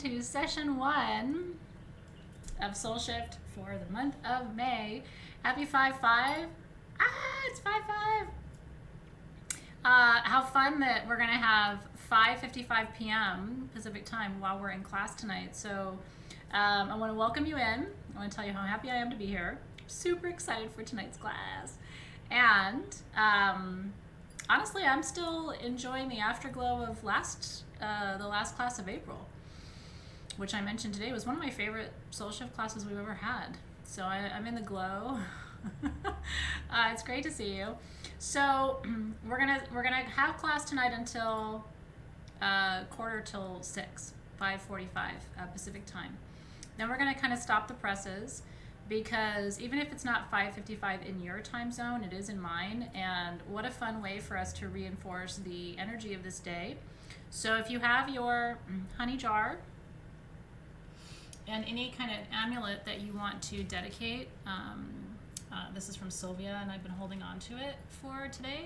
to session 1 of Soul Shift for the month of May. Happy 5/5. It's 5/5. How fun that we're going to have 5:55 p.m. Pacific time while we're in class tonight. So I want to welcome you in. I want to tell you how happy I am to be here. Super excited for tonight's class. And honestly, I'm still enjoying the afterglow of the last class of April, which I mentioned today was one of my favorite Soul Shift classes we've ever had. So I'm in the glow. It's great to see you. So we're gonna have class tonight until 5:45 Pacific time. Then we're gonna kind of stop the presses, because even if it's not 5:55 in your time zone, it is in mine. And what a fun way for us to reinforce the energy of this day. So if you have your honey jar and any kind of amulet that you want to dedicate, this is from Sylvia, and I've been holding on to it for today.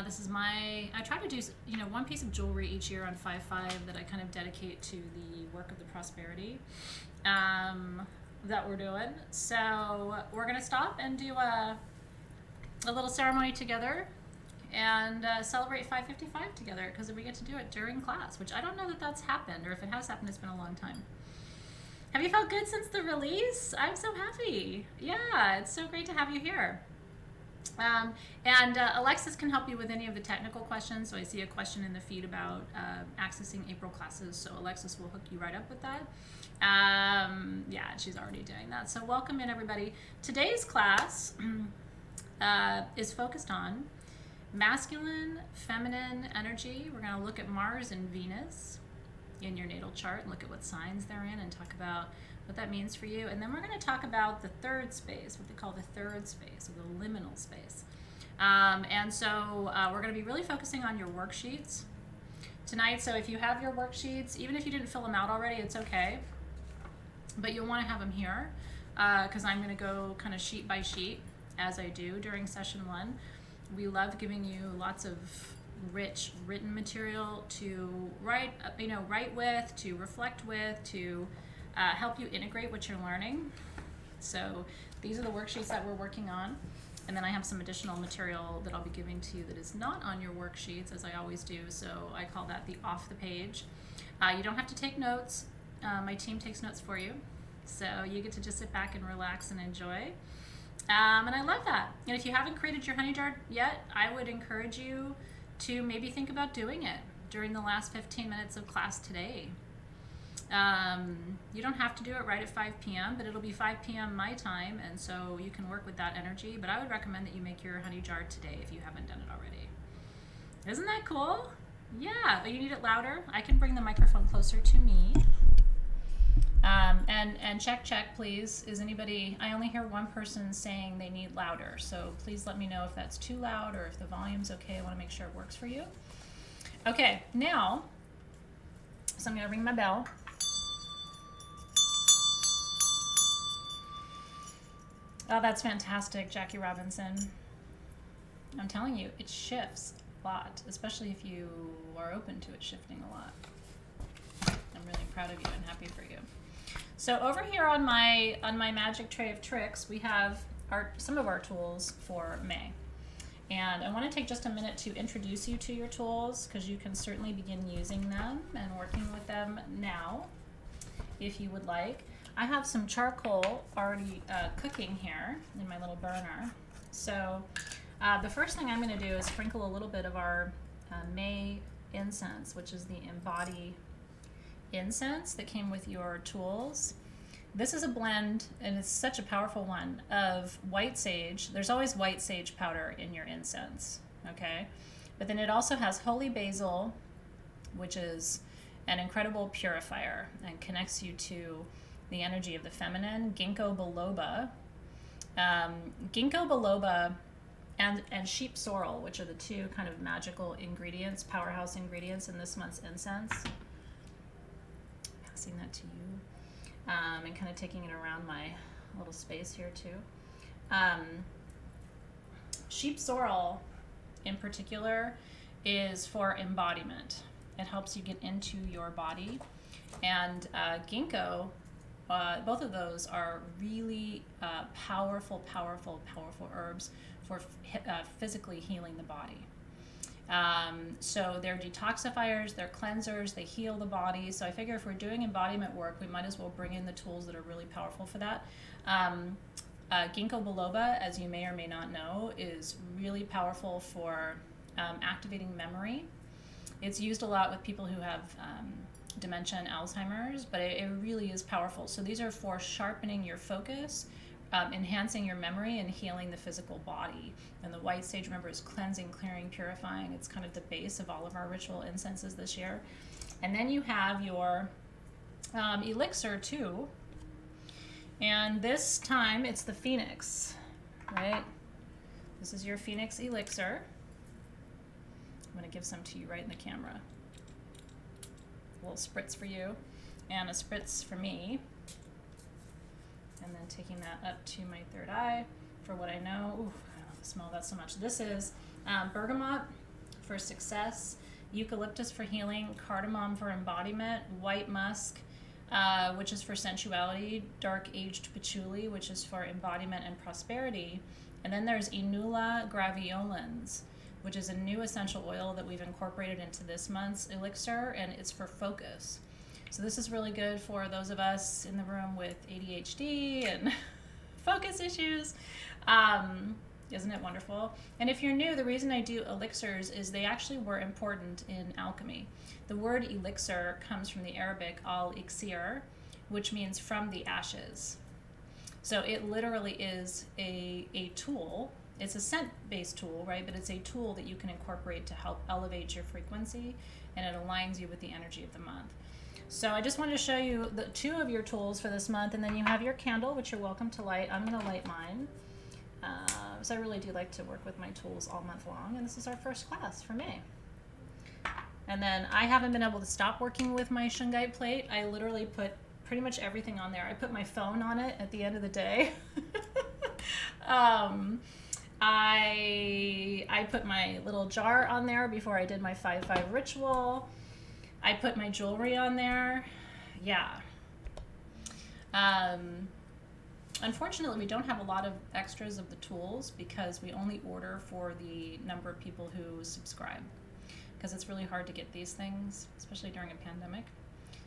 This is I try to do one piece of jewelry each year on 5/5 that I kind of dedicate to the work of the prosperity that we're doing. So we're gonna stop and do a little ceremony together and celebrate 5:55 together, because we get to do it during class, which I don't know that that's happened, or if it has happened, it's been a long time. Have you felt good since the release? I'm so happy. Yeah, it's so great to have you here. And Alexis can help you with any of the technical questions. So I see a question in the feed about accessing April classes. So Alexis will hook you right up with that. Yeah, she's already doing that. So welcome in, everybody. Today's class is focused on masculine, feminine energy. We're going to look at Mars and Venus in your natal chart and look at what signs they're in and talk about what that means for you. And then we're going to talk about the third space, what they call the third space, or the liminal space. And so we're going to be really focusing on your worksheets tonight. So if you have your worksheets, even if you didn't fill them out already, it's okay. But you'll want to have them here, because I'm going to go kind of sheet by sheet as I do during session 1. We love giving you lots of rich written material to write with, to reflect with, to help you integrate what you're learning. So these are the worksheets that we're working on. And then I have some additional material that I'll be giving to you that is not on your worksheets, as I always do. So I call that the off the page. You don't have to take notes. My team takes notes for you. So you get to just sit back and relax and enjoy. And I love that. And if you haven't created your honey jar yet, I would encourage you to maybe think about doing it during the last 15 minutes of class today. You don't have to do it right at 5 p.m., but it'll be 5 p.m. my time, and so you can work with that energy. But I would recommend that you make your honey jar today if you haven't done it already. Isn't that cool? Yeah, but you need it louder. I can bring the microphone closer to me. And check, please. Is anybody, I only hear one person saying they need louder, so please let me know if that's too loud or if the volume's okay. I want to make sure it works for you. Okay, now, so I'm going to ring my bell. Oh, that's fantastic, Jackie Robinson. I'm telling you, it shifts a lot, especially if you are open to it shifting a lot. I'm really proud of you and happy for you. So over here on my magic tray of tricks, we have some of our tools for May. And I want to take just a minute to introduce you to your tools, because you can certainly begin using them and working with them now, if you would like. I have some charcoal already cooking here in my little burner. So the first thing I'm going to do is sprinkle a little bit of our May incense, which is the Embody incense that came with your tools. This is a blend, and it's such a powerful one, of white sage. There's always white sage powder in your incense, okay? But then it also has holy basil, which is an incredible purifier and connects you to the energy of the feminine. Ginkgo biloba. Ginkgo biloba and sheep sorrel, which are the two kind of magical ingredients, powerhouse ingredients in this month's incense. Passing that to you, and kind of taking it around my little space here too. Sheep sorrel in particular is for embodiment. It helps you get into your body. And ginkgo, both of those are really powerful herbs for physically healing the body. So they're detoxifiers, they're cleansers, they heal the body. So I figure if we're doing embodiment work, we might as well bring in the tools that are really powerful for that. Ginkgo biloba, as you may or may not know, is really powerful for activating memory. It's used a lot with people who have dementia and Alzheimer's, but it really is powerful. So these are for sharpening your focus, enhancing your memory, and healing the physical body. And the white sage, remember, is cleansing, clearing, purifying. It's kind of the base of all of our ritual incenses this year. And then you have your elixir too. And this time it's the Phoenix, right? This is your Phoenix elixir. I'm going to give some to you right in the camera. A little spritz for you and a spritz for me. And then taking that up to my third eye for what I know. Ooh, I don't smell that so much. This is bergamot for success, eucalyptus for healing, cardamom for embodiment, white musk, which is for sensuality, dark aged patchouli, which is for embodiment and prosperity. And then there's Inula graveolens, which is a new essential oil that we've incorporated into this month's elixir, and it's for focus. So this is really good for those of us in the room with ADHD and focus issues. Isn't it wonderful? And if you're new, the reason I do elixirs is they actually were important in alchemy. The word elixir comes from the Arabic al-iksir, which means from the ashes. So it literally is a tool. It's a scent-based tool, right? But it's a tool that you can incorporate to help elevate your frequency, and it aligns you with the energy of the month. So I just wanted to show you the two of your tools for this month, and then you have your candle, which you're welcome to light. I'm going to light mine. So I really do like to work with my tools all month long, and this is our first class for May. And then I haven't been able to stop working with my shungite plate. I literally put pretty much everything on there. I put my phone on it at the end of the day. I put my little jar on there before I did my 5/5 ritual. I put my jewelry on there. Yeah. Unfortunately, we don't have a lot of extras of the tools because we only order for the number of people who subscribe, because it's really hard to get these things, especially during a pandemic.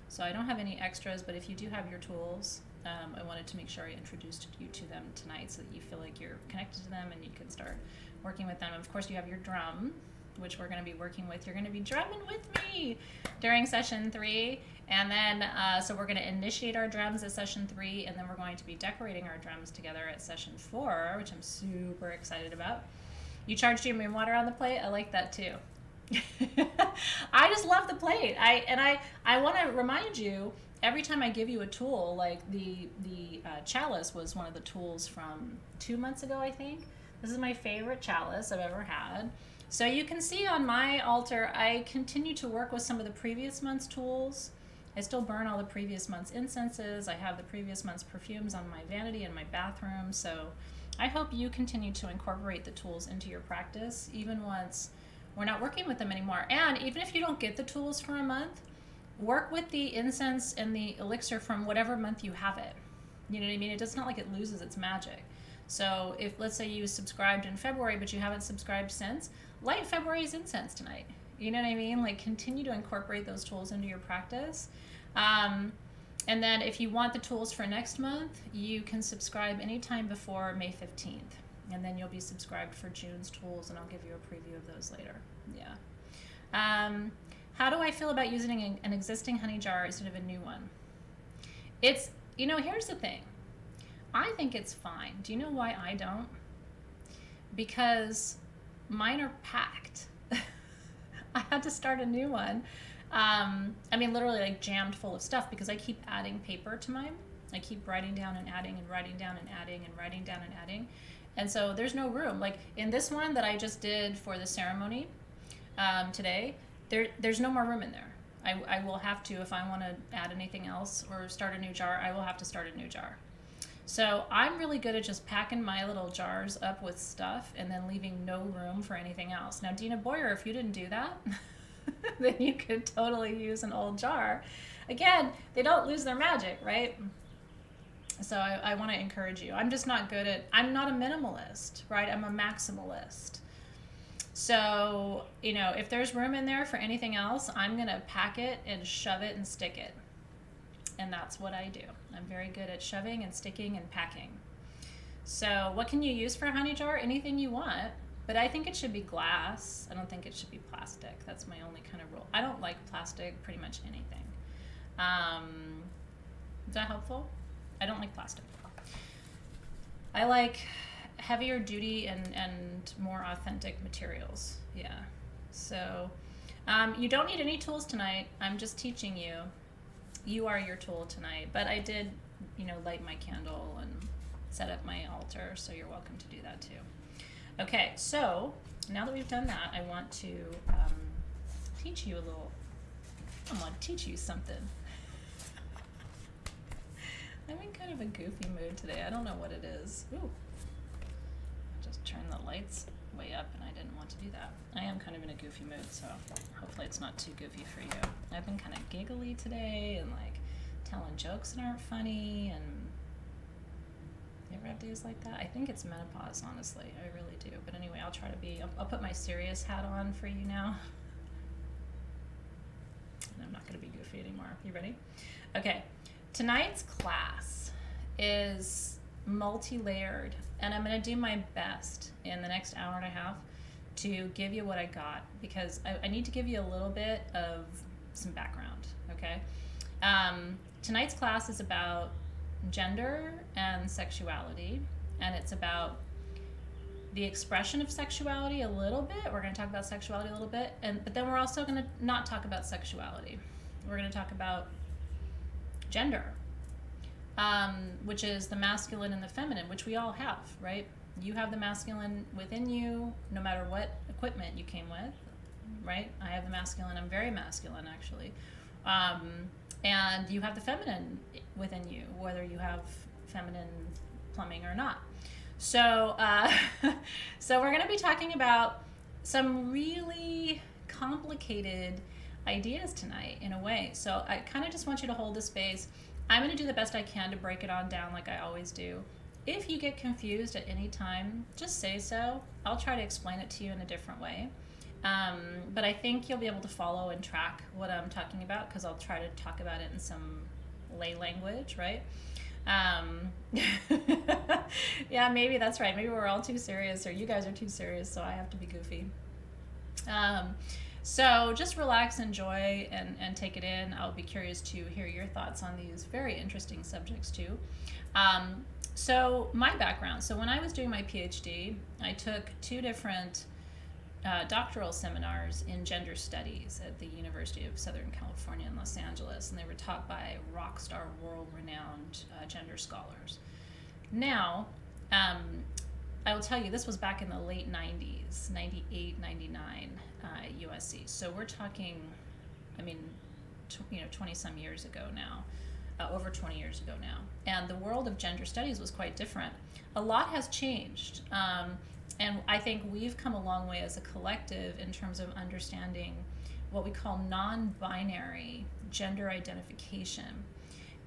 So I don't have any extras, but if you do have your tools, I wanted to make sure I introduced you to them tonight so that you feel like you're connected to them and you can start working with them. Of course, you have your drum, which we're going to be working with. You're going to be drumming with me during session 3. And then, so we're going to initiate our drums at session 3, and then we're going to be decorating our drums together at session 4, which I'm super excited about. You charged your moon water on the plate. I like that too. I just love the plate. I want to remind you, every time I give you a tool, like the chalice was one of the tools from 2 months ago, I think. This is my favorite chalice I've ever had. So you can see on my altar, I continue to work with some of the previous month's tools. I still burn all the previous month's incenses. I have the previous month's perfumes on my vanity in my bathroom. So I hope you continue to incorporate the tools into your practice, even once we're not working with them anymore. And even if you don't get the tools for a month, work with the incense and the elixir from whatever month you have it. You know what I mean? It's not like it loses its magic. So if, let's say you subscribed in February, but you haven't subscribed since, light February's incense tonight. You know what I mean? Like, continue to incorporate those tools into your practice. And then if you want the tools for next month, you can subscribe anytime before May 15th. And then you'll be subscribed for June's tools, and I'll give you a preview of those later. Yeah. How do I feel about using an existing honey jar instead of a new one? It's, you know, here's the thing. I think it's fine. Do you know why I don't? Because mine are packed. I had to start a new one. I mean, literally like jammed full of stuff, because I keep adding paper to mine. I keep writing down and adding and writing down and adding and writing down and adding. And so there's no room. Like in this one that I just did for the ceremony today, there's no more room in there. I will have to, if I want to add anything else or start a new jar, I will have to start a new jar. So I'm really good at just packing my little jars up with stuff and then leaving no room for anything else. Now, Dina Boyer, if you didn't do that, then you could totally use an old jar. Again, they don't lose their magic, right? So I want to encourage you. I'm just not good at, I'm not a minimalist, right? I'm a maximalist. So, if there's room in there for anything else, I'm going to pack it and shove it and stick it. And that's what I do. I'm very good at shoving and sticking and packing. So what can you use for a honey jar? Anything you want. But I think it should be glass. I don't think it should be plastic. That's my only kind of rule. I don't like plastic, pretty much anything. Is that helpful? I don't like plastic. I like heavier duty and more authentic materials. Yeah. So you don't need any tools tonight. I'm just teaching you. You are your tool tonight. But I did, light my candle and set up my altar, so you're welcome to do that too. Okay, so now that we've done that, I want to teach you something. I'm in kind of a goofy mood today. I don't know what it is. Ooh. Just turn the lights way up, and I didn't want to do that. I am kind of in a goofy mood, so hopefully it's not too goofy for you. I've been kind of giggly today and telling jokes that aren't funny, and you ever have days like that? I think it's menopause, honestly. I really do. But anyway, I'll try to be, I'll put my serious hat on for you now. And I'm not going to be goofy anymore. You ready? Okay. Tonight's class is multi-layered, and I'm going to do my best in the next hour and a half to give you what I got, because I need to give you a little bit of some background, okay? Tonight's class is about gender and sexuality, and it's about the expression of sexuality a little bit. We're going to talk about sexuality a little bit, but then we're also going to not talk about sexuality. We're going to talk about gender, which is the masculine and the feminine, which we all have, right? You have the masculine within you, no matter what equipment you came with, right? I have the masculine. I'm very masculine, actually. And you have the feminine within you, whether you have feminine plumbing or not. So, so we're going to be talking about some really complicated ideas tonight, in a way. So I kind of just want you to hold the space. I'm going to do the best I can to break it on down like I always do. If you get confused at any time, just say so. I'll try to explain it to you in a different way. But I think you'll be able to follow and track what I'm talking about, because I'll try to talk about it in some lay language, right? Yeah, maybe that's right. Maybe we're all too serious, or you guys are too serious, so I have to be goofy. So just relax, enjoy, and take it in. I'll be curious to hear your thoughts on these very interesting subjects too. So my background. So when I was doing my PhD, I took 2 different doctoral seminars in gender studies at the University of Southern California in Los Angeles, and they were taught by rock star, world-renowned gender scholars. Now, I will tell you, this was back in the late 90s, 98, 99, USC. So we're talking, 20-some years ago now, over 20 years ago now. And the world of gender studies was quite different. A lot has changed. And I think we've come a long way as a collective in terms of understanding what we call non-binary gender identification.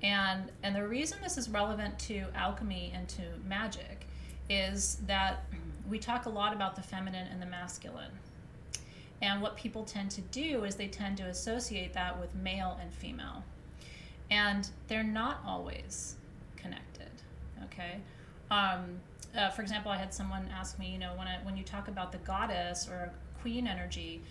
And the reason this is relevant to alchemy and to magic is that we talk a lot about the feminine and the masculine. And what people tend to do is they tend to associate that with male and female. And they're not always connected, okay? For example, I had someone ask me, when you talk about the goddess or queen energy,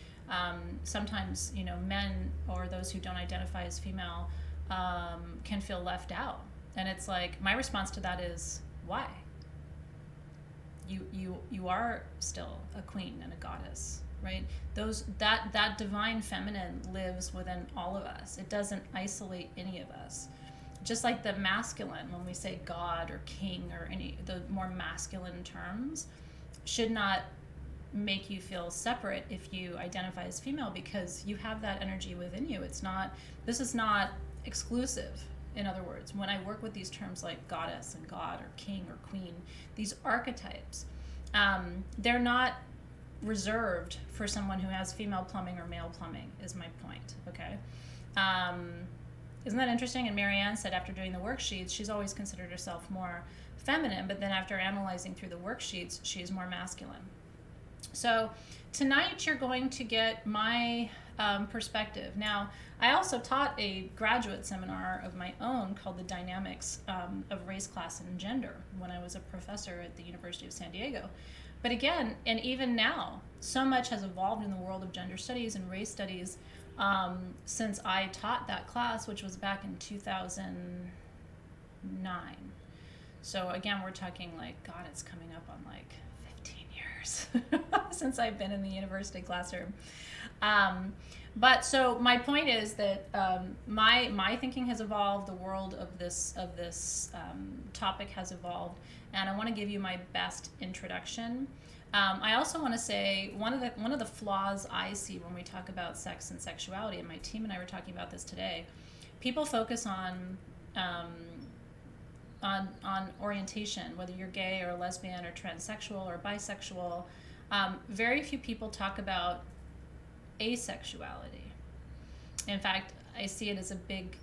sometimes, men or those who don't identify as female can feel left out. And it's like, my response to that is, why? You are still a queen and a goddess, right? That divine feminine lives within all of us. It doesn't isolate any of us. Just like the masculine, when we say God or king or any the more masculine terms, should not make you feel separate if you identify as female, because you have that energy within you. This is not exclusive. In other words, when I work with these terms like goddess and God or king or queen, these archetypes, they're not reserved for someone who has female plumbing or male plumbing, is my point, okay? Isn't that interesting? And Marianne said after doing the worksheets, she's always considered herself more feminine, but then after analyzing through the worksheets, she's more masculine. So tonight you're going to get my perspective. Now, I also taught a graduate seminar of my own called The Dynamics of Race, Class, and Gender when I was a professor at the University of San Diego. But again, and even now, so much has evolved in the world of gender studies and race studies since I taught that class, which was back in 2009. So again, we're talking like, God, it's coming up on like 15 years since I've been in the university classroom. But so my point is that my thinking has evolved, the world of this topic has evolved, and I want to give you my best introduction. I also want to say one of the flaws I see when we talk about sex and sexuality, and my team and I were talking about this today. People focus on orientation, whether you're gay or lesbian or transsexual or bisexual. Very few people talk about asexuality. In fact, I see it as a big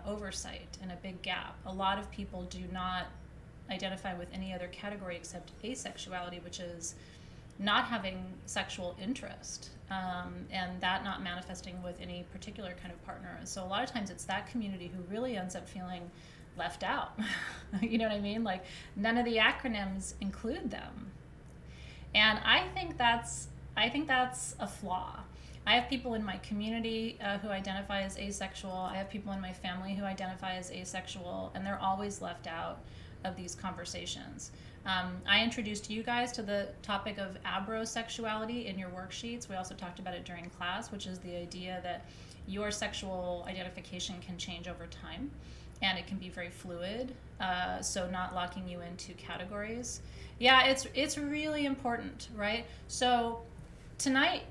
oversight and a big gap. A lot of people do not identify with any other category except asexuality, which is not having sexual interest, and that not manifesting with any particular kind of partner. And so a lot of times it's that community who really ends up feeling left out. You know what I mean? Like none of the acronyms include them. And I think that's a flaw. I have people in my community who identify as asexual. I have people in my family who identify as asexual, and they're always left out of these conversations. I introduced you guys to the topic of abrosexuality in your worksheets. We also talked about it during class, which is the idea that your sexual identification can change over time, and it can be very fluid, so not locking you into categories. Yeah, it's really important, right? So tonight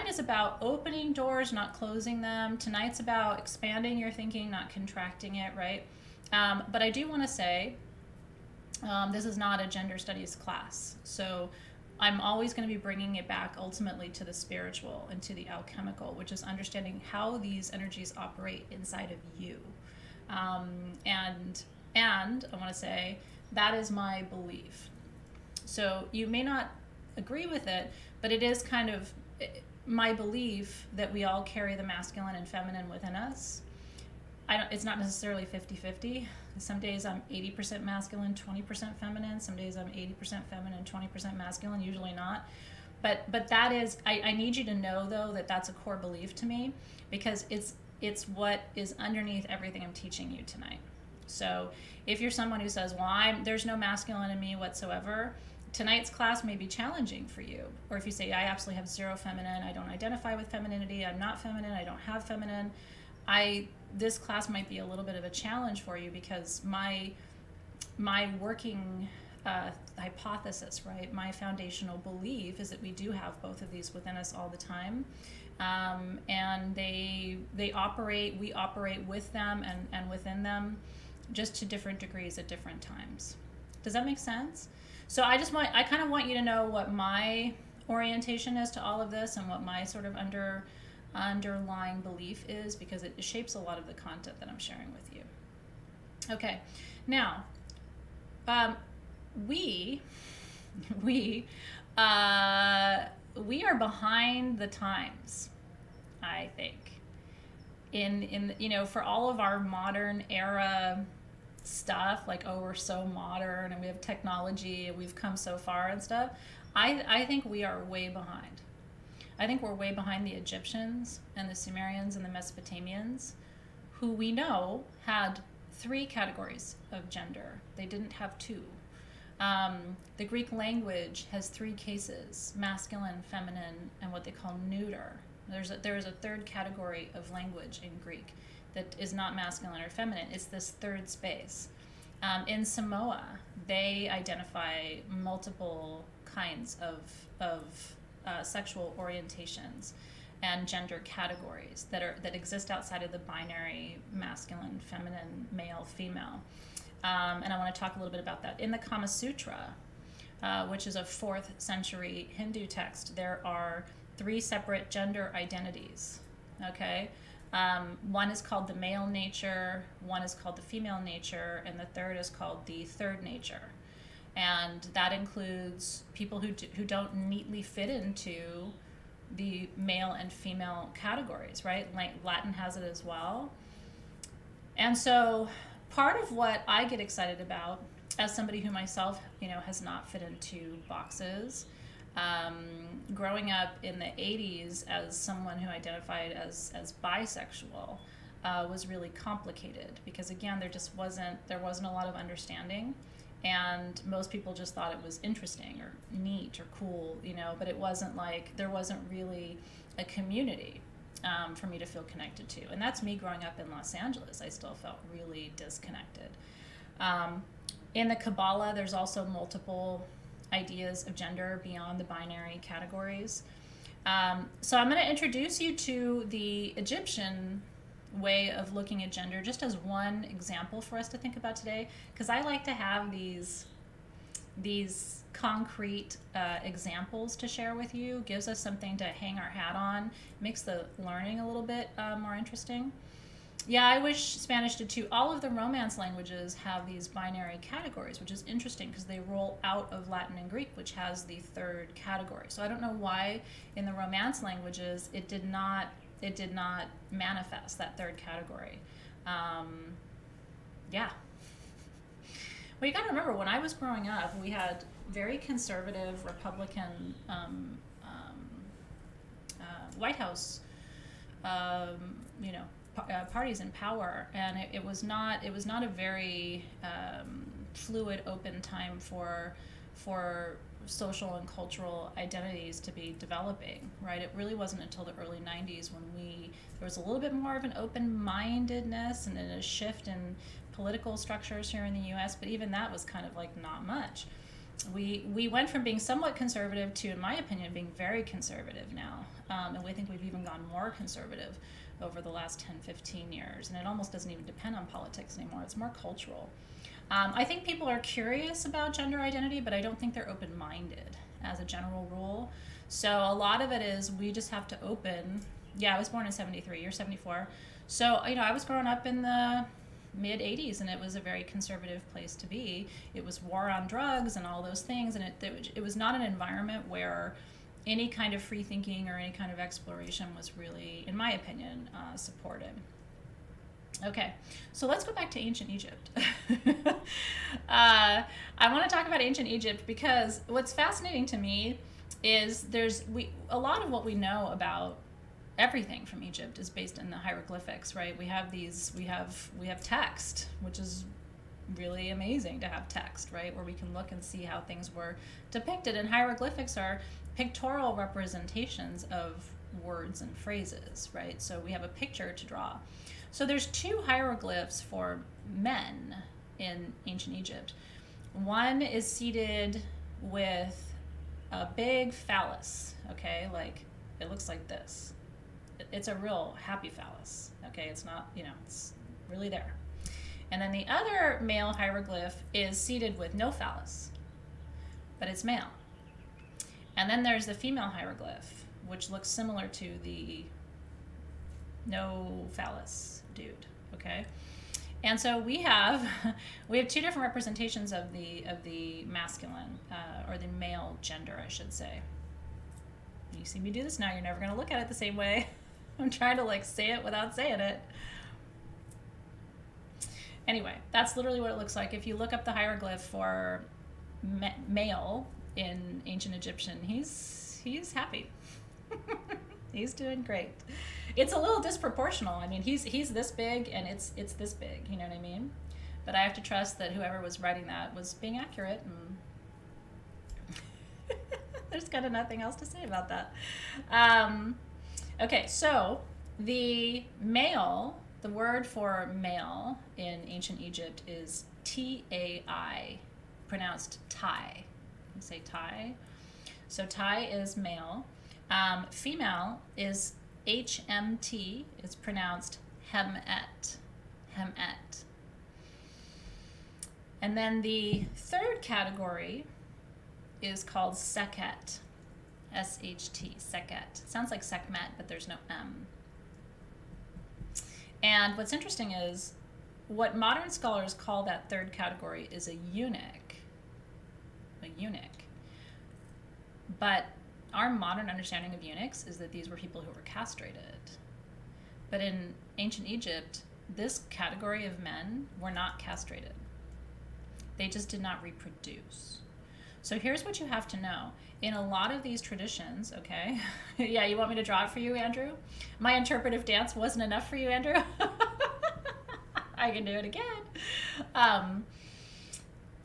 is about opening doors, not closing them. Tonight's about expanding your thinking, not contracting it, right? But I do want to say, this is not a gender studies class. So I'm always going to be bringing it back ultimately to the spiritual and to the alchemical, which is understanding how these energies operate inside of you. And I want to say that is my belief. So you may not agree with it, but it is kind of my belief that we all carry the masculine and feminine within us. It's not necessarily 50-50. Some days I'm 80% masculine, 20% feminine. Some days I'm 80% feminine, 20% masculine, usually not. But that is, I need you to know though that that's a core belief to me, because it's what is underneath everything I'm teaching you tonight. So if you're someone who says, well, there's no masculine in me whatsoever, tonight's class may be challenging for you. Or if you say, I absolutely have zero feminine, I don't identify with femininity, I'm not feminine, I don't have feminine, this class might be a little bit of a challenge for you, because my working hypothesis, right, my foundational belief is that we do have both of these within us all the time, and we operate with them and within them, just to different degrees at different times. Does that make sense? So I kind of want you to know what my orientation is to all of this, and what my sort of underlying belief is, because it shapes a lot of the content that I'm sharing with you. Okay, now we are behind the times, I think, in for all of our modern era stuff, like, oh, we're so modern and we have technology and we've come so far and stuff. I think we are way behind. I think we're way behind the Egyptians and the Sumerians and the Mesopotamians, who we know had 3 categories of gender. They didn't have 2. The Greek language has 3 cases: masculine, feminine, and what they call neuter. There is a 3rd category of language in Greek that is not masculine or feminine. It's this 3rd space. In Samoa, they identify multiple kinds of sexual orientations and gender categories that exist outside of the binary masculine, feminine, male, female. And I want to talk a little bit about that. In the Kama Sutra, which is a 4th century Hindu text, there are 3 separate gender identities. Okay? One is called the male nature, one is called the female nature, and the third is called the third nature. And that includes people who don't neatly fit into the male and female categories, right? Like Latin has it as well. And so part of what I get excited about as somebody who myself, has not fit into boxes, growing up in the 80s as someone who identified as bisexual was really complicated because, again, there wasn't a lot of understanding, and most people just thought it was interesting or neat or cool, but it wasn't like there wasn't really a community for me to feel connected to. And that's me growing up in Los Angeles. I still felt really disconnected. In the Kabbalah, there's also multiple ideas of gender beyond the binary categories. So I'm going to introduce you to the Egyptian way of looking at gender just as one example for us to think about today, because I like to have these concrete examples to share with you. Gives us something to hang our hat on, makes the learning a little bit more interesting. Yeah, I wish Spanish did too. All of the Romance languages have these binary categories, which is interesting because they roll out of Latin and Greek, which has the third category. So I don't know why in the Romance languages it did not manifest that third category. Yeah. Well, you got to remember, when I was growing up, we had very conservative Republican White House, parties in power, and it was not a very fluid, open time for social and cultural identities to be developing, right? It really wasn't until the early 90s when there was a little bit more of an open-mindedness and then a shift in political structures here in the US, but even that was kind of like not much. We went from being somewhat conservative to, in my opinion, being very conservative now, and we think we've even gone more conservative over the last 10, 15 years, and it almost doesn't even depend on politics anymore. It's more cultural. I think people are curious about gender identity, but I don't think they're open-minded as a general rule. So a lot of it is we just have to open. Yeah, I was born in 73, you're 74. So, I was growing up in the mid-'80s, and it was a very conservative place to be. It was war on drugs and all those things, and it was not an environment where any kind of free thinking or any kind of exploration was really, in my opinion, supported. Okay, so let's go back to ancient Egypt. I want to talk about ancient Egypt because what's fascinating to me is a lot of what we know about everything from Egypt is based in the hieroglyphics, right? We have text, which is really amazing to have text, right? Where we can look and see how things were depicted. And hieroglyphics are pictorial representations of words and phrases, right? So we have a picture to draw. So there's 2 hieroglyphs for men in ancient Egypt. One is seated with a big phallus, okay? Like, it looks like this. It's a real happy phallus, okay? It's not, it's really there. And then the other male hieroglyph is seated with no phallus, but it's male. And then there's the female hieroglyph, which looks similar to the no phallus dude, okay? And so we have 2 different representations of the masculine, or the male gender, I should say. You see me do this now, you're never going to look at it the same way. I'm trying to say it without saying it. Anyway, that's literally what it looks like. If you look up the hieroglyph for male in ancient Egyptian, he's happy. He's doing great. It's a little disproportional. I mean, he's this big and it's this big, you know what I mean? But I have to trust that whoever was writing that was being accurate, and there's kind of nothing else to say about that. Okay, so the word for male in ancient Egypt is Tai, pronounced Tai. You say Tai. So Tai is male. Female is HMT. It's pronounced Hemet. Hemet. And then the third category is called Sekhet. S-H-T, Sekhet. Sounds like Sekhmet, but there's no M. And what's interesting is what modern scholars call that third category is a eunuch. A eunuch. But our modern understanding of eunuchs is that these were people who were castrated. But in ancient Egypt, this category of men were not castrated. They just did not reproduce. So here's what you have to know. In a lot of these traditions, okay? Yeah, you want me to draw it for you, Andrew? My interpretive dance wasn't enough for you, Andrew? I can do it again.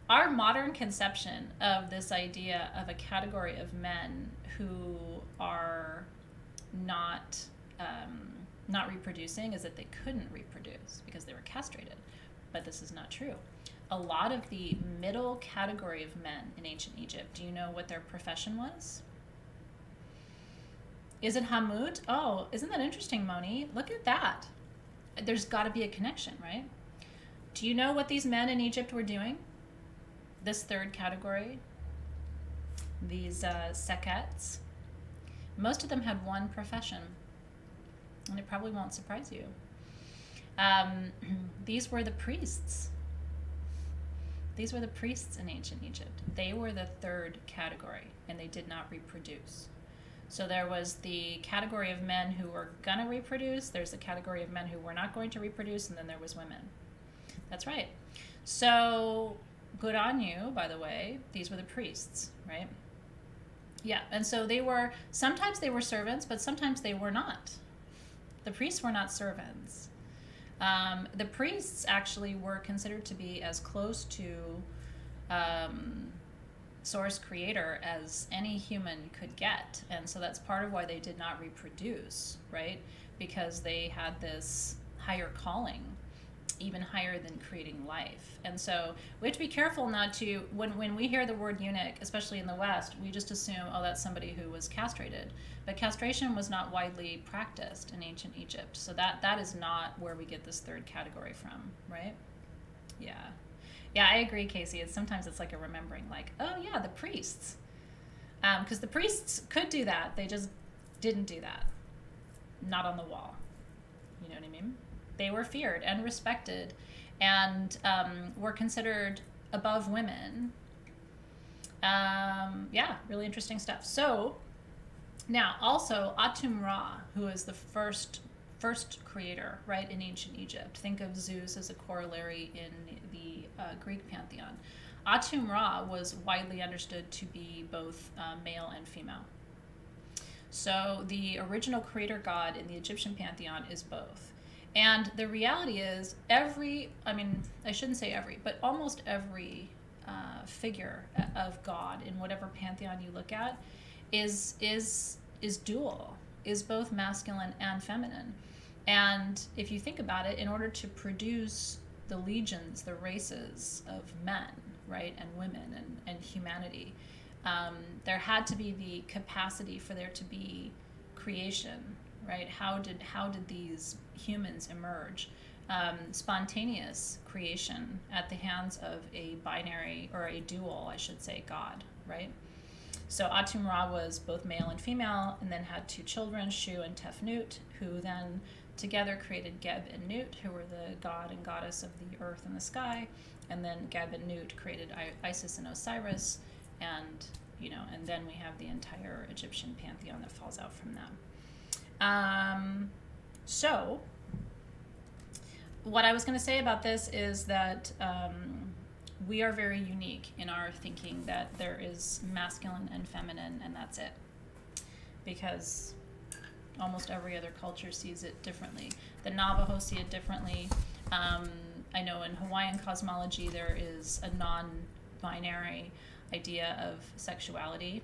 Our modern conception of this idea of a category of men who are not reproducing is that they couldn't reproduce because they were castrated. But this is not true. A lot of the middle category of men in ancient Egypt, do you know what their profession was? Is it Hamut? Oh, isn't that interesting, Moni? Look at that. There's got to be a connection, right? Do you know what these men in Egypt were doing? This third category, these Sekhets, most of them had one profession, and it probably won't surprise you. These were the priests. These were the priests in ancient Egypt. They were the third category, and they did not reproduce. So there was the category of men who were going to reproduce, there's a category of men who were not going to reproduce, and then there was women. That's right. So good on you, by the way. These were the priests, right? Yeah, and so sometimes they were servants, but sometimes they were not. The priests were not servants. The priests actually were considered to be as close to source creator as any human could get. And so that's part of why they did not reproduce, right? Because they had this higher calling, even higher than creating life. And so we have to be careful not to, when we hear the word eunuch, especially in the West, we just assume, oh, that's somebody who was castrated. But castration was not widely practiced in ancient Egypt. So that is not where we get this third category from, right? Yeah. Yeah, I agree, Casey. Sometimes it's like a remembering, like, oh yeah, the priests. Because the priests could do that. They just didn't do that. Not on the wall. You know what I mean? They were feared and respected and were considered above women. Yeah, really interesting stuff. So now also Atum-Ra, who is the first creator, right, in ancient Egypt. Think of Zeus as a corollary in the Greek pantheon. Atum-Ra was widely understood to be both male and female. So the original creator god in the Egyptian pantheon is both. And the reality is I shouldn't say every, but almost every figure of God in whatever pantheon you look at is dual, is both masculine and feminine. And if you think about it, in order to produce the legions, the races of men, right, and women and humanity, there had to be the capacity for there to be creation, right? How did these humans emerge? Spontaneous creation at the hands of a binary, or a dual, I should say, god, right? So Atum-Ra was both male and female, and then had two children, Shu and Tefnut, who then together created Geb and Nut, who were the god and goddess of the earth and the sky, and then Geb and Nut created Isis and Osiris, and then we have the entire Egyptian pantheon that falls out from that. So what I was going to say about this is that we are very unique in our thinking that there is masculine and feminine, and that's it. Because almost every other culture sees it differently. The Navajo see it differently. I know in Hawaiian cosmology there is a non-binary idea of sexuality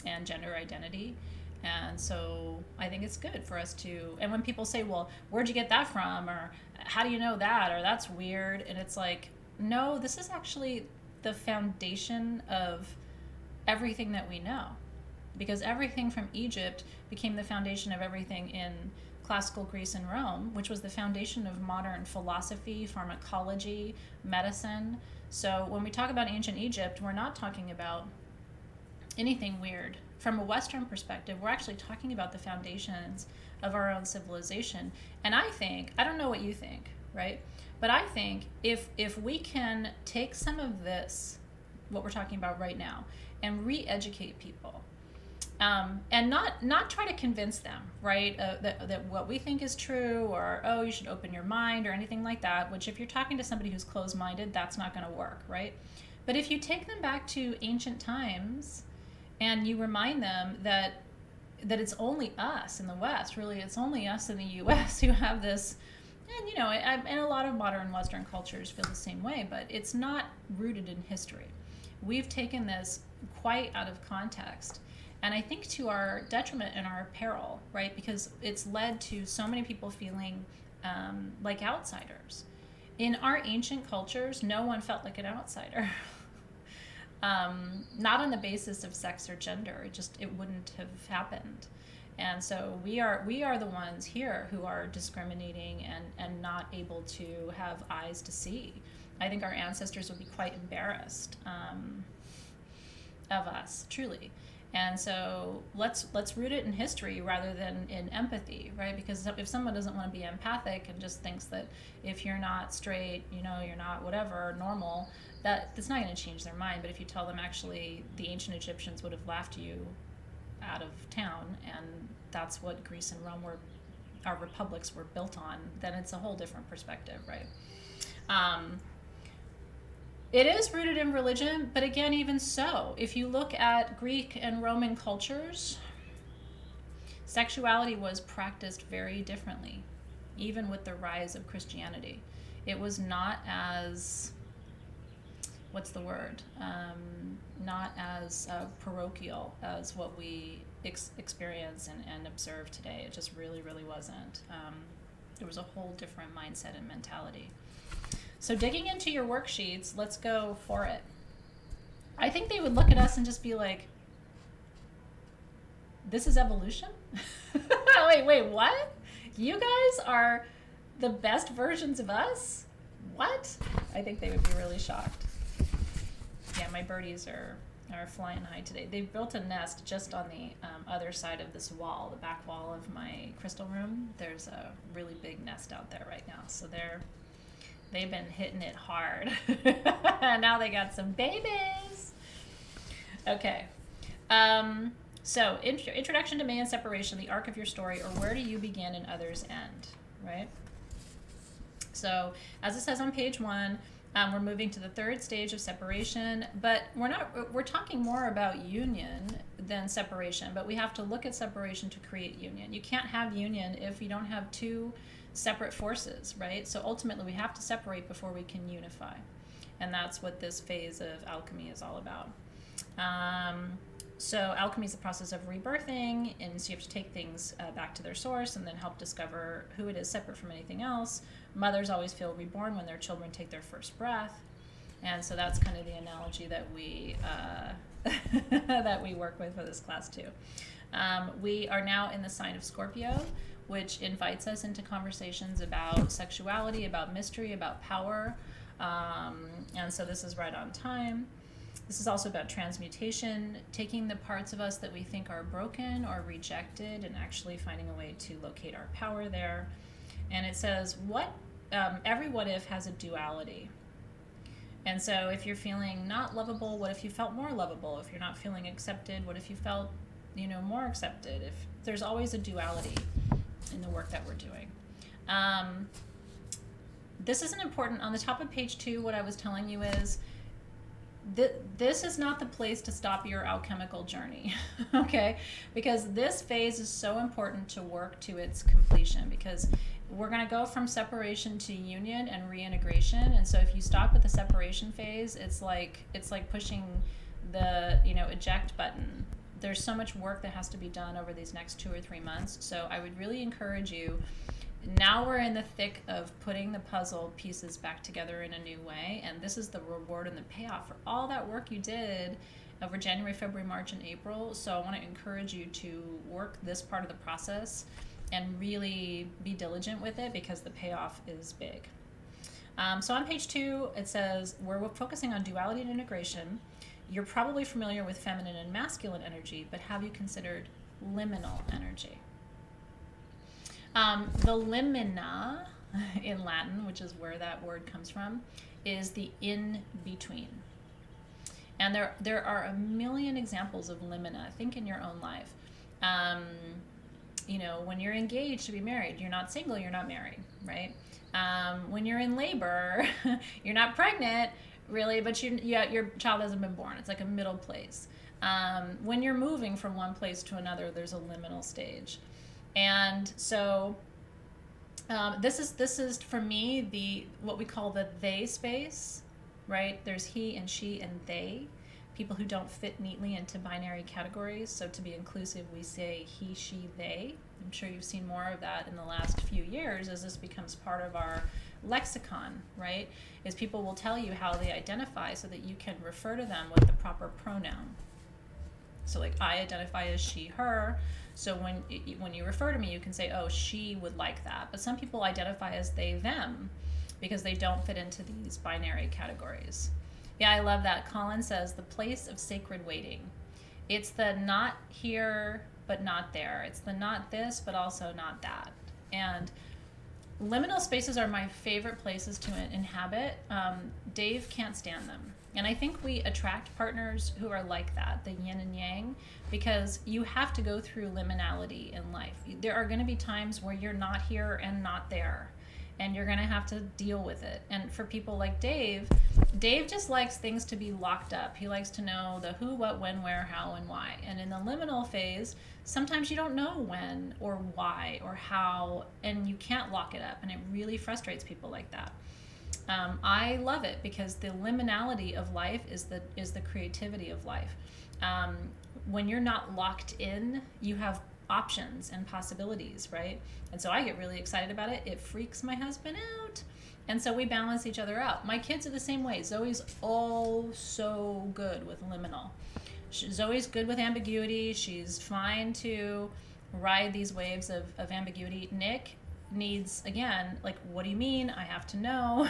and gender identity. And so I think it's good for us to, and when people say, well, where'd you get that from? Or how do you know that? Or that's weird. And it's like, no, this is actually the foundation of everything that we know. Because everything from Egypt became the foundation of everything in classical Greece and Rome, which was the foundation of modern philosophy, pharmacology, medicine. So when we talk about ancient Egypt, we're not talking about anything weird. From a Western perspective, we're actually talking about the foundations of our own civilization. And I think, I don't know what you think, right? But I think if we can take some of this, what we're talking about right now, and re-educate people, and not try to convince them, right, that what we think is true, or oh, you should open your mind or anything like that, which if you're talking to somebody who's closed-minded, that's not going to work, right? But if you take them back to ancient times and you remind them that it's only us in the West, really, it's only us in the US who have this, and and a lot of modern Western cultures feel the same way, but it's not rooted in history. We've taken this quite out of context, and I think to our detriment and our peril, right? Because it's led to so many people feeling like outsiders. In our ancient cultures, no one felt like an outsider. Not on the basis of sex or gender. It wouldn't have happened. And so we are the ones here who are discriminating and not able to have eyes to see. I think our ancestors would be quite embarrassed of us, truly. And so let's root it in history rather than in empathy, right? Because if someone doesn't want to be empathic and just thinks that if you're not straight, you're not whatever, normal, that's not going to change their mind. But if you tell them actually the ancient Egyptians would have laughed you out of town, and that's what Greece and Rome our republics were built on, then it's a whole different perspective, right? It is rooted in religion, but again, even so, if you look at Greek and Roman cultures, sexuality was practiced very differently, even with the rise of Christianity. It was not as, what's the word? Not as parochial as what we experience and observe today. It just really, really wasn't. There was a whole different mindset and mentality. So digging into your worksheets, let's go for it. I think they would look at us and just be like, this is evolution? Wait, what? You guys are the best versions of us? What? I think they would be really shocked. Yeah, my birdies are flying high today. They've built a nest just on the other side of this wall, the back wall of my crystal room. There's a really big nest out there right now. So they've been hitting it hard. Now they got some babies. Okay. So introduction to man separation, the arc of your story, or where do you begin and others end, right? So as it says on page 1, we're moving to the third stage of separation, but we're talking more about union than separation, but we have to look at separation to create union. You can't have union if you don't have two separate forces, right? So ultimately we have to separate before we can unify. And that's what this phase of alchemy is all about. So alchemy is the process of rebirthing, and so you have to take things back to their source and then help discover who it is separate from anything else. Mothers always feel reborn when their children take their first breath. And so that's kind of the analogy that we that we work with for this class too. We are now in the sign of Scorpio, which invites us into conversations about sexuality, about mystery, about power. And so this is right on time. This is also about transmutation, taking the parts of us that we think are broken or rejected and actually finding a way to locate our power there. And it says, every what if has a duality. And so if you're feeling not lovable, what if you felt more lovable? If you're not feeling accepted, what if you felt, more accepted? If there's always a duality in the work that we're doing. This isn't important. On the top of page 2, what I was telling you is, this is not the place to stop your alchemical journey, okay? Because this phase is so important to work to its completion, because we're going to go from separation to union and reintegration. And so if you stop at the separation phase, it's like pushing the eject button. There's so much work that has to be done over these next 2 or 3 months. So I would really encourage you. Now we're in the thick of putting the puzzle pieces back together in a new way, and this is the reward and the payoff for all that work you did over January, February, March, and April. So I want to encourage you to work this part of the process and really be diligent with it, because the payoff is big. So on page 2, it says we're focusing on duality and integration. You're probably familiar with feminine and masculine energy, but have you considered liminal energy? The limina in Latin, which is where that word comes from, is the in-between. And there are a million examples of limina. Think in your own life. When you're engaged to be married, you're not single, you're not married, right? When you're in labor, you're not pregnant, really, but your child hasn't been born. It's like a middle place. When you're moving from one place to another, there's a liminal stage. And so this is for me what we call the they space, right? There's he and she and they, people who don't fit neatly into binary categories. So to be inclusive, we say he, she, they. I'm sure you've seen more of that in the last few years as this becomes part of our lexicon, right? Is people will tell you how they identify so that you can refer to them with the proper pronoun. So like I identify as she, her. So when you refer to me, you can say, oh, she would like that. But some people identify as they, them, because they don't fit into these binary categories. Yeah, I love that. Colin says the place of sacred waiting. It's the not here, but not there. It's the not this, but also not that. And liminal spaces are my favorite places to inhabit. Dave can't stand them. And I think we attract partners who are like that, the yin and yang, because you have to go through liminality in life. There are going to be times where you're not here and not there, and you're going to have to deal with it. And for people like Dave just likes things to be locked up. He likes to know the who, what, when, where, how, and why. And in the liminal phase, sometimes you don't know when or why or how, and you can't lock it up, and it really frustrates people like that. I love it because the liminality of life is the creativity of life. When you're not locked in, you have options and possibilities, right? And so I get really excited about it. It freaks my husband out. And so we balance each other out. My kids are the same way. Zoe's so good with liminal. Zoe's good with ambiguity. She's fine to ride these waves of ambiguity. Nick needs, again, like, what do you mean? I have to know.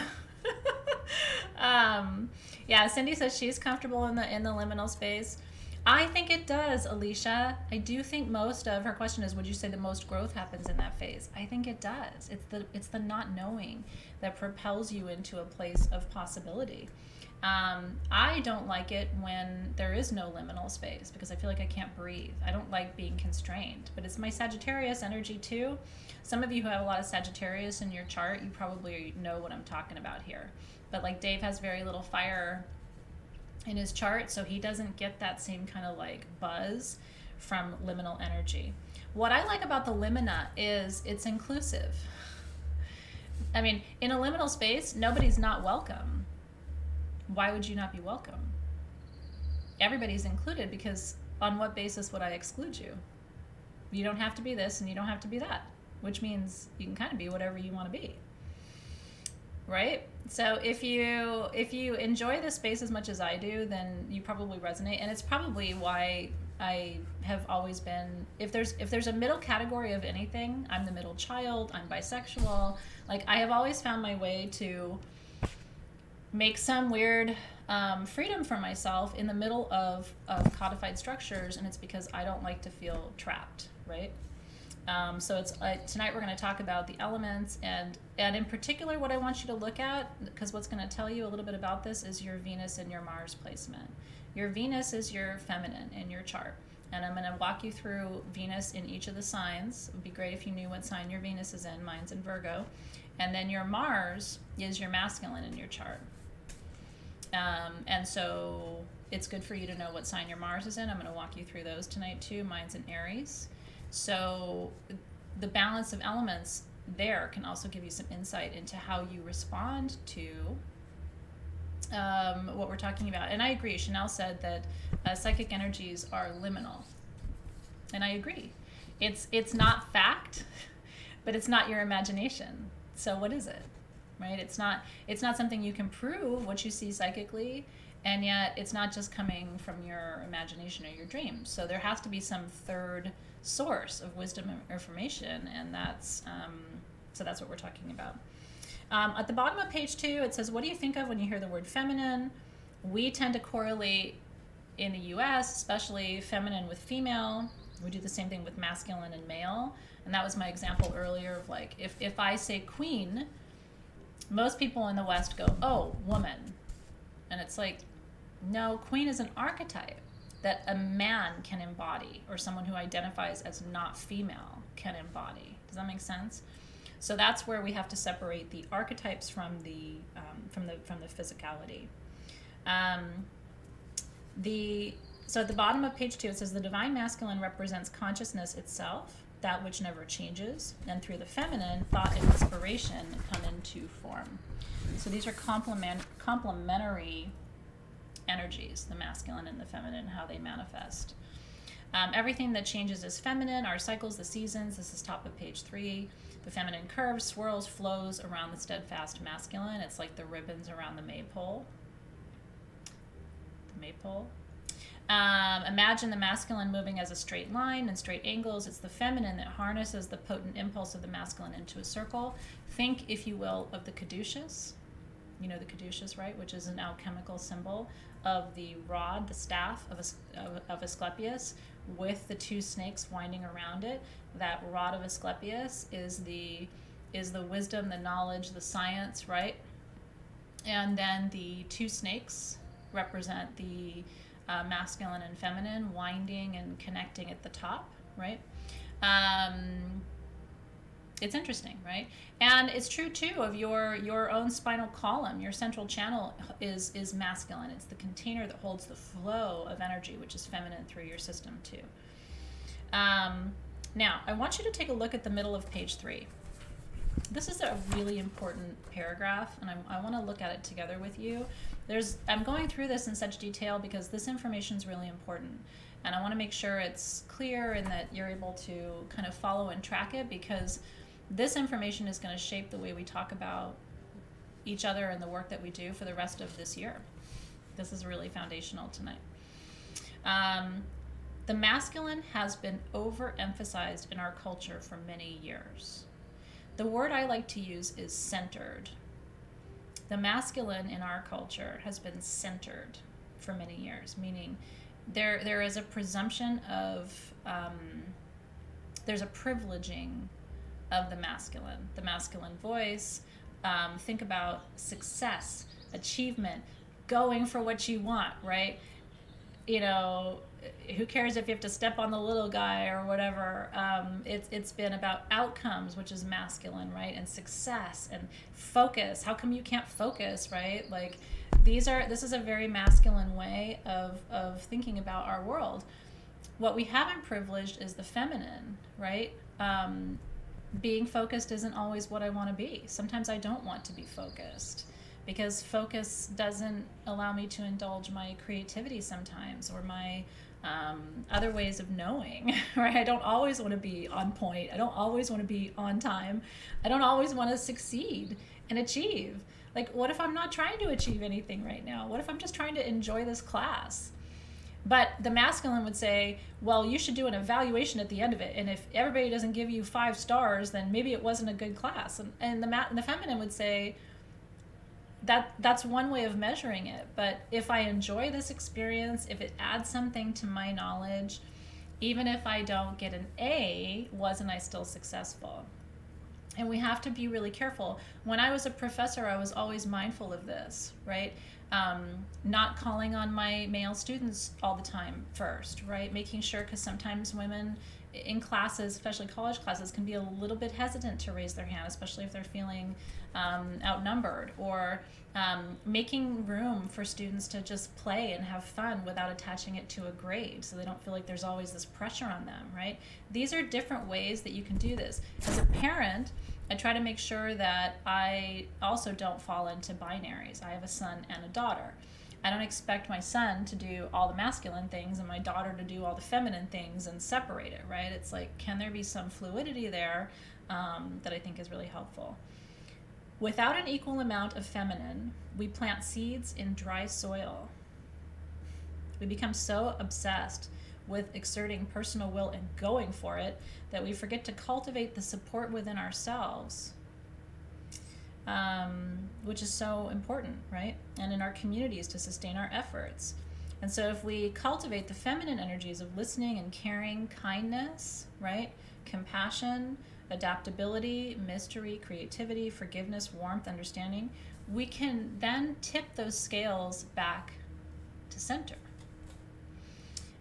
Yeah, Cindy says she's comfortable in the liminal space. I think it does, Alicia. I do think most of her question is, would you say the most growth happens in that phase? I think it does. It's the not knowing that propels you into a place of possibility. I don't like it when there is no liminal space because I feel like I can't breathe. I don't like being constrained, but it's my Sagittarius energy too. Some of you who have a lot of Sagittarius in your chart, you probably know what I'm talking about here. But like Dave has very little fire in his chart, so he doesn't get that same kind of like buzz from liminal energy. What I like about the limina is it's inclusive. I mean, in a liminal space, nobody's not welcome. Why would you not be welcome? Everybody's included, because on what basis would I exclude you? You don't have to be this and you don't have to be that, which means you can kind of be whatever you want to be. Right? So if you enjoy this space as much as I do, then you probably resonate, and it's probably why I have always been, if there's a middle category of anything, I'm the middle child, I'm bisexual. Like, I have always found my way to make some weird freedom for myself in the middle of codified structures, and it's because I don't like to feel trapped, right? So it's tonight we're going to talk about the elements, and in particular what I want you to look at, because what's going to tell you a little bit about this is your Venus and your Mars placement. Your Venus is your feminine in your chart, and I'm going to walk you through Venus in each of the signs. It would be great if you knew what sign your Venus is in. Mine's in Virgo. And then your Mars is your masculine in your chart. And so it's good for you to know what sign your Mars is in. I'm going to walk you through those tonight too. Mine's in Aries. So the balance of elements there can also give you some insight into how you respond to what we're talking about. And I agree. Chanel said that psychic energies are liminal. And I agree. It's not fact, but it's not your imagination. So what is it? Right? It's not something you can prove what you see psychically, and yet it's not just coming from your imagination or your dreams. So there has to be some third source of wisdom and information, and that's what we're talking about. At the bottom of page 2, it says, what do you think of when you hear the word feminine? We tend to correlate in the US, especially feminine with female. We do the same thing with masculine and male. And that was my example earlier of like, if I say queen, most people in the West go, oh, woman. And it's like, no, queen is an archetype that a man can embody, or someone who identifies as not female can embody. Does that make sense? So that's where we have to separate the archetypes from the physicality. So at the bottom of page 2, it says the divine masculine represents consciousness itself, that which never changes, and through the feminine, thought and inspiration come into form. So these are complementary energies, the masculine and the feminine, how they manifest. Everything that changes is feminine, our cycles, the seasons. This is top of page 3. The feminine curves, swirls, flows around the steadfast masculine. It's like the ribbons around the maypole. Imagine the masculine moving as a straight line and straight angles. It's the feminine that harnesses the potent impulse of the masculine into a circle. Think, if you will, of the caduceus. You know the caduceus, right? Which is an alchemical symbol of the rod, the staff of Asclepius, with the 2 snakes winding around it. That rod of Asclepius is the wisdom, the knowledge, the science, right? And then the 2 snakes represent the masculine and feminine, winding and connecting at the top, right? It's interesting, right? And it's true too of your own spinal column. Your central channel is masculine. It's the container that holds the flow of energy, which is feminine through your system too. Now, I want you to take a look at the middle of page 3. This is a really important paragraph, and I want to look at it together with you. I'm going through this in such detail because this information is really important, and I want to make sure it's clear and that you're able to kind of follow and track it, because this information is going to shape the way we talk about each other and the work that we do for the rest of this year. This is really foundational tonight. The masculine has been overemphasized in our culture for many years. The word I like to use is centered. The masculine in our culture has been centered for many years, meaning there is a presumption of, there's a privileging of the masculine voice. Think about success, achievement, going for what you want, right? You know, who cares if you have to step on the little guy or whatever? It's been about outcomes, which is masculine, right? And success and focus. How come you can't focus, right? Like this is a very masculine way of thinking about our world. What we haven't privileged is the feminine, right? Being focused isn't always what I want to be. Sometimes I don't want to be focused, because focus doesn't allow me to indulge my creativity sometimes, or my other ways of knowing, right? I don't always want to be on point. I don't always want to be on time. I don't always want to succeed and achieve. Like, what if I'm not trying to achieve anything right now? What if I'm just trying to enjoy this class? But the masculine would say, well, you should do an evaluation at the end of it. And if everybody doesn't give you 5 stars, then maybe it wasn't a good class. And the feminine would say, that's one way of measuring it. But if I enjoy this experience, if it adds something to my knowledge, even if I don't get an A, wasn't I still successful? And we have to be really careful. When I was a professor, I was always mindful of this, right? Not calling on my male students all the time first, right? Making sure, because sometimes women in classes, especially college classes, can be a little bit hesitant to raise their hand, especially if they're feeling outnumbered, or making room for students to just play and have fun without attaching it to a grade, so they don't feel like there's always this pressure on them, right? These are different ways that you can do this. As a parent, I try to make sure that I also don't fall into binaries. I have a son and a daughter. I don't expect my son to do all the masculine things and my daughter to do all the feminine things and separate it, right? It's like, can there be some fluidity there that I think is really helpful? Without an equal amount of feminine, we plant seeds in dry soil. We become so obsessed with exerting personal will and going for it that we forget to cultivate the support within ourselves, which is so important, right? And in our communities to sustain our efforts. And so if we cultivate the feminine energies of listening and caring, kindness, right? Compassion, adaptability, mystery, creativity, forgiveness, warmth, understanding, we can then tip those scales back to center.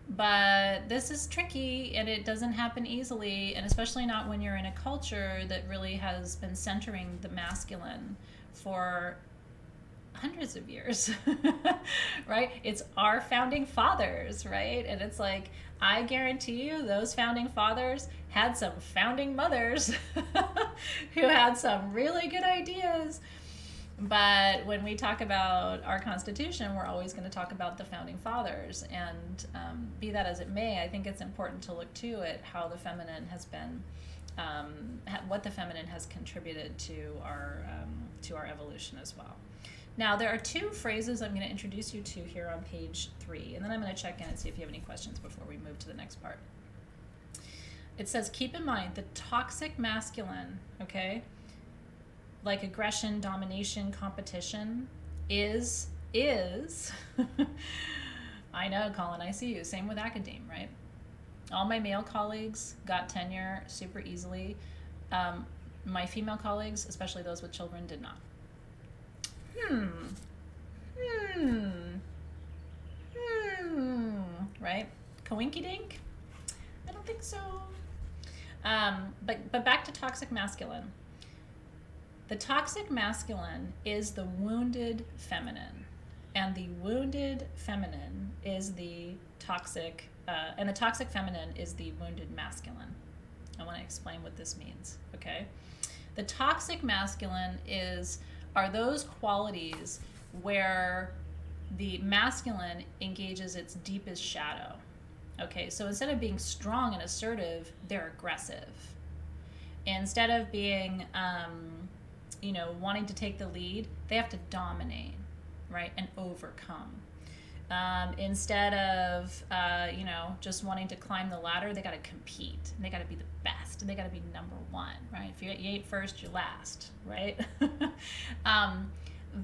But this is tricky, and it doesn't happen easily, and especially not when you're in a culture that really has been centering the masculine for hundreds of years. Right? It's our founding fathers, right? And it's like, I guarantee you those founding fathers had some founding mothers who had some really good ideas. But when we talk about our Constitution, we're always going to talk about the founding fathers. And be that as it may, I think it's important to look too at how the feminine has been, what the feminine has contributed to our evolution as well. Now, there are two phrases I'm going to introduce you to here on page 3, and then I'm going to check in and see if you have any questions before we move to the next part. It says, keep in mind the toxic masculine, okay, like aggression, domination, competition, is I know, Colin, I see you. Same with academe, right? All my male colleagues got tenure super easily. My female colleagues, especially those with children, did not. Right? Coinky dink? I don't think so. But back to toxic masculine. The toxic masculine is the wounded feminine, and the wounded feminine is the toxic, and the toxic feminine is the wounded masculine. I want to explain what this means, okay? The toxic masculine are those qualities where the masculine engages its deepest shadow. Okay, so instead of being strong and assertive, they're aggressive. Instead of being, wanting to take the lead, they have to dominate, right, and overcome. Instead of, just wanting to climb the ladder, they got to compete. They got to be the best. And they got to be number one, right? If you ain't first, you're last, right?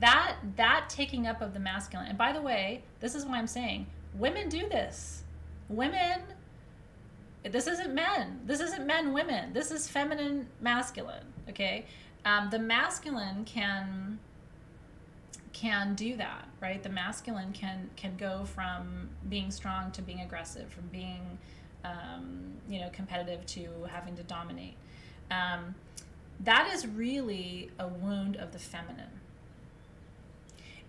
That taking up of the masculine. And by the way, this is why I'm saying women do this. Women, this isn't men. This isn't men, women. This is feminine, masculine, okay? The masculine can do that, right? The masculine can go from being strong to being aggressive, from being, competitive to having to dominate. That is really a wound of the feminine.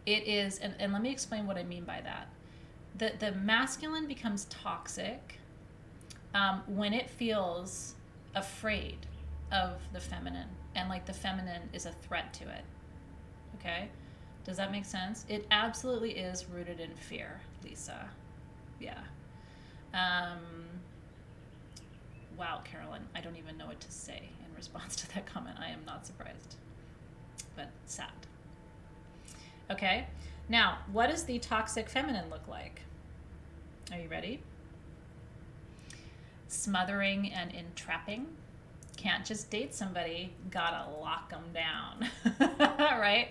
It is, and let me explain what I mean by that. The masculine becomes toxic when it feels afraid of the feminine, and like the feminine is a threat to it. Okay? Does that make sense? It absolutely is rooted in fear, Lisa. Yeah. Wow, Carolyn, I don't even know what to say in response to that comment. I am not surprised, but sad. Okay, now, what does the toxic feminine look like? Are you ready? Smothering and entrapping. Can't just date somebody, gotta lock them down, right?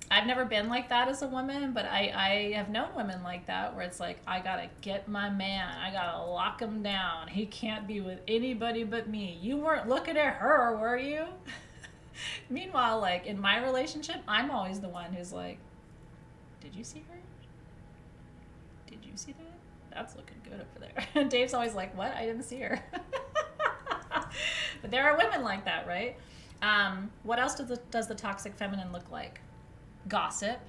I've never been like that as a woman, but I have known women like that, where it's like, I gotta get my man, I gotta lock him down, he can't be with anybody but me. You weren't looking at her, were you? Meanwhile, like, in my relationship, I'm always the one who's like, did you see her? Did you see that? That's looking good over there. And Dave's always like, what? I didn't see her. But there are women like that, right? What else does the toxic feminine look like? Gossip.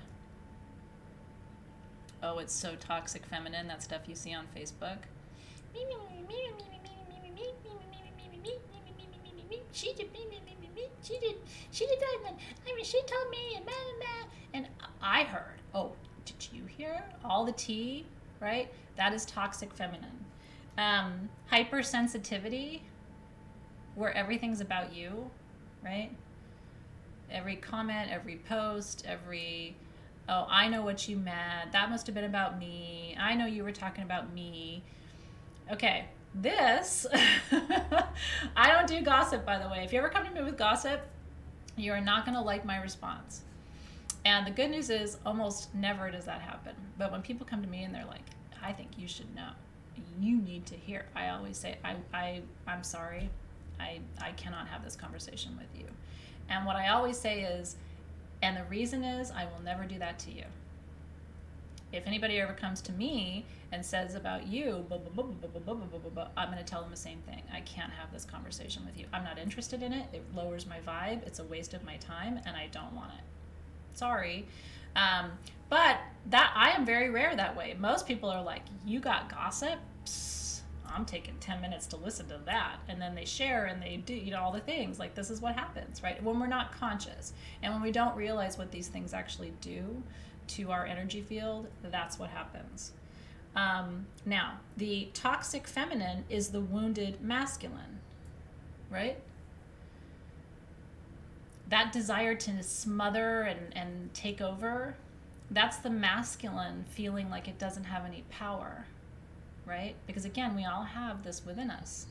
Oh, it's so toxic feminine, that stuff you see on Facebook. She did that, and she told me, and blah, blah, blah. And I heard, oh, did you hear all the tea, right? That is toxic feminine. Hypersensitivity, where everything's about you, right? Every comment, every post, oh, I know what you meant. That must have been about me. I know you were talking about me. Okay, this, I don't do gossip, by the way. If you ever come to me with gossip, you are not going to like my response. And the good news is almost never does that happen. But when people come to me and they're like, I think you should know, you need to hear, I always say, I'm sorry, I cannot have this conversation with you. And what I always say is, and the reason is, I will never do that to you. If anybody ever comes to me and says about you, I'm going to tell them the same thing. I can't have this conversation with you. I'm not interested in it. It lowers my vibe. It's a waste of my time, and I don't want it. Sorry. But that I am very rare that way. Most people are like, you got gossip? Psst, I'm taking 10 minutes to listen to that. And then they share and they do, all the things. Like, this is what happens, right? When we're not conscious and when we don't realize what these things actually do to our energy field, that's what happens. Now, the toxic feminine is the wounded masculine, right? That desire to smother and take over, that's the masculine feeling like it doesn't have any power, right? Because again, we all have this within us.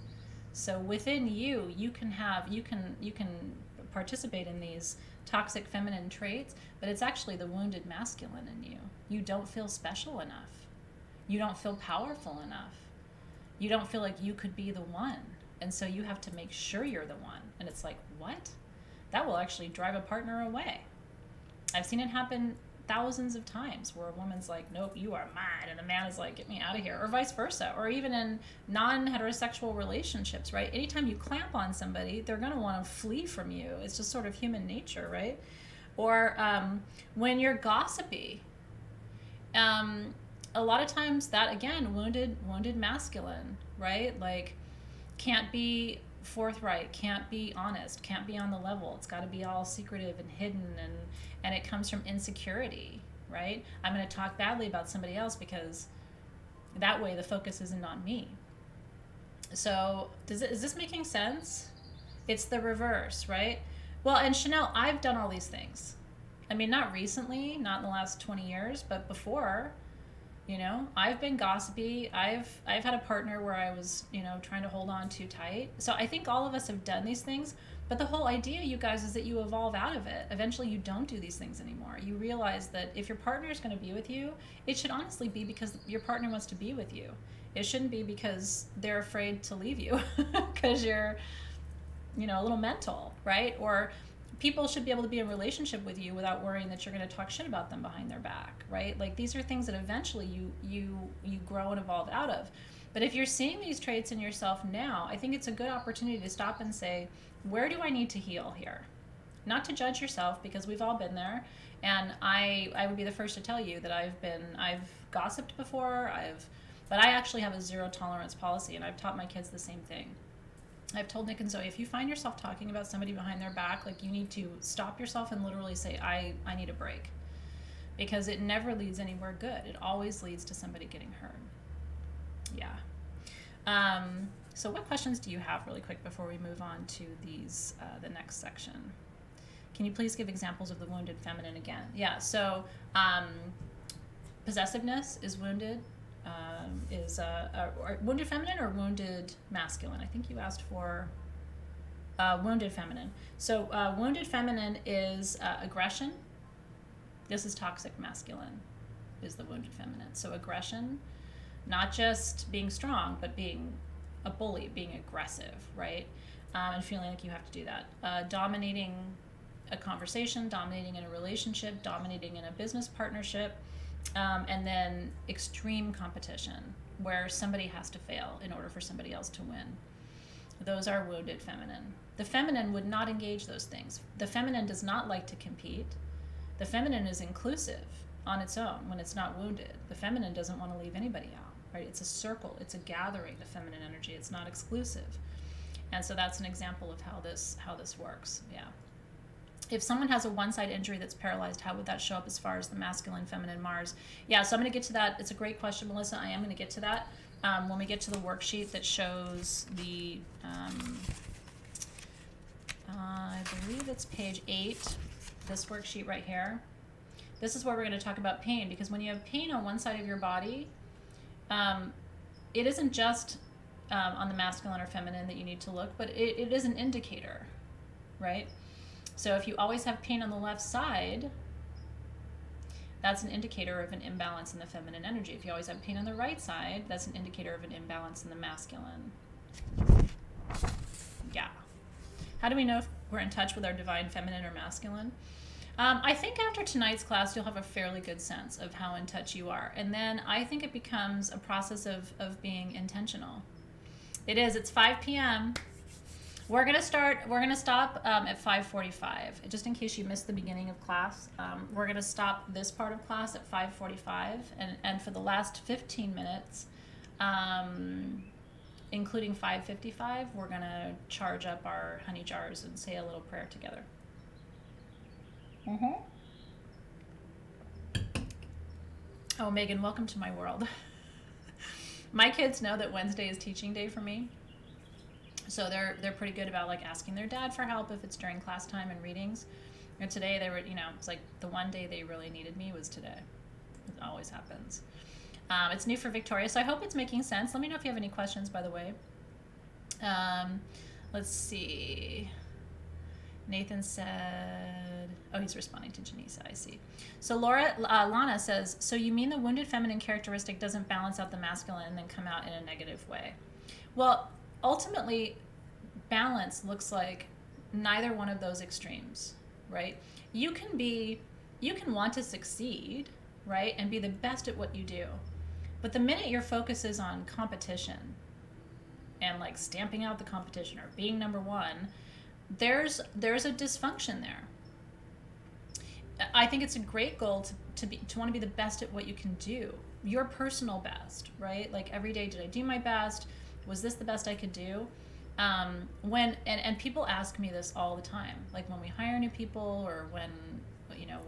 So within you, you can participate in these toxic feminine traits, but it's actually the wounded masculine in you. You don't feel special enough. You don't feel powerful enough. You don't feel like you could be the one. And so you have to make sure you're the one. And it's like, what? That will actually drive a partner away. I've seen it happen thousands of times where a woman's like, nope, you are mine. And a man is like, get me out of here. Or vice versa. Or even in non-heterosexual relationships, right? Anytime you clamp on somebody, they're going to want to flee from you. It's just sort of human nature, right? Or when you're gossipy, a lot of times that, again, wounded masculine, right? Like, can't be forthright, can't be honest, can't be on the level. It's got to be all secretive and hidden, and it comes from insecurity, right? I'm going to talk badly about somebody else because that way the focus isn't on me. So is this making sense? It's the reverse, right? Well, and Chanel, I've done all these things. I mean, not recently, not in the last 20 years, but before. I've been gossipy. I've had a partner where I was, trying to hold on too tight. So I think all of us have done these things. But the whole idea, you guys, is that you evolve out of it. Eventually, you don't do these things anymore. You realize that if your partner is going to be with you, it should honestly be because your partner wants to be with you. It shouldn't be because they're afraid to leave you because you're, a little mental, right? Or people should be able to be in a relationship with you without worrying that you're going to talk shit about them behind their back, right? Like, these are things that eventually you grow and evolve out of. But if you're seeing these traits in yourself now, I think it's a good opportunity to stop and say, where do I need to heal here? Not to judge yourself, because we've all been there. And I would be the first to tell you that I've gossiped before, but I actually have a zero tolerance policy, and I've taught my kids the same thing. I've told Nick and Zoe, if you find yourself talking about somebody behind their back, like, you need to stop yourself and literally say, I need a break. Because it never leads anywhere good. It always leads to somebody getting hurt. Yeah. So what questions do you have really quick before we move on to these, the next section? Can you please give examples of the wounded feminine again? Yeah, so possessiveness is wounded. Is wounded feminine or wounded masculine? I think you asked for wounded feminine. So wounded feminine is aggression. This is toxic masculine, is the wounded feminine. So aggression, not just being strong, but being a bully, being aggressive, right? And feeling like you have to do that. Dominating a conversation, dominating in a relationship, dominating in a business partnership. And then extreme competition, where somebody has to fail in order for somebody else to win. Those are wounded feminine. The feminine would not engage those things. The feminine does not like to compete. The feminine is inclusive on its own when it's not wounded. The feminine doesn't want to leave anybody out, right? It's a circle. It's a gathering, the feminine energy. It's not exclusive. And so that's an example of how this works. Yeah. If someone has a one-side injury that's paralyzed, how would that show up as far as the masculine, feminine, Mars? Yeah, so I'm going to get to that. It's a great question, Melissa. I am going to get to that when we get to the worksheet that shows the, I believe it's page 8, this worksheet right here. This is where we're going to talk about pain, because when you have pain on one side of your body, it isn't just on the masculine or feminine that you need to look, but it is an indicator, right? So if you always have pain on the left side, that's an indicator of an imbalance in the feminine energy. If you always have pain on the right side, that's an indicator of an imbalance in the masculine. Yeah. How do we know if we're in touch with our divine feminine or masculine? I think after tonight's class, you'll have a fairly good sense of how in touch you are. And then I think it becomes a process of being intentional. It is. It's 5 p.m. We're going to stop at 5:45. Just in case you missed the beginning of class, we're going to stop this part of class at 5:45. And for the last 15 minutes, including 5:55, we're going to charge up our honey jars and say a little prayer together. Oh, Megan, welcome to my world. My kids know that Wednesday is teaching day for me. So they're pretty good about like asking their dad for help if it's during class time and readings. And today they were, it's like the one day they really needed me was today. It always happens. It's new for Victoria, so I hope it's making sense. Let me know if you have any questions, by the way. Let's see. Nathan said, oh, he's responding to Janisa, I see. So Lana says, so you mean the wounded feminine characteristic doesn't balance out the masculine and then come out in a negative way? Well, ultimately, balance looks like neither one of those extremes, right? You can want to succeed, right, and be the best at what you do. But the minute your focus is on competition and like stamping out the competition or being number one, there's a dysfunction there. I think it's a great goal to want to be the best at what you can do, your personal best, right? Like every day, did I do my best? Was this the best I could do? And people ask me this all the time, like when we hire new people or when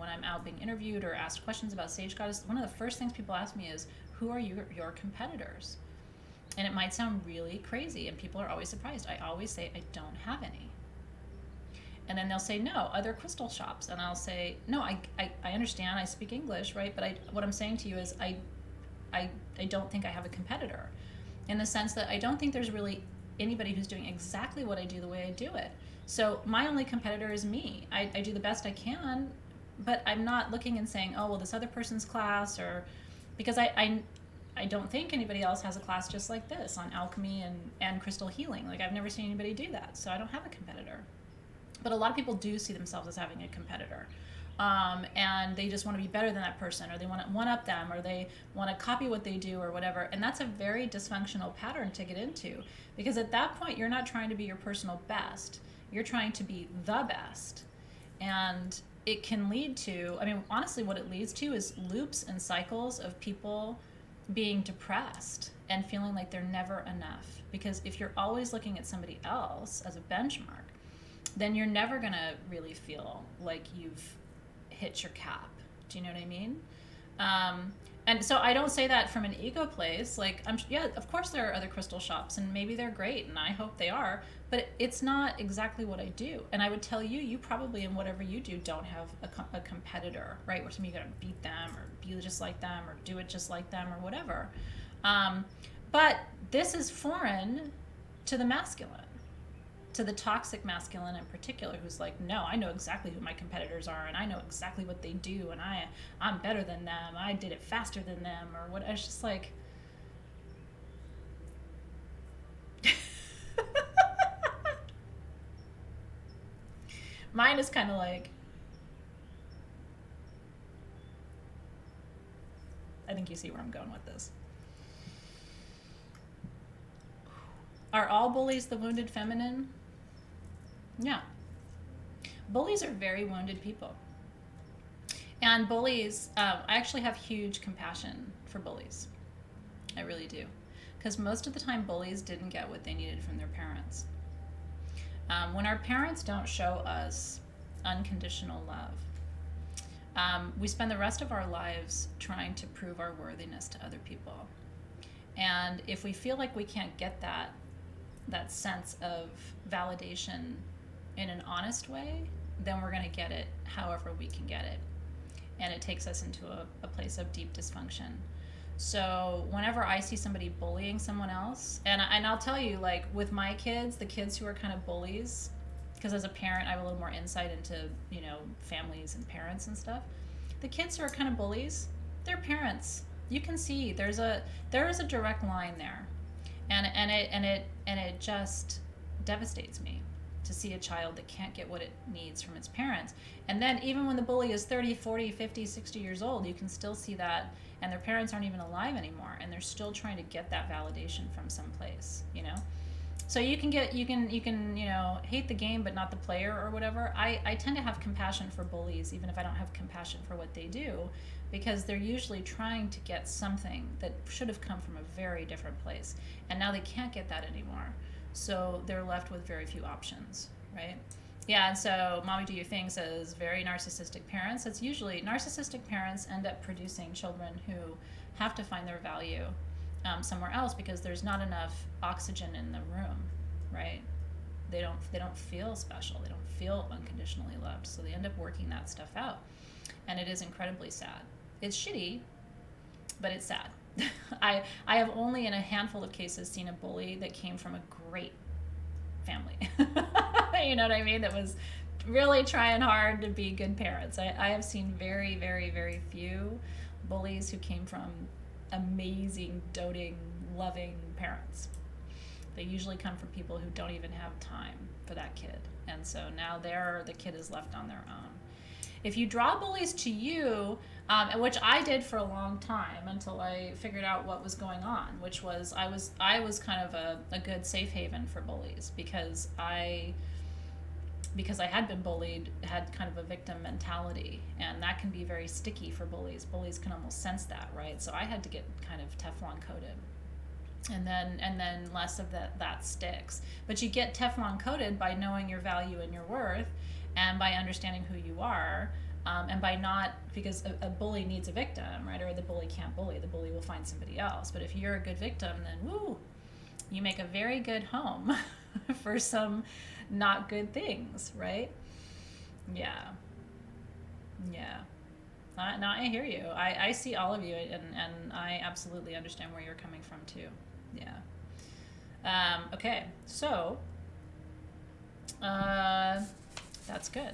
I'm out being interviewed or asked questions about Sage Goddess, one of the first things people ask me is, who are your competitors? And it might sound really crazy and people are always surprised. I always say, I don't have any. And then they'll say, no, other crystal shops. And I'll say, no, I understand, I speak English, right? But what I'm saying to you is I don't think I have a competitor, in the sense that I don't think there's really anybody who's doing exactly what I do the way I do it. So my only competitor is me. I do the best I can, but I'm not looking and saying, oh, well, this other person's class, or because I don't think anybody else has a class just like this on alchemy and crystal healing. Like I've never seen anybody do that. So I don't have a competitor. But a lot of people do see themselves as having a competitor. And they just want to be better than that person, or they want to one-up them, or they want to copy what they do or whatever. And that's a very dysfunctional pattern to get into, because at that point, you're not trying to be your personal best. You're trying to be the best. And it can lead to, honestly, what it leads to is loops and cycles of people being depressed and feeling like they're never enough. Because if you're always looking at somebody else as a benchmark, then you're never going to really feel like you've hit your cap. Do you know what I mean? And so I don't say that from an ego place. Like, of course there are other crystal shops, and maybe they're great, and I hope they are, but it's not exactly what I do. And I would tell you, you probably in whatever you do don't have a competitor, right? Where you got to beat them or be just like them or do it just like them or whatever. But this is foreign to the masculine, to the toxic masculine in particular, who's like, no, I know exactly who my competitors are, and I know exactly what they do, and I'm better than them, I did it faster than them, or what. It's just like, mine is kind of like, I think you see where I'm going with this. Are all bullies the wounded feminine? Yeah. Bullies are very wounded people. And bullies, I actually have huge compassion for bullies. I really do. Because most of the time, bullies didn't get what they needed from their parents. When our parents don't show us unconditional love, we spend the rest of our lives trying to prove our worthiness to other people. And if we feel like we can't get that sense of validation in an honest way, then we're going to get it however we can get it. And it takes us into a place of deep dysfunction. So whenever I see somebody bullying someone else, and I'll tell you, like with my kids, the kids who are kind of bullies, because as a parent I have a little more insight into, families and parents and stuff. The kids who are kind of bullies, their parents. You can see there is a direct line there, and it just devastates me to see a child that can't get what it needs from its parents. And then even when the bully is 30, 40, 50, 60 years old, you can still see that, and their parents aren't even alive anymore, and they're still trying to get that validation from someplace, you know? So you can hate the game but not the player or whatever. I tend to have compassion for bullies even if I don't have compassion for what they do, because they're usually trying to get something that should have come from a very different place, and now they can't get that anymore. So they're left with very few options, right? Yeah, and so Mommy Do Your Thing says very narcissistic parents. It's usually narcissistic parents end up producing children who have to find their value somewhere else because there's not enough oxygen in the room, right? They don't feel special. They don't feel unconditionally loved. So they end up working that stuff out, and it is incredibly sad. It's shitty, but it's sad. I have only in a handful of cases seen a bully that came from a great family. You know what I mean? That was really trying hard to be good parents. I have seen very, very, very few bullies who came from amazing, doting, loving parents. They usually come from people who don't even have time for that kid. And so now the kid is left on their own. If you draw bullies to you, which I did for a long time until I figured out what was going on, which was I was kind of a good safe haven for bullies because I had been bullied, had kind of a victim mentality, and that can be very sticky for bullies. Bullies can almost sense that, right? So I had to get kind of Teflon coated. And then less of that sticks. But you get Teflon coated by knowing your value and your worth, and by understanding who you are, and by not, because a bully needs a victim, right? Or the bully can't bully. The bully will find somebody else. But if you're a good victim, then woo, you make a very good home for some not good things, right? Yeah. No, I hear you. I see all of you, and I absolutely understand where you're coming from too. Yeah. Okay, so that's good.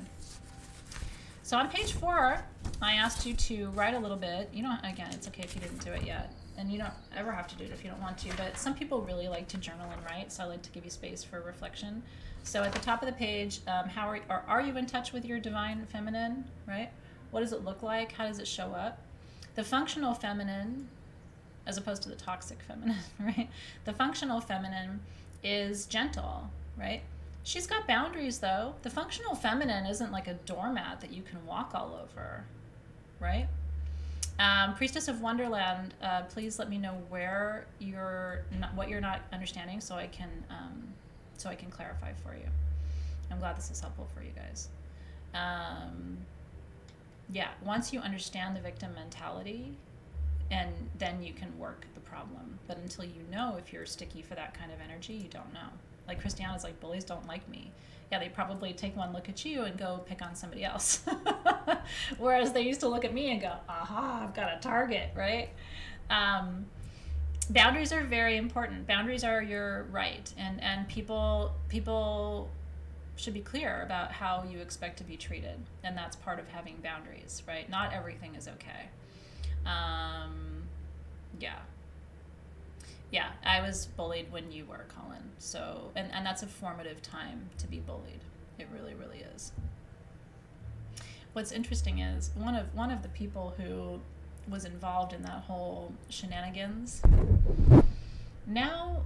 So on page 4, I asked you to write a little bit. You know, again, it's okay if you didn't do it yet, and you don't ever have to do it if you don't want to, but some people really like to journal and write, so I like to give you space for reflection. So at the top of the page, how are you in touch with your divine feminine, right? What does it look like? How does it show up? The functional feminine, as opposed to the toxic feminine, right? The functional feminine is gentle, right? She's got boundaries, though. The functional feminine isn't like a doormat that you can walk all over, right? Priestess of Wonderland, please let me know where what you're not understanding, so I can clarify for you. I'm glad this is helpful for you guys. Yeah, once you understand the victim mentality, and then you can work the problem. But until you know if you're sticky for that kind of energy, you don't know. Like Christiana's like, bullies don't like me. Yeah, they probably take one look at you and go pick on somebody else. Whereas they used to look at me and go, aha, I've got a target, right? Boundaries are very important. Boundaries are your right. And people should be clear about how you expect to be treated. And that's part of having boundaries, right? Not everything is okay. Yeah, I was bullied when you were, Colin. So, and that's a formative time to be bullied. It really, really is. What's interesting is one of the people who was involved in that whole shenanigans now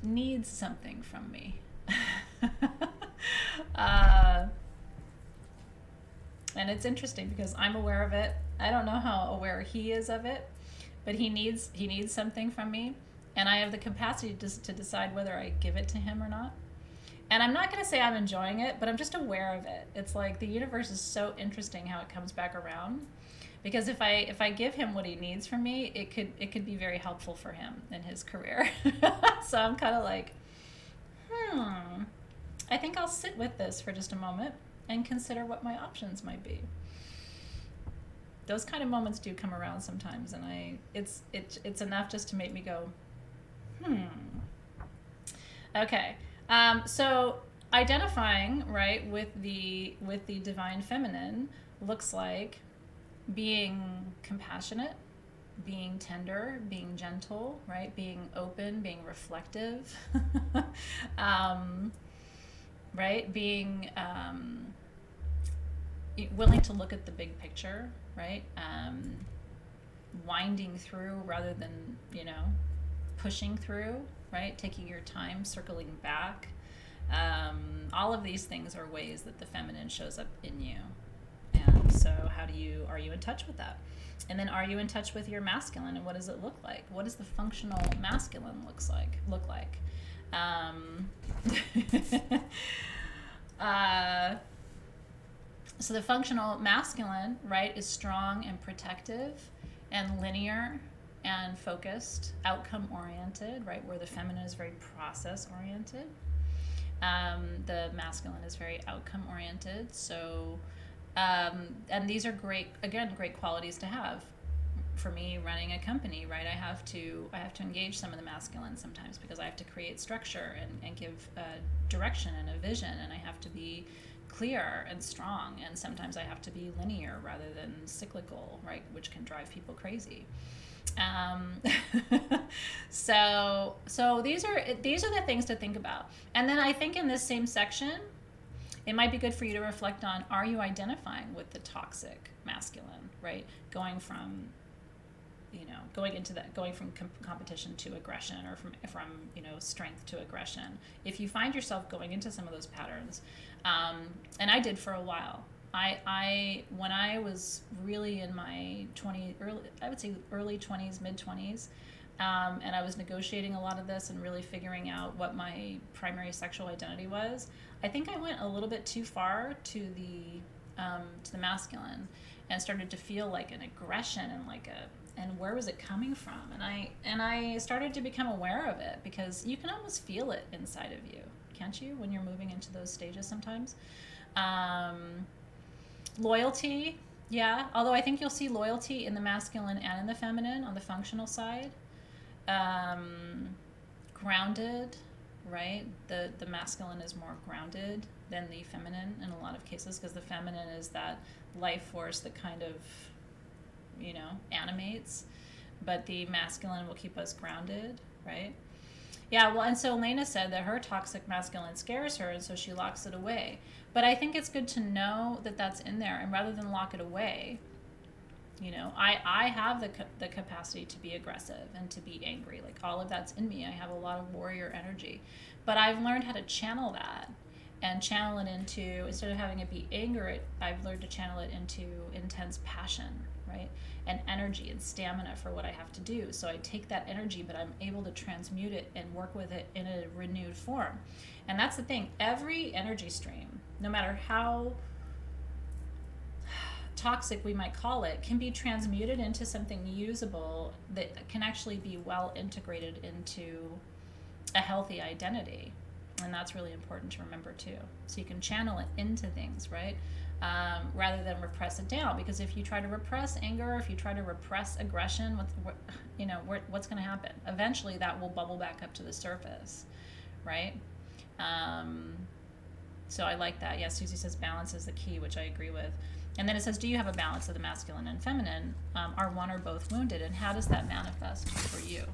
needs something from me. And it's interesting because I'm aware of it. I don't know how aware he is of it, but he needs something from me, and I have the capacity to decide whether I give it to him or not. And I'm not going to say I'm enjoying it, but I'm just aware of it. It's like the universe is so interesting how it comes back around, because if I give him what he needs from me, it could be very helpful for him in his career. So I'm kind of like, I think I'll sit with this for just a moment and consider what my options might be. Those kind of moments do come around sometimes, and it's enough just to make me go, Okay, so identifying, right, with the divine feminine looks like being compassionate, being tender, being gentle, right? Being open, being reflective, right? Being willing to look at the big picture, right? Winding through rather than, pushing through, right? Taking your time, circling back. All of these things are ways that the feminine shows up in you. And so are you in touch with that? And then are you in touch with your masculine, and what does it look like? What does the functional masculine look like? So the functional masculine, right, is strong and protective and linear and focused, outcome oriented, right, where the feminine is very process oriented. The masculine is very outcome oriented. So, and these are great qualities to have. For me, running a company, right, I have to engage some of the masculine sometimes, because I have to create structure and give direction and a vision, and I have to be clear and strong, and sometimes I have to be linear rather than cyclical, right, which can drive people crazy. So these are the things to think about. And then I think in this same section, it might be good for you to reflect on, are you identifying with the toxic masculine, right? Going from competition to aggression, or from strength to aggression. If you find yourself going into some of those patterns, and I did for a while. When I was really in my early 20s, mid 20s, and I was negotiating a lot of this and really figuring out what my primary sexual identity was, I think I went a little bit too far to the masculine, and started to feel like an aggression and where was it coming from? And I started to become aware of it, because you can almost feel it inside of you, can't you, when you're moving into those stages sometimes? Loyalty, yeah. Although I think you'll see loyalty in the masculine and in the feminine on the functional side. Grounded, right? The masculine is more grounded than the feminine in a lot of cases, because the feminine is that life force that kind of, animates, but the masculine will keep us grounded, right? Yeah, well, and so Elena said that her toxic masculine scares her, and so she locks it away. But I think it's good to know that that's in there, and rather than lock it away, I have the capacity to be aggressive and to be angry. Like, all of that's in me. I have a lot of warrior energy. But I've learned how to channel that, and channel it into, instead of having it be anger, I've learned to channel it into intense passion, right? And energy and stamina for what I have to do. So I take that energy, but I'm able to transmute it and work with it in a renewed form. And that's the thing. Every energy stream, no matter how toxic we might call it, can be transmuted into something usable that can actually be well integrated into a healthy identity. And that's really important to remember too. So you can channel it into things, right? Rather than repress it down. Because if you try to repress anger, if you try to repress aggression, what's going to happen? Eventually that will bubble back up to the surface, right? So I like that. Yeah, Susie says balance is the key, which I agree with. And then it says, do you have a balance of the masculine and feminine? Are one or both wounded? And how does that manifest for you?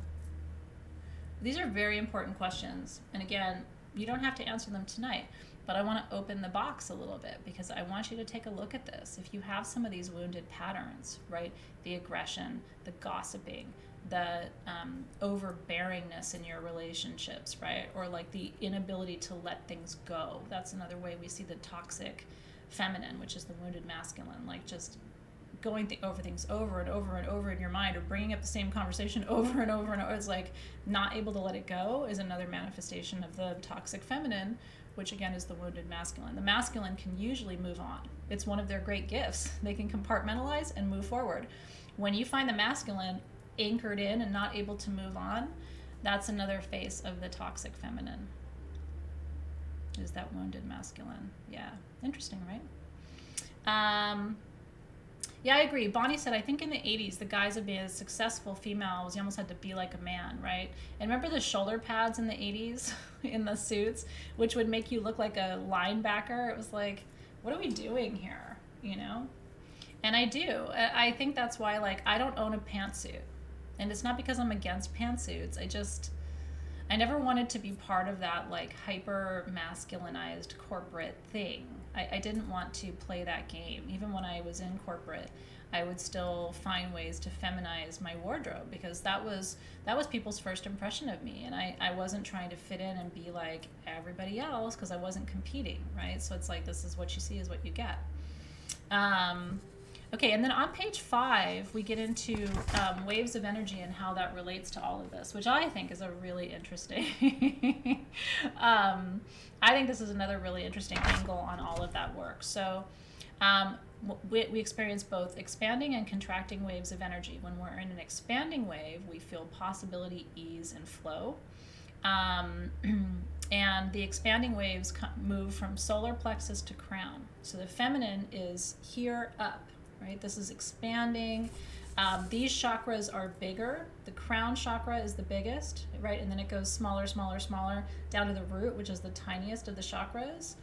These are very important questions. And again, you don't have to answer them tonight, but I want to open the box a little bit, because I want you to take a look at this. If you have some of these wounded patterns, right? The aggression, the gossiping, the overbearingness in your relationships, right? Or like the inability to let things go. That's another way we see the toxic feminine, which is the wounded masculine, like just going over things over and over and over in your mind, or bringing up the same conversation over and over and over. It's like not able to let it go is another manifestation of the toxic feminine, which again is the wounded masculine. The masculine can usually move on. It's one of their great gifts. They can compartmentalize and move forward. When you find the masculine anchored in and not able to move on, that's another face of the toxic feminine, is that wounded masculine. Yeah, interesting, right? Yeah, I agree. Bonnie said, I think in the 80s, the guise of being a successful female was you almost had to be like a man, right? And remember the shoulder pads in the 80s in the suits, which would make you look like a linebacker? It was like, what are we doing here, And I do. I think that's why, like, I don't own a pantsuit. And it's not because I'm against pantsuits. I never wanted to be part of that, like, hyper masculinized corporate thing. I didn't want to play that game. Even when I was in corporate, I would still find ways to feminize my wardrobe, because that was people's first impression of me. And I wasn't trying to fit in and be like everybody else, because I wasn't competing, right? So it's like, this is what you see is what you get. Okay, and then on page 5, we get into waves of energy and how that relates to all of this, which I think is a really interesting. I think this is another really interesting angle on all of that work. So we experience both expanding and contracting waves of energy. When we're in an expanding wave, we feel possibility, ease, and flow. And the expanding waves move from solar plexus to crown. So the feminine is here up, right? This is expanding. These chakras are bigger. The crown chakra is the biggest, right? And then it goes smaller, smaller, smaller down to the root, which is the tiniest of the chakras.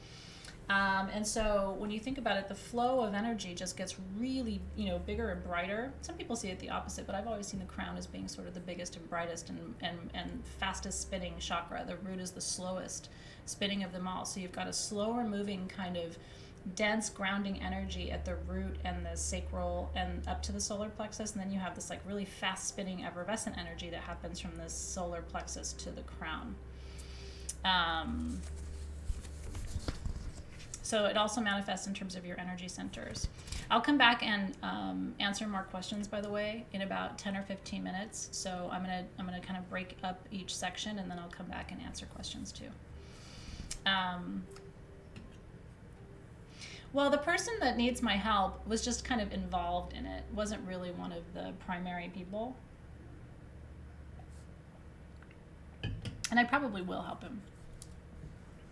And so when you think about it, the flow of energy just gets really, bigger and brighter. Some people see it the opposite, but I've always seen the crown as being sort of the biggest and brightest and fastest spinning chakra. The root is the slowest spinning of them all. So you've got a slower moving kind of dense grounding energy at the root and the sacral and up to the solar plexus, and then you have this like really fast spinning effervescent energy that happens from the solar plexus to the crown. So it also manifests in terms of your energy centers. I'll come back and answer more questions, by the way, in about 10 or 15 minutes. So I'm gonna kind of break up each section, and then I'll come back and answer questions too. Well, the person that needs my help was just kind of involved in it, wasn't really one of the primary people. And I probably will help him.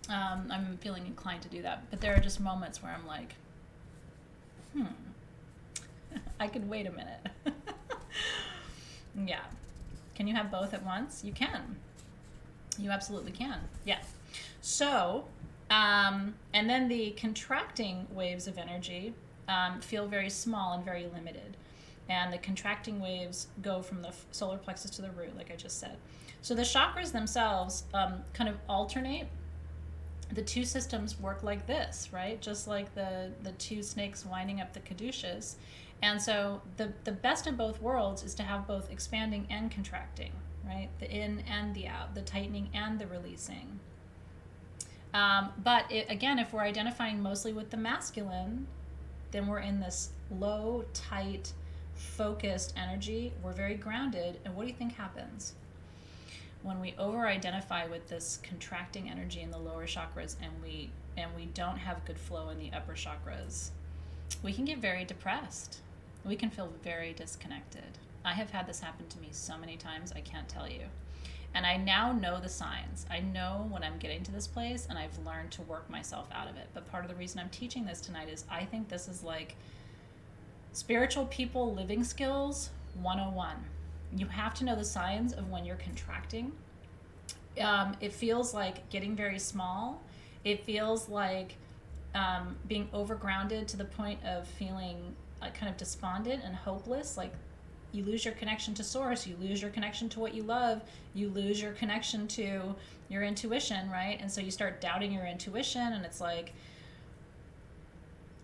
I'm feeling inclined to do that. But there are just moments where I'm like, I could wait a minute. Yeah. Can you have both at once? You can. You absolutely can. Yeah. So, and then the contracting waves of energy feel very small and very limited. And the contracting waves go from the solar plexus to the root, like I just said. So the chakras themselves kind of alternate. The two systems work like this, right? Just like the two snakes winding up the caduceus. And so the best of both worlds is to have both expanding and contracting, right? The in and the out, the tightening and the releasing. But again, if we're identifying mostly with the masculine, then we're in this low, tight, focused energy. We're very grounded. And what do you think happens when we over-identify with this contracting energy in the lower chakras and we don't have good flow in the upper chakras? We can get very depressed. We can feel very disconnected. I have had this happen to me so many times, I can't tell you. And I now know the signs. I know when I'm getting to this place, and I've learned to work myself out of it. But part of the reason I'm teaching this tonight is I think this is like spiritual people living skills 101. You have to know the signs of when you're contracting. It feels like getting very small. It feels like being overgrounded to the point of feeling kind of despondent and hopeless, like you lose your connection to source, you lose your connection to what you love, you lose your connection to your intuition, right? And so you start doubting your intuition, and it's like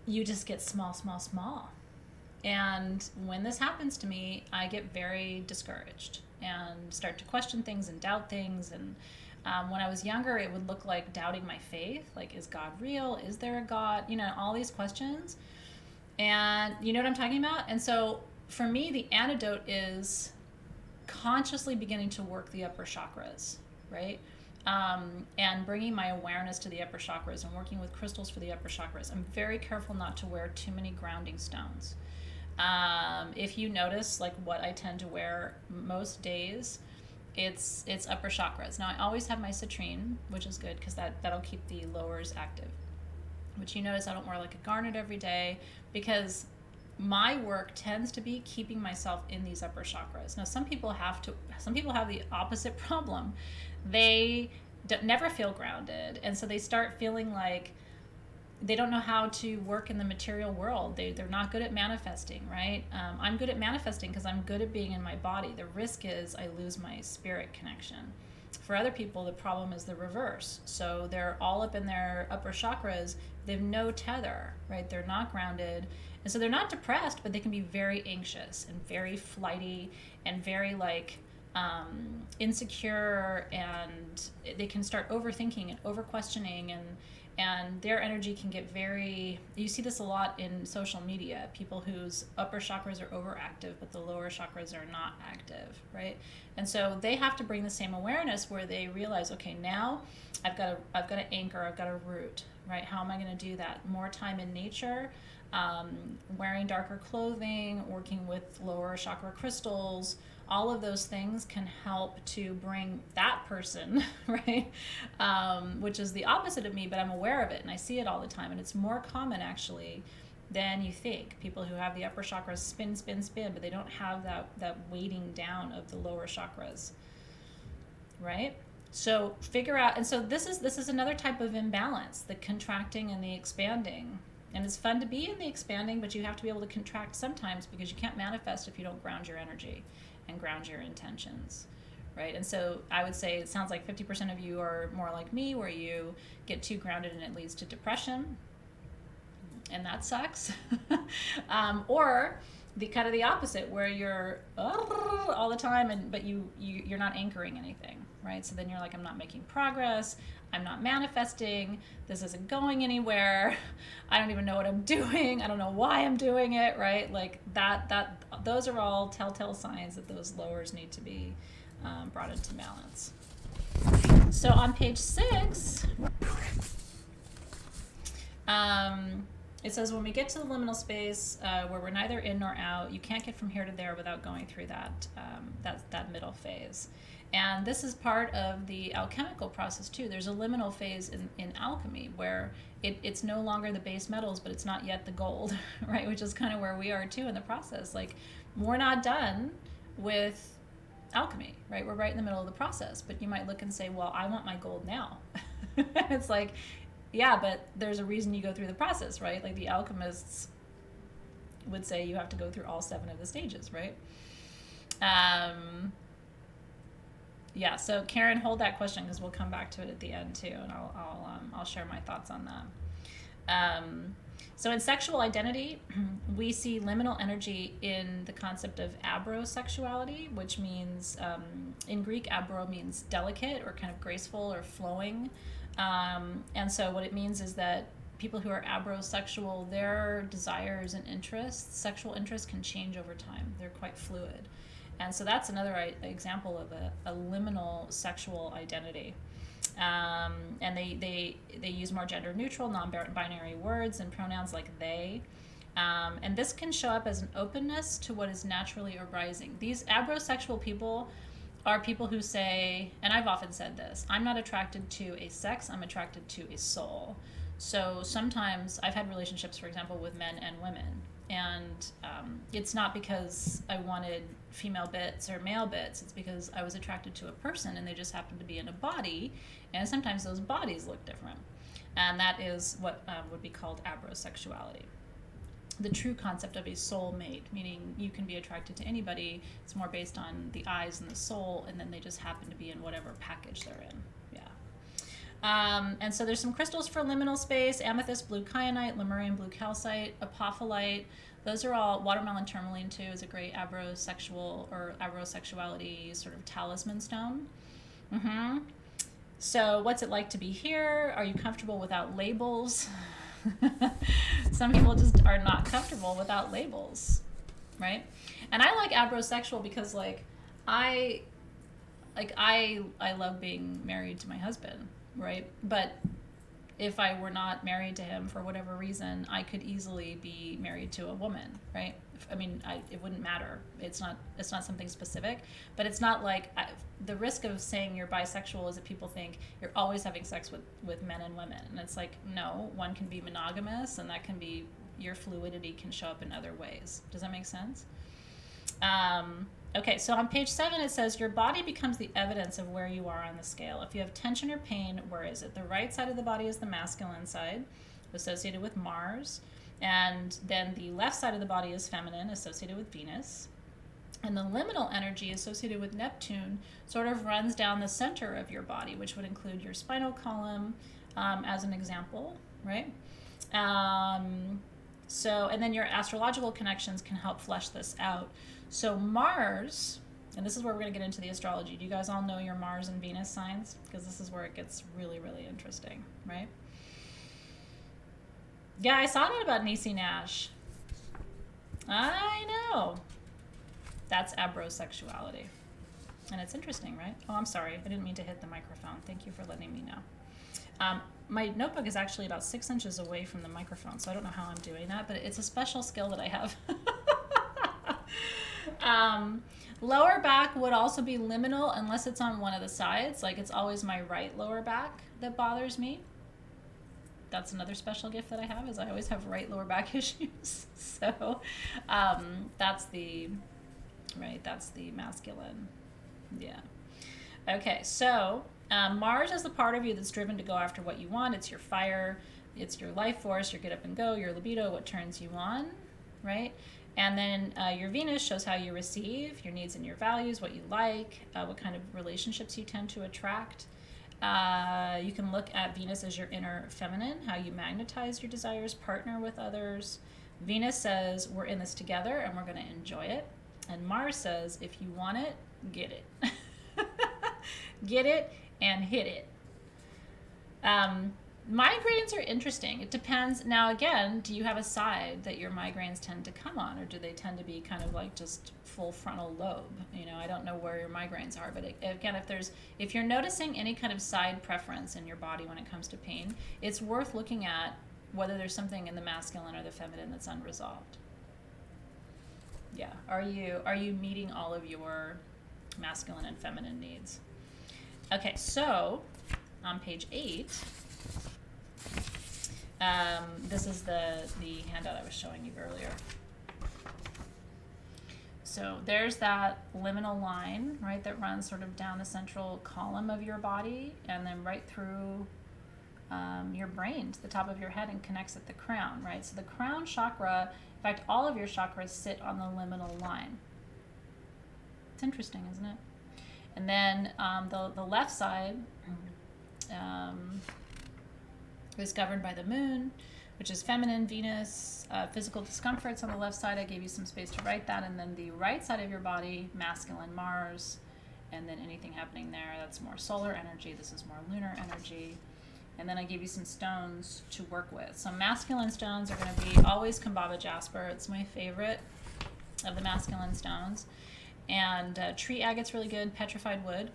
you just get small, small, small. And when this happens to me, I get very discouraged and start to question things and doubt things. And when I was younger, it would look like doubting my faith. Like, is God real? Is there a God? All these questions. And you know what I'm talking about? And so for me, the antidote is consciously beginning to work the upper chakras, right? And bringing my awareness to the upper chakras and working with crystals for the upper chakras. I'm very careful not to wear too many grounding stones. If you notice, like what I tend to wear most days, it's upper chakras. Now, I always have my citrine, which is good because that'll keep the lowers active. But you notice I don't wear like a garnet every day because my work tends to be keeping myself in these upper chakras. Now, some people have the opposite problem. They never feel grounded, and so they start feeling like they don't know how to work in the material world. They're not good at manifesting, right? I'm good at manifesting because I'm good at being in my body. The risk is I lose my spirit connection. For other people, the problem is the reverse. So they're all up in their upper chakras. They have no tether, right? They're not grounded. And so they're not depressed, but they can be very anxious and very flighty and very like insecure, and they can start overthinking and over questioning, and their energy can get very, you see this a lot in social media, people whose upper chakras are overactive but the lower chakras are not active, right? And so they have to bring the same awareness where they realize, okay, now I've got to anchor, I've got to root, right? How am I going to do that? More time in nature, wearing darker clothing, working with lower chakra crystals. All of those things can help to bring that person, right? Which is the opposite of me, but I'm aware of it and I see it all the time. And it's more common actually than you think. People who have the upper chakras spin, but they don't have that weighting down of the lower chakras, right? So figure out, and so this is another type of imbalance, the contracting and the expanding. And it's fun to be in the expanding, but you have to be able to contract sometimes because you can't manifest if you don't ground your energy and ground your intentions, right? And so I would say it sounds like 50% of you are more like me, where you get too grounded and it leads to depression, and that sucks. Or the kind of the opposite, where you're all the time, but you're not anchoring anything, right? So then you're like, I'm not making progress, I'm not manifesting, this isn't going anywhere, I don't even know what I'm doing, I don't know why I'm doing it, right? Like that those are all telltale signs that those lowers need to be brought into balance. So on page 6, it says, when we get to the liminal space where we're neither in nor out, you can't get from here to there without going through that middle phase. And this is part of the alchemical process too. There's a liminal phase in alchemy where it's no longer the base metals, but it's not yet the gold, right? Which is kind of where we are too in the process. Like, we're not done with alchemy, right? We're right in the middle of the process, but you might look and say, well, I want my gold now. It's like, yeah, but there's a reason you go through the process, right? Like the alchemists would say you have to go through all 7 of the stages, right? Yeah, so Karen, hold that question because we'll come back to it at the end too, and I'll share my thoughts on that. So in sexual identity, we see liminal energy in the concept of abrosexuality, which means, in Greek, abro means delicate or kind of graceful or flowing. And so what it means is that people who are abrosexual, their desires and interests, sexual interests, can change over time. They're quite fluid. And so that's another example of a liminal sexual identity. And they use more gender neutral, non-binary words and pronouns like they. And this can show up as an openness to what is naturally arising. These abrosexual people are people who say, and I've often said this, I'm not attracted to a sex, I'm attracted to a soul. So sometimes I've had relationships, for example, with men and women. And it's not because I wanted female bits or male bits. It's because I was attracted to a person and they just happened to be in a body. And sometimes those bodies look different. And that is what would be called abrosexuality. The true concept of a soulmate, meaning you can be attracted to anybody. It's more based on the eyes and the soul, and then they just happen to be in whatever package they're in. And so there's some crystals for liminal space: amethyst blue kyanite, lemurian blue calcite, apophyllite. Those are all, watermelon tourmaline too is a great abrosexual or abrosexuality sort of talisman stone. So what's it like to be here? Are you comfortable without labels? Some people just are not comfortable without labels, right? And I like abrosexual because I love being married to my husband, right? But if I were not married to him for whatever reason, I could easily be married to a woman, right? It wouldn't matter. It's not something specific, but it's not like the risk of saying you're bisexual is that people think you're always having sex with men and women. And it's like, no, one can be monogamous, and that can be, your fluidity can show up in other ways. Does that make sense? Okay, so on page 7 it says, your body becomes the evidence of where you are on the scale. If you have tension or pain, where is it? The right side of the body is the masculine side. associated with Mars. And then the left side of the body is feminine, associated with Venus. And the liminal energy associated with Neptune sort of runs down the center of your body, which would include your spinal column, as an example, right? So, and then your astrological connections can help flesh this out. So Mars, and this is where we're going to get into the astrology. Do you guys all know your Mars and Venus signs? Because this is where it gets really, really interesting, right? Yeah, I saw that about Niecy Nash. I know. That's abrosexuality. And it's interesting, right? Oh, I'm sorry. I didn't mean to hit the microphone. Thank you for letting me know. My notebook is actually about 6 inches away from the microphone, so I don't know how I'm doing that, but it's a special skill that I have. Lower back would also be liminal unless it's on one of the sides. Like, it's always my right lower back that bothers me. That's another special gift that I have, is I always have right lower back issues. So that's the masculine. Yeah. Okay, so Mars is the part of you that's driven to go after what you want. It's your fire, it's your life force, your get up and go, your libido, what turns you on, right? And then your Venus shows how you receive, your needs and your values, what you like, what kind of relationships you tend to attract. You can look at Venus as your inner feminine, how you magnetize your desires, partner with others. Venus says, we're in this together and we're going to enjoy it. And Mars says, if you want it, get it. Get it and hit it. Migraines are interesting. It depends. Now, again, do you have a side that your migraines tend to come on, or do they tend to be kind of like just full frontal lobe? You know, I don't know where your migraines are, but again, if you're noticing any kind of side preference in your body when it comes to pain, it's worth looking at whether there's something in the masculine or the feminine that's unresolved. Yeah. Are you meeting all of your masculine and feminine needs? Okay, so on page 8, this is the handout I was showing you earlier. So there's that liminal line, right, that runs sort of down the central column of your body and then right through your brain to the top of your head and connects at the crown, right? So the crown chakra, in fact, all of your chakras sit on the liminal line. It's interesting, isn't it? And then the left side is governed by the moon, which is feminine, Venus, physical discomforts on the left side. I gave you some space to write that. And then the right side of your body, masculine, Mars, and then anything happening there, that's more solar energy. This is more lunar energy. And then I gave you some stones to work with. So masculine stones are going to be always Kambaba jasper. It's my favorite of the masculine stones. And tree agate's really good, petrified wood.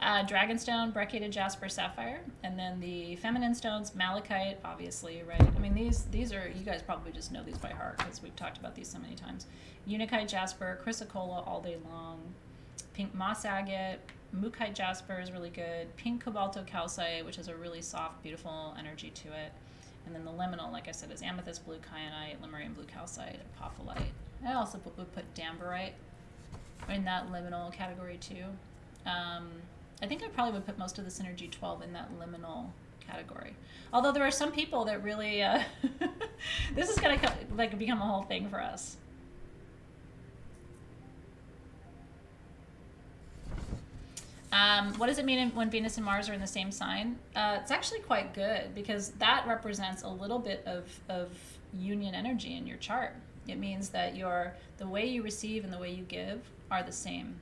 Dragonstone, brecciated jasper, sapphire. And then the feminine stones, malachite, obviously, right? I mean, these are, you guys probably just know these by heart because we've talked about these so many times. Unakite jasper, chrysocolla all day long. Pink moss agate, mukite jasper is really good. Pink cobalto calcite, which has a really soft, beautiful energy to it. And then the liminal, like I said, is amethyst blue kyanite, lemurian blue calcite, apophyllite. I also would put dambarite in that liminal category too. I think I probably would put most of the Synergy 12 in that liminal category. Although there are some people that really, this is going to become a whole thing for us. What does it mean when Venus and Mars are in the same sign? It's actually quite good because that represents a little bit of union energy in your chart. It means that the way you receive and the way you give are the same.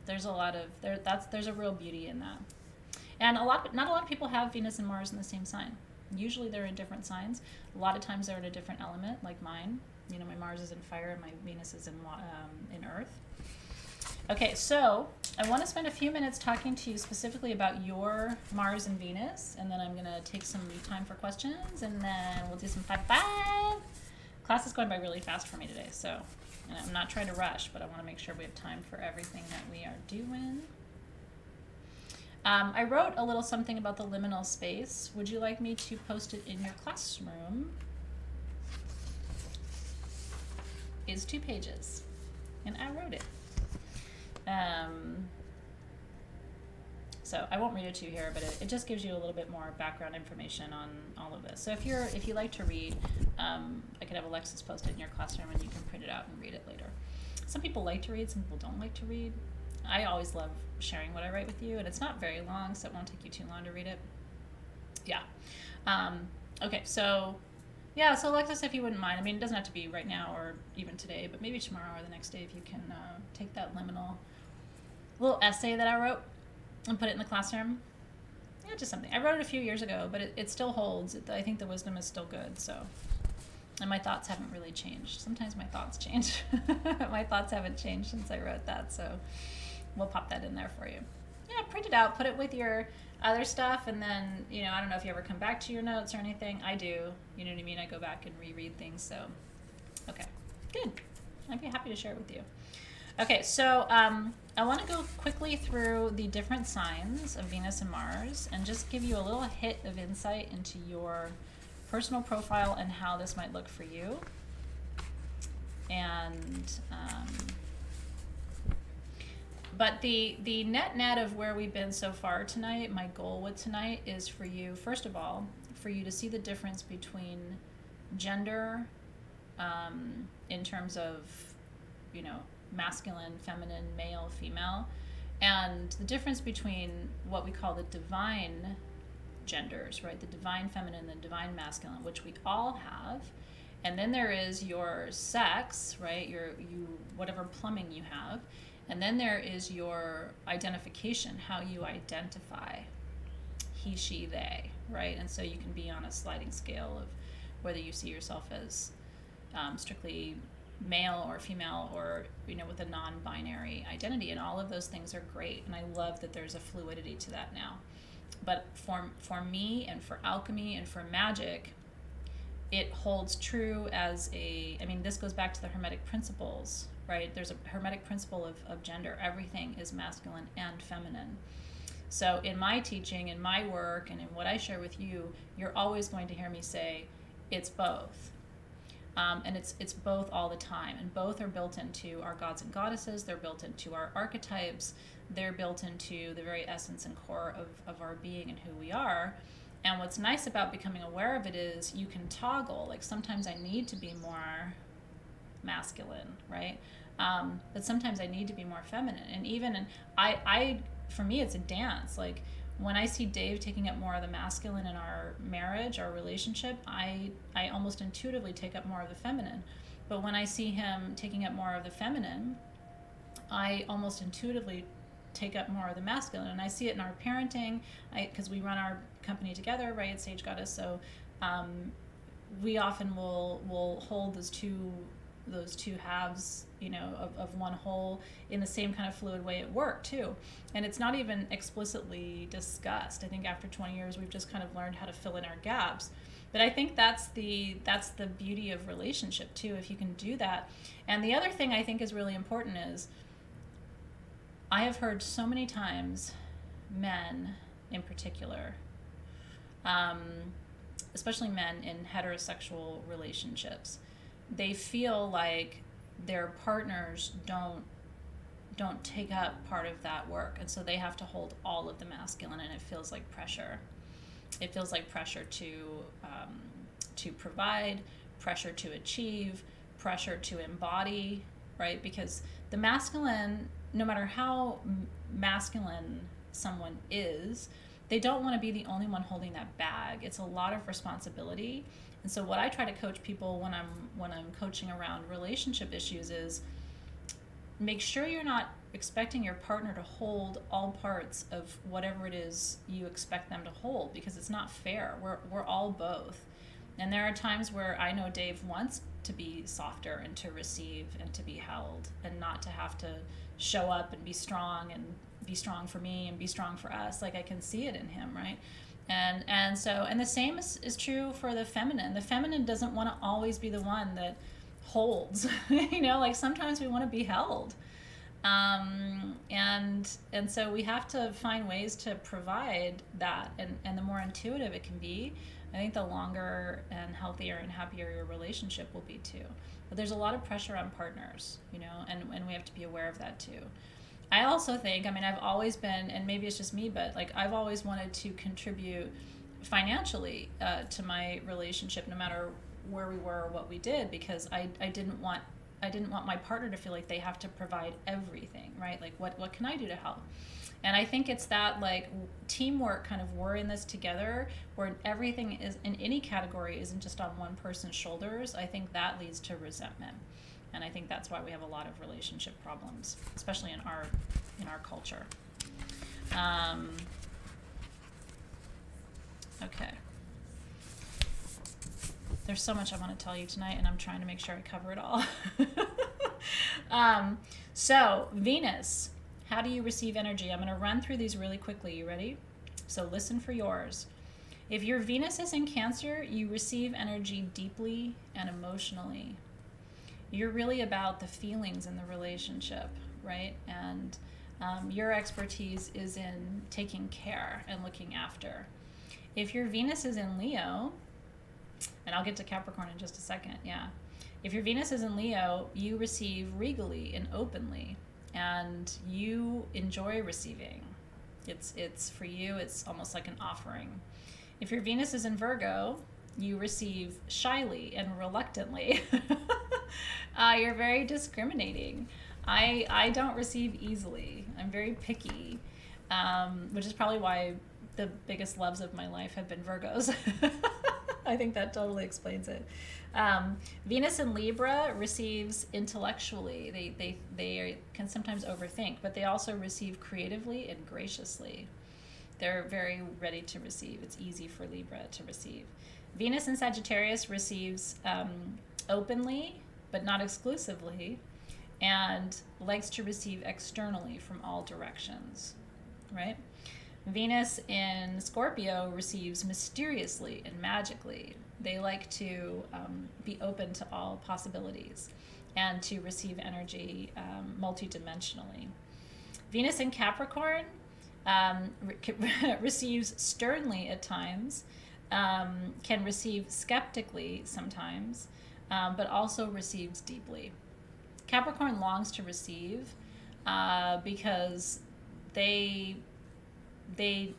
There's a real beauty in that. And not a lot of people have Venus and Mars in the same sign. Usually they're in different signs. A lot of times they're in a different element, like mine. You know, my Mars is in fire and my Venus is in earth. Okay, so I want to spend a few minutes talking to you specifically about your Mars and Venus, and then I'm going to take some time for questions, and then we'll do some 5-5. Class is going by really fast for me today, so and I'm not trying to rush, but I want to make sure we have time for everything that we are doing. I wrote a little something about the liminal space. Would you like me to post it in your classroom? It's 2 pages, and I wrote it. So I won't read it to you here, but it just gives you a little bit more background information on all of this. So if you like to read, I could have Alexis post it in your classroom and you can print it out and read it later. Some people like to read, some people don't like to read. I always love sharing what I write with you, and it's not very long, so it won't take you too long to read it. Yeah. Okay, so yeah, so Alexis, if you wouldn't mind, I mean, it doesn't have to be right now or even today, but maybe tomorrow or the next day, if you can take that liminal little essay that I wrote and put it in the classroom. Yeah, just something. I wrote it a few years ago, but it still holds. I think the wisdom is still good, so. And my thoughts haven't really changed. Sometimes my thoughts change. My thoughts haven't changed since I wrote that, so we'll pop that in there for you. Yeah, print it out, put it with your other stuff, and then, I don't know if you ever come back to your notes or anything. I do, you know what I mean? I go back and reread things, so, okay, good. I'd be happy to share it with you. Okay, so I want to go quickly through the different signs of Venus and Mars and just give you a little hit of insight into your personal profile and how this might look for you. And but the net of where we've been so far tonight, my goal with tonight is for you, first of all, for you to see the difference between gender in terms of, masculine, feminine, male, female, and the difference between what we call the divine genders, right? The divine feminine, the divine masculine, which we all have. And then there is your sex, right? You whatever plumbing you have. And then there is your identification, how you identify he, she, they, right? And so you can be on a sliding scale of whether you see yourself as strictly male or female or, with a non-binary identity. And all of those things are great. And I love that there's a fluidity to that now. But for me and for alchemy and for magic, it holds true as this goes back to the Hermetic principles, right? There's a Hermetic principle of gender. Everything is masculine and feminine. So in my teaching, in my work, and in what I share with you, you're always going to hear me say, it's both. And it's both all the time. And both are built into our gods and goddesses. They're built into our archetypes. They're built into the very essence and core of our being and who we are. And what's nice about becoming aware of it is you can toggle. Like sometimes I need to be more masculine, right? But sometimes I need to be more feminine. And I for me, it's a dance. Like when I see Dave taking up more of the masculine in our marriage, our relationship, I almost intuitively take up more of the feminine. But when I see him taking up more of the feminine, I almost intuitively take up more of the masculine. And I see it in our parenting, because we run our company together, right, at Sage Goddess. So we often will hold those two halves, of one whole in the same kind of fluid way at work too. And it's not even explicitly discussed. I think after 20 years, we've just kind of learned how to fill in our gaps. But I think that's the beauty of relationship too, if you can do that. And the other thing I think is really important is I have heard so many times men in particular, especially men in heterosexual relationships, they feel like their partners don't take up part of that work, and so they have to hold all of the masculine, and it feels like pressure. It feels like pressure to provide, pressure to achieve, pressure to embody, right? Because the masculine, no matter how masculine someone is, they don't want to be the only one holding that bag. It's a lot of responsibility. And so what I try to coach people when I'm coaching around relationship issues is make sure you're not expecting your partner to hold all parts of whatever it is you expect them to hold, because it's not fair. We're all both. And there are times where I know Dave wants to be softer and to receive and to be held and not to have to show up and be strong for me and be strong for us. Like I can see it in him, right? And the same is true for the feminine. The feminine doesn't want to always be the one that holds, like sometimes we want to be held. And so we have to find ways to provide that, and the more intuitive it can be, I think the longer and healthier and happier your relationship will be too. But there's a lot of pressure on partners, and we have to be aware of that too. I also think, I mean, I've always been, and maybe it's just me, but like I've always wanted to contribute financially to my relationship, no matter where we were or what we did, because I didn't want my partner to feel like they have to provide everything, right? Like what can I do to help? And I think it's that like teamwork, kind of we're in this together, where everything is in any category isn't just on one person's shoulders. I think that leads to resentment. And I think that's why we have a lot of relationship problems, especially in our culture. Okay. There's so much I want to tell you tonight, and I'm trying to make sure I cover it all. So, Venus, how do you receive energy? I'm going to run through these really quickly. You ready? So listen for yours. If your Venus is in Cancer, you receive energy deeply and emotionally. You're really about the feelings in the relationship, right? And your expertise is in taking care and looking after. If your Venus is in Leo, and I'll get to Capricorn in just a second, yeah. If your Venus is in Leo, you receive regally and openly, and you enjoy receiving. It's for you, it's almost like an offering. If your Venus is in Virgo, you receive shyly and reluctantly. You're very discriminating. I don't receive easily. I'm very picky, which is probably why the biggest loves of my life have been Virgos. I think that totally explains it. Venus in Libra receives intellectually. They can sometimes overthink, but they also receive creatively and graciously. They're very ready to receive. It's easy for Libra to receive. Venus in Sagittarius receives openly, but not exclusively, and likes to receive externally from all directions, right? Venus in Scorpio receives mysteriously and magically. They like to be open to all possibilities and to receive energy multidimensionally. Venus in Capricorn receives sternly at times, can receive skeptically sometimes, but also receives deeply. Capricorn longs to receive because they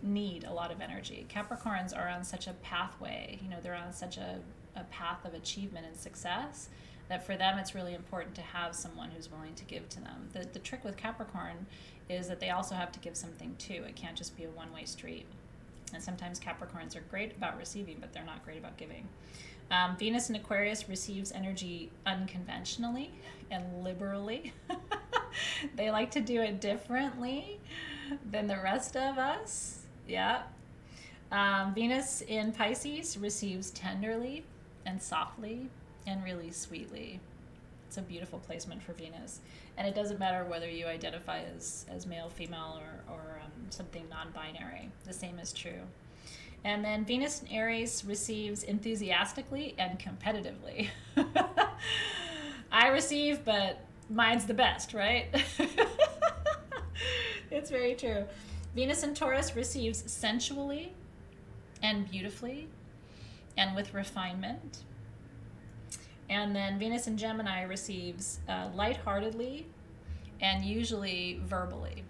need a lot of energy. Capricorns are on such a pathway, they're on such a path of achievement and success that for them it's really important to have someone who's willing to give to them. The trick with Capricorn is that they also have to give something too. It can't just be a one-way street. And sometimes Capricorns are great about receiving, but they're not great about giving. Venus in Aquarius receives energy unconventionally and liberally. They like to do it differently than the rest of us. Yeah. Venus in Pisces receives tenderly and softly and really sweetly. It's a beautiful placement for Venus. And it doesn't matter whether you identify as male, female, or something non-binary. The same is true. And then Venus in Aries receives enthusiastically and competitively. I receive, but mine's the best, right? It's very true. Venus in Taurus receives sensually and beautifully and with refinement. And then Venus in Gemini receives lightheartedly and usually verbally.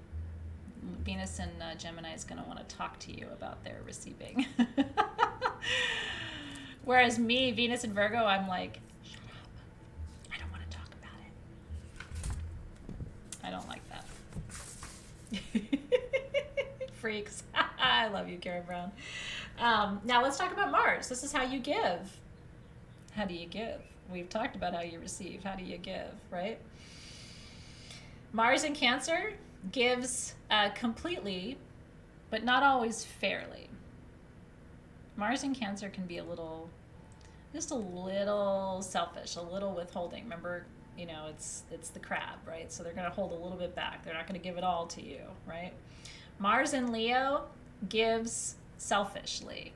Venus in Gemini is going to want to talk to you about their receiving. Whereas me, Venus in Virgo, I'm like, shut up. I don't want to talk about it. I don't like that. Freaks. I love you, Karen Brown. Now let's talk about Mars. This is how you give. How do you give? We've talked about how you receive. How do you give, right? Mars in Cancer gives completely, but not always fairly. Mars in Cancer can be just a little selfish, a little withholding. Remember, it's the crab, right? So they're going to hold a little bit back. They're not going to give it all to you, right? Mars in Leo gives selfishly.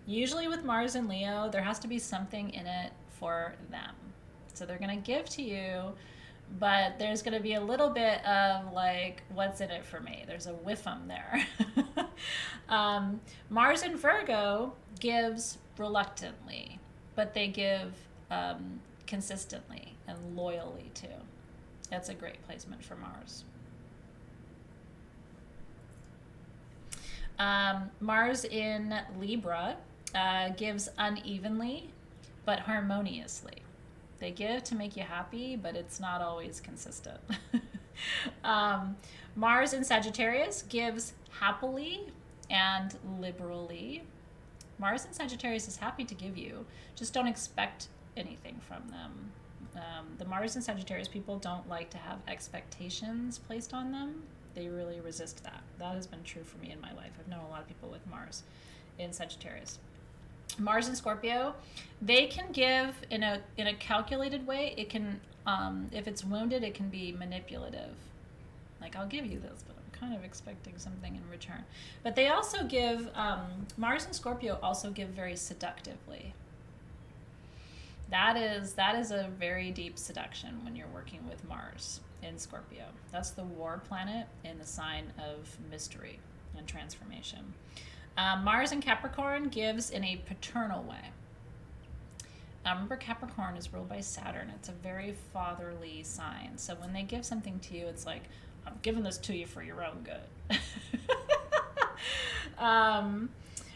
Usually with Mars in Leo, there has to be something in it for them. So they're going to give to you, but there's going to be a little bit of like, what's in it for me? There's a whiffum there. Mars in Virgo gives reluctantly, but they give consistently and loyally too. That's a great placement for Mars. Mars in Libra gives unevenly, but harmoniously. They give to make you happy, but it's not always consistent. Mars in Sagittarius gives happily and liberally. Mars in Sagittarius is happy to give you, just don't expect anything from them. The Mars in Sagittarius people don't like to have expectations placed on them. They really resist that. That has been true for me in my life. I've known a lot of people with Mars in Sagittarius. Mars in Scorpio, they can give in a calculated way. It can, if it's wounded, it can be manipulative. Like, I'll give you this, but I'm kind of expecting something in return. But they also give, Mars and Scorpio also give very seductively. That is a very deep seduction when you're working with Mars in Scorpio. That's the war planet in the sign of mystery and transformation. Mars in Capricorn gives in a paternal way. Remember, Capricorn is ruled by Saturn. It's a very fatherly sign. So when they give something to you, it's like, I'm giving this to you for your own good.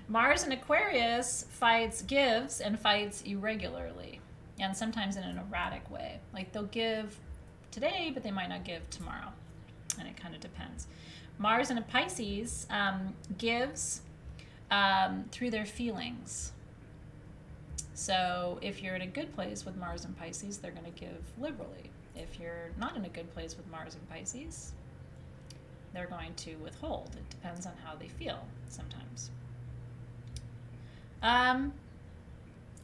Mars in Aquarius gives and fights irregularly, and sometimes in an erratic way. Like, they'll give today, but they might not give tomorrow, and it kind of depends. Mars in a Pisces gives through their feelings. So if you're in a good place with Mars and Pisces, they're going to give liberally. If you're not in a good place with Mars and Pisces, they're going to withhold. It depends on how they feel sometimes.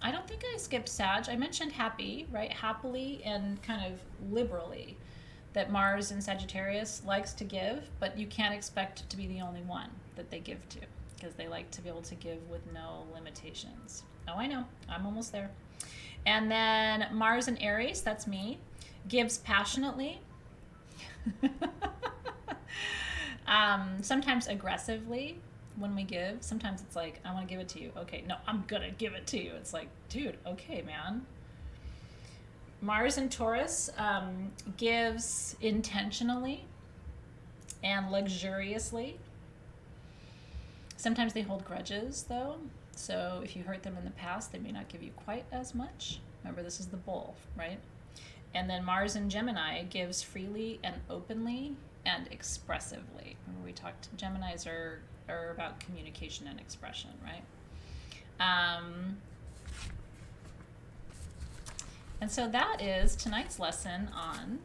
I don't think I skipped Sag. I mentioned happy, right? Happily and kind of liberally. That Mars in Sagittarius likes to give, but you can't expect to be the only one that they give to, because they like to be able to give with no limitations. Oh, I know. I'm almost there. And then Mars in Aries, that's me, gives passionately. Sometimes aggressively when we give. Sometimes it's like, I want to give it to you. Okay, no, I'm going to give it to you. It's like, dude, okay, man. Mars in Taurus gives intentionally and luxuriously. Sometimes they hold grudges, though. So if you hurt them in the past, they may not give you quite as much. Remember, this is the bull, right? And then Mars in Gemini gives freely and openly and expressively. Remember, we talked, Geminis are about communication and expression, right? And so that is tonight's lesson on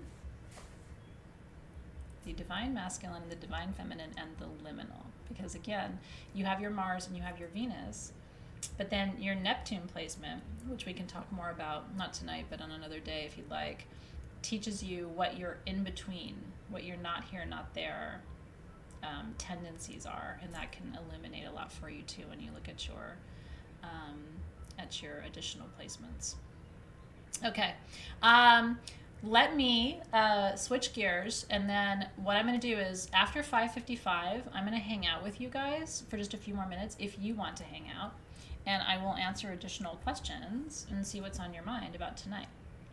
the divine masculine, the divine feminine, and the liminal. Because again, you have your Mars and you have your Venus, but then your Neptune placement, which we can talk more about, not tonight, but on another day if you'd like, teaches you what your in between, what your not here, not there tendencies are, and that can illuminate a lot for you too when you look at your additional placements. Okay, let me switch gears, and then what I'm going to do is after 5:55, I'm going to hang out with you guys for just a few more minutes if you want to hang out, and I will answer additional questions and see what's on your mind about tonight.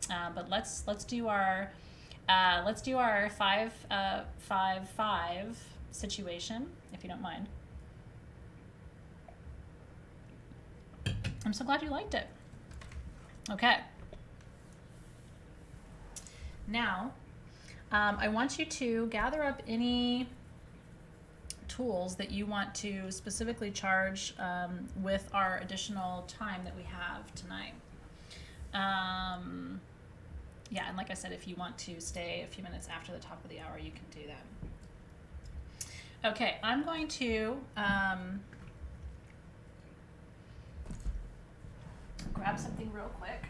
But let's do our 5-5 situation, if you don't mind. I'm so glad you liked it. Okay. Now, I want you to gather up any tools that you want to specifically charge with our additional time that we have tonight. Yeah, and like I said, if you want to stay a few minutes after the top of the hour, you can do that. Okay, I'm going to grab something real quick.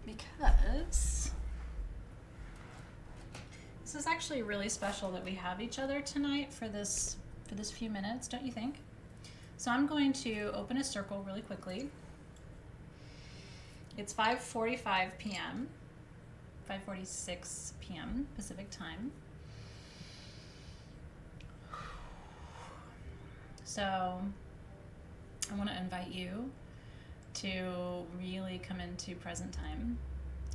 Because this is actually really special that we have each other tonight for this few minutes, don't you think? So I'm going to open a circle really quickly. It's 5:45 p.m., 5:46 p.m. Pacific time. So I want to invite you to really come into present time.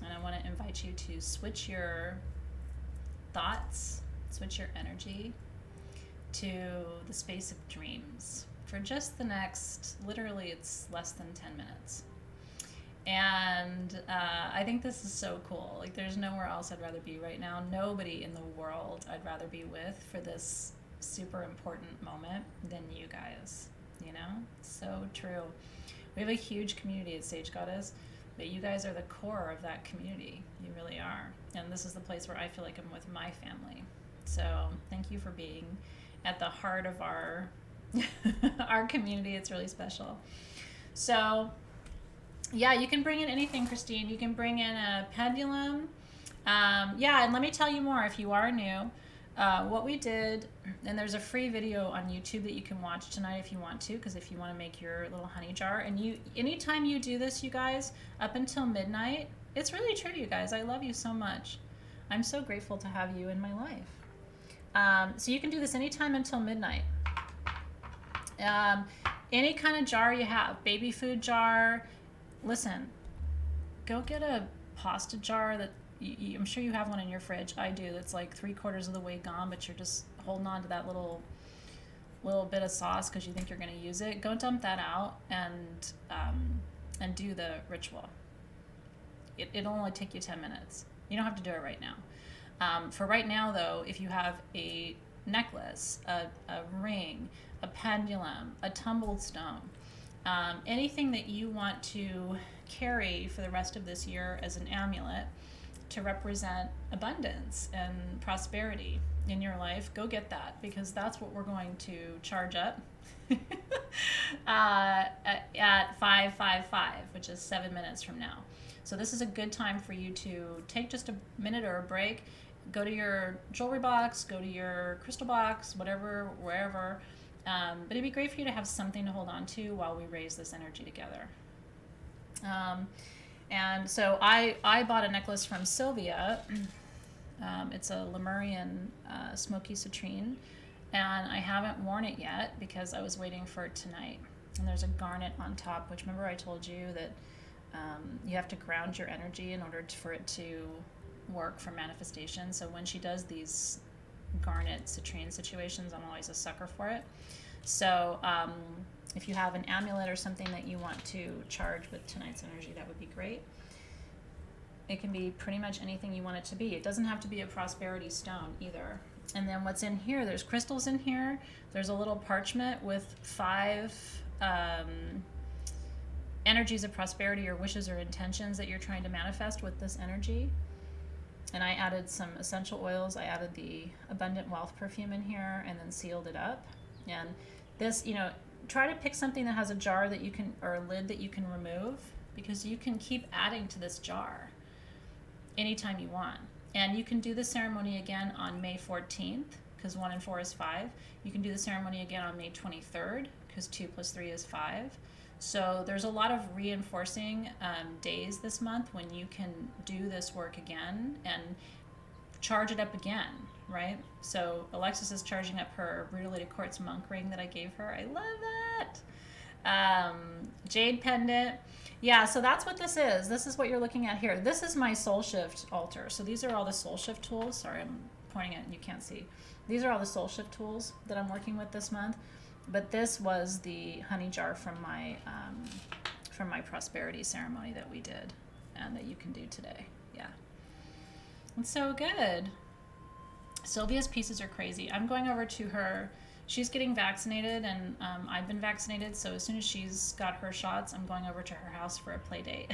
And I want to invite you to switch your thoughts, switch your energy to the space of dreams for just the next, literally, it's less than 10 minutes. And I think this is so cool. Like, there's nowhere else I'd rather be right now. Nobody in the world I'd rather be with for this super important moment than you guys. You know? So true. We have a huge community at Sage Goddess, but you guys are the core of that community. You really are. And this is the place where I feel like I'm with my family. So thank you for being at the heart of our our community. It's really special. So yeah, you can bring in anything, Christine. You can bring in a pendulum. Yeah, and let me tell you more if you are new. What we did, and there's a free video on YouTube that you can watch tonight if you want to, because if you want to make your little honey jar, and you, anytime you do this, you guys, up until midnight, it's really true, you guys. I love you so much. I'm so grateful to have you in my life. So you can do this anytime until midnight. Any kind of jar you have, baby food jar. Listen, go get a pasta jar that I'm sure you have one in your fridge. I do. That's like 3/4 of the way gone, but you're just holding on to that little bit of sauce because you think you're going to use it. Go dump that out and do the ritual. It'll only take you 10 minutes. You don't have to do it right now. For right now, though, if you have a necklace, a ring, a pendulum, a tumbled stone, anything that you want to carry for the rest of this year as an amulet to represent abundance and prosperity in your life, go get that, because that's what we're going to charge up at 5:55, which is 7 minutes from now. So this is a good time for you to take just a minute or a break, go to your jewelry box, go to your crystal box, whatever, wherever. But it'd be great for you to have something to hold on to while we raise this energy together. And so I bought a necklace from Sylvia. It's a Lemurian smoky citrine, and I haven't worn it yet because I was waiting for it tonight. And there's a garnet on top, which, remember I told you that you have to ground your energy in order for it to work for manifestation. So when she does these garnet citrine situations, I'm always a sucker for it. So if you have an amulet or something that you want to charge with tonight's energy, that would be great. It can be pretty much anything you want it to be. It doesn't have to be a prosperity stone either. And then what's in here, there's crystals in here. There's a little parchment with 5 energies of prosperity or wishes or intentions that you're trying to manifest with this energy. And I added some essential oils. I added the Abundant Wealth perfume in here and then sealed it up. And this, try to pick something that has a jar that you can, or a lid that you can remove, because you can keep adding to this jar anytime you want. And you can do the ceremony again on May 14th, because 1 and 4 is 5. You can do the ceremony again on May 23rd, because 2 plus 3 is 5. So there's a lot of reinforcing days this month when you can do this work again and charge it up again, right? So Alexis is charging up her Brutalated Quartz monk ring that I gave her. I love that. Jade pendant. Yeah, so that's what this is. This is what you're looking at here. This is my soul shift altar. So these are all the soul shift tools. Sorry, I'm pointing at it and you can't see. These are all the soul shift tools that I'm working with this month. But this was the honey jar from my prosperity ceremony that we did and that you can do today. Yeah. It's so good. Sylvia's pieces are crazy. I'm going over to her. She's getting vaccinated, and I've been vaccinated, so as soon as she's got her shots, I'm going over to her house for a play date.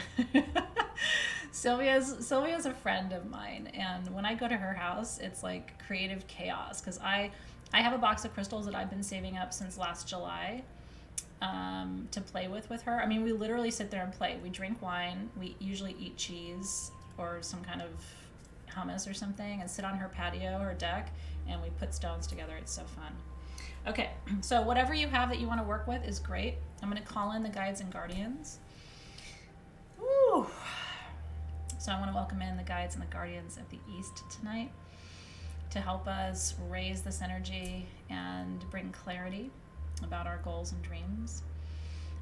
Sylvia's a friend of mine, and when I go to her house, it's like creative chaos, because I have a box of crystals that I've been saving up since last July to play with her. I mean, we literally sit there and play. We drink wine. We usually eat cheese or some kind of hummus or something and sit on her patio or deck, and we put stones together. It's so fun. Okay, so whatever you have that you want to work with is great. I'm going to call in the guides and guardians. Woo! So I want to welcome in the guides and the guardians of the East tonight to help us raise this energy and bring clarity about our goals and dreams.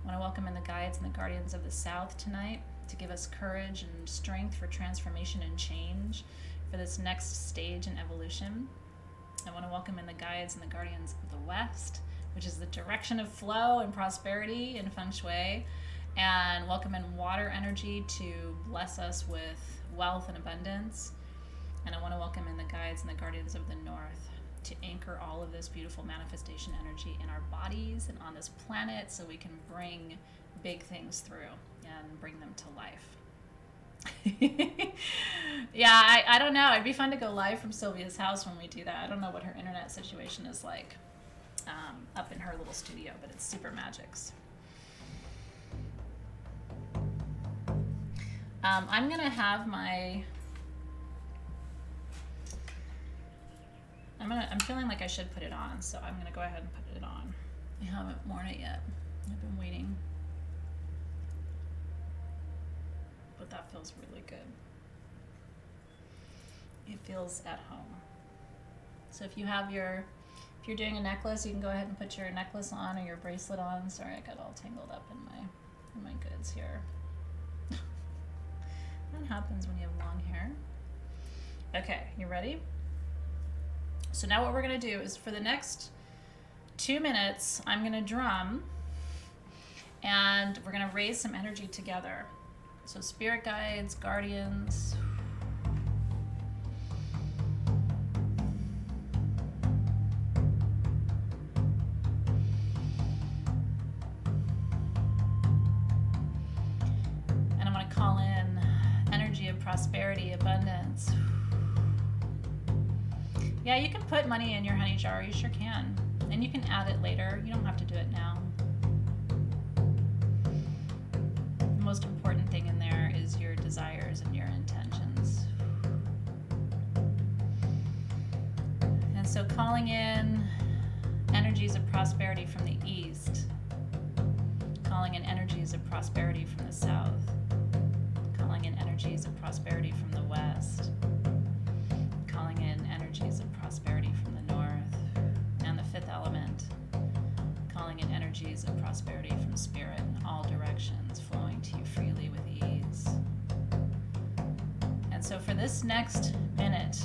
I want to welcome in the guides and the guardians of the South tonight to give us courage and strength for transformation and change for this next stage in evolution. I want to welcome in the guides and the guardians of the West, which is the direction of flow and prosperity in Feng Shui, and welcome in water energy to bless us with wealth and abundance. And I want to welcome in the guides and the guardians of the North to anchor all of this beautiful manifestation energy in our bodies and on this planet so we can bring big things through and bring them to life. Yeah, I don't know. It'd be fun to go live from Sylvia's house when we do that. I don't know what her internet situation is like up in her little studio, but it's super magics. I'm going to have my... I'm feeling like I should put it on, so I'm gonna go ahead and put it on. I haven't worn it yet. I've been waiting. But that feels really good. It feels at home. So if you're doing a necklace, you can go ahead and put your necklace on or your bracelet on. Sorry, I got all tangled up in my goods here. That happens when you have long hair. Okay, you ready? So now what we're going to do is for the next 2 minutes, I'm going to drum and we're going to raise some energy together. So spirit guides, guardians. And I'm going to call in energy of prosperity, abundance. Yeah, you can put money in your honey jar, you sure can. And you can add it later, you don't have to do it now. The most important thing in there is your desires and your intentions. And so calling in energies of prosperity from the east, calling in energies of prosperity from the south, calling in energies of prosperity from the west, calling in energies of prosperity from the north, and the fifth element, calling in energies of prosperity from spirit in all directions, flowing to you freely with ease. And so for this next minute,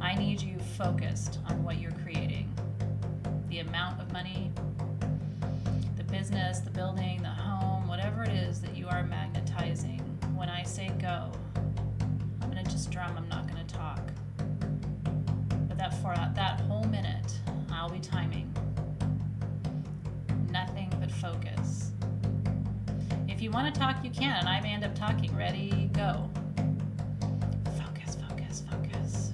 I need you focused on what you're creating. The amount of money, the business, the building, the home, whatever it is that you are magnetizing. When I say go, I'm going to just drum, I'm not going to talk. But for that whole minute, I'll be timing. Nothing but focus. If you want to talk, you can, and I may end up talking. Ready, go. Focus, focus, focus.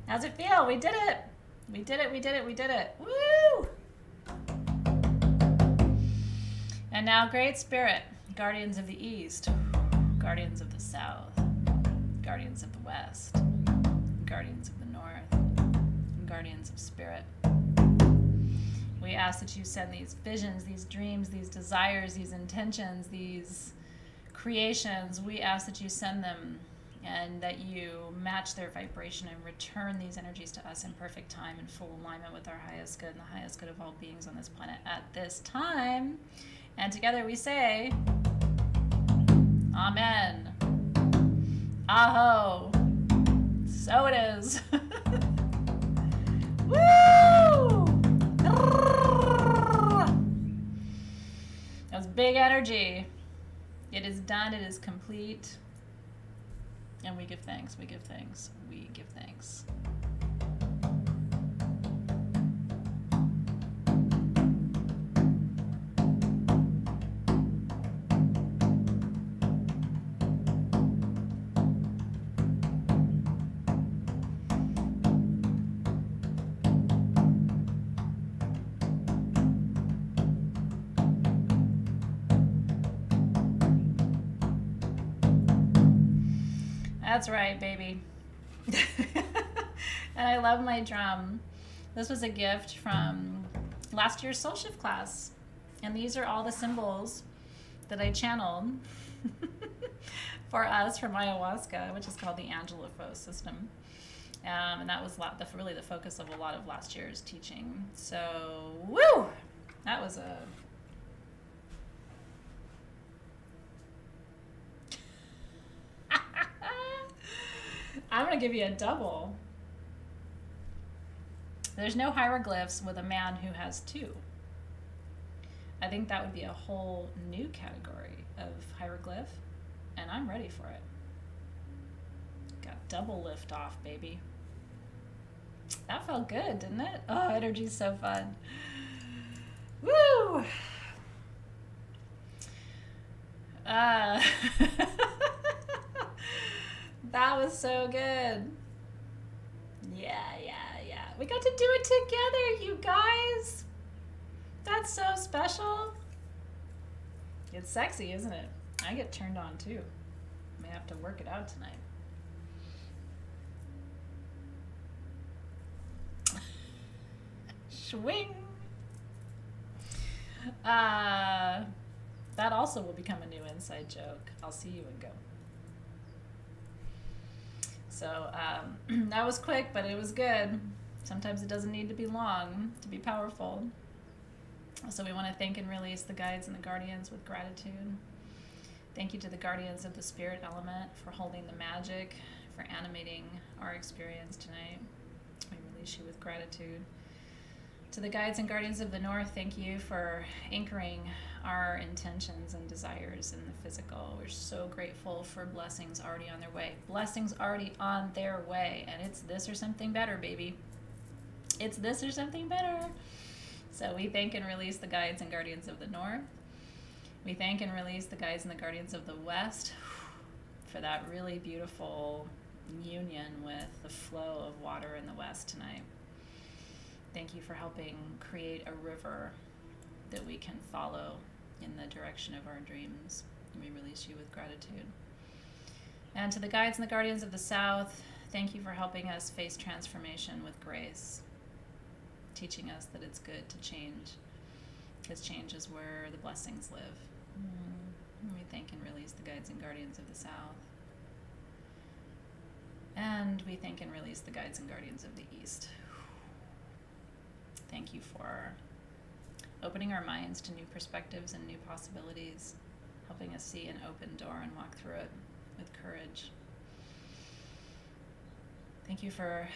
How's it feel? We did it. We did it. We did it. We did it. Woo! And now, Great Spirit, guardians of the East, guardians of the South, guardians of the West, guardians of the North, and guardians of Spirit. We ask that you send these visions, these dreams, these desires, these intentions, these creations. We ask that you send them and that you match their vibration and return these energies to us in perfect time and full alignment with our highest good and the highest good of all beings on this planet at this time. And together we say, Amen. Aho. So it is. Woo! That was big energy. It is done. It is complete. And we give thanks. We give thanks. We give thanks. That's right, baby. And I love my drum. This was a gift from last year's Soul Shift class. And these are all the symbols that I channeled for us from ayahuasca, which is called the Angelopho system. And that was really the focus of a lot of last year's teaching. So, woo! That was a... I'm going to give you a double. There's no hieroglyphs with a man who has two. I think that would be a whole new category of hieroglyph, and I'm ready for it. Got double lift off, baby. That felt good, didn't it? Oh, energy's so fun. Woo! That was so good. Yeah. We got to do it together, you guys. That's so special. It's sexy, isn't it? I get turned on too. May have to work it out tonight. Swing. That also will become a new inside joke. I'll see you and go. So that was quick, but it was good. Sometimes it doesn't need to be long to be powerful. So we want to thank and release the guides and the guardians with gratitude. Thank you to the guardians of the spirit element for holding the magic, for animating our experience tonight. We release you with gratitude. To the guides and guardians of the north, thank you for anchoring our intentions and desires in the physical. We're so grateful for blessings already on their way. Blessings already on their way. And it's this or something better, baby. It's this or something better. So we thank and release the guides and guardians of the north. We thank and release the guides and the guardians of the west for that really beautiful union with the flow of water in the west tonight. Thank you for helping create a river that we can follow in the direction of our dreams. And we release you with gratitude. And to the guides and the guardians of the south, thank you for helping us face transformation with grace, teaching us that it's good to change, because change is where the blessings live. And we thank and release the guides and guardians of the south. And we thank and release the guides and guardians of the east. Thank you for opening our minds to new perspectives and new possibilities, helping us see an open door and walk through it with courage. Thank you for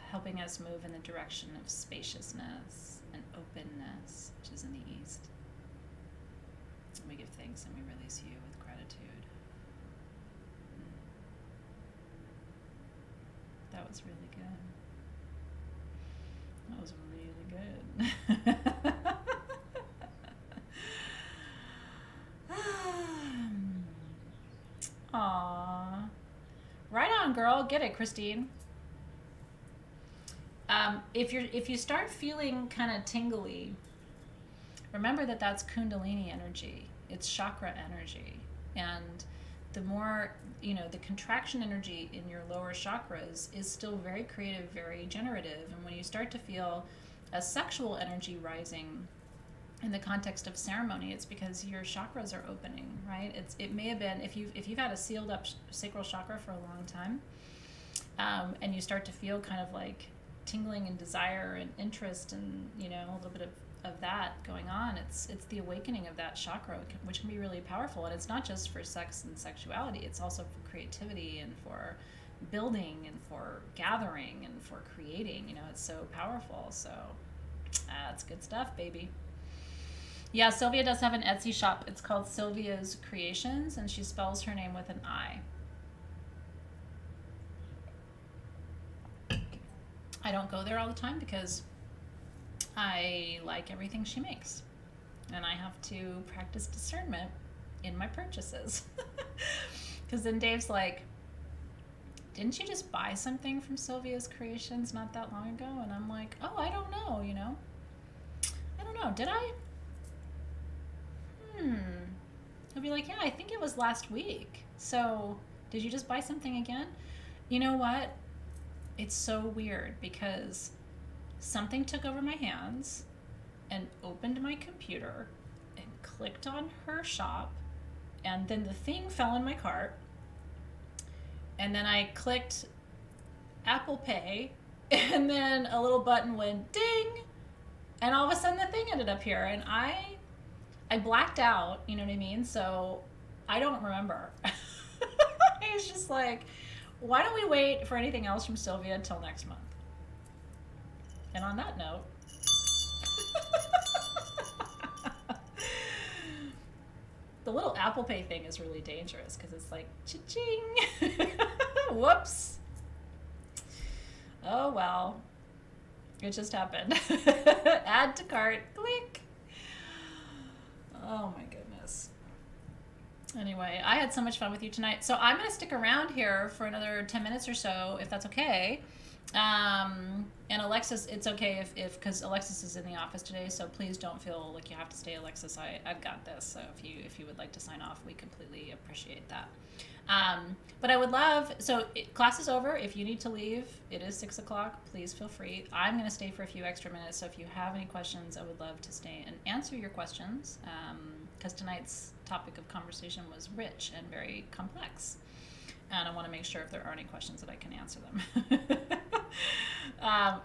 helping us move in the direction of spaciousness and openness, which is in the east. And we give thanks and we release you with gratitude. That was really good. That was really good. Aww. Right on, girl. Get it, Christine. If you start feeling kind of tingly, remember that that's Kundalini energy. It's chakra energy. And the more, the contraction energy in your lower chakras is still very creative, very generative. And when you start to feel a sexual energy rising in the context of ceremony, it's because your chakras are opening, right? It may have been, if you've had a sealed up sacral chakra for a long time, and you start to feel kind of like tingling and desire and interest and, you know, a little bit of that going on, it's the awakening of that chakra, which can be really powerful. And it's not just for sex and sexuality, it's also for creativity and for building and for gathering and for creating. You know, it's so powerful. So it's good stuff, baby. Yeah, Sylvia does have an Etsy shop. It's called Sylvia's Creations, and she spells her name with an I. I don't go there all the time because I like everything she makes, and I have to practice discernment in my purchases. Because then Dave's like, didn't you just buy something from Sylvia's Creations not that long ago? And I'm like, oh, I don't know, you know. I don't know, did I? He'll be like, yeah, I think it was last week. So, did you just buy something again? You know what? It's so weird because something took over my hands and opened my computer and clicked on her shop, and then the thing fell in my cart, and then I clicked Apple Pay, and then a little button went ding, and all of a sudden the thing ended up here, and I blacked out, you know what I mean? So I don't remember. It's just like, why don't we wait for anything else from Sylvia until next month? And on that note, the little Apple Pay thing is really dangerous because it's like, cha-ching. Whoops. Oh, well. It just happened. Add to cart. Click. Oh, my goodness. Anyway, I had so much fun with you tonight. So I'm going to stick around here for another 10 minutes or so, if that's okay. And Alexis, it's okay if because Alexis is in the office today, so please don't feel like you have to stay, Alexis. I've got this. So if you would like to sign off, we completely appreciate that. But I would love, class is over. If you need to leave, it is 6 o'clock. Please feel free. I'm going to stay for a few extra minutes. So if you have any questions, I would love to stay and answer your questions. Because tonight's topic of conversation was rich and very complex. And I want to make sure if there are any questions that I can answer them.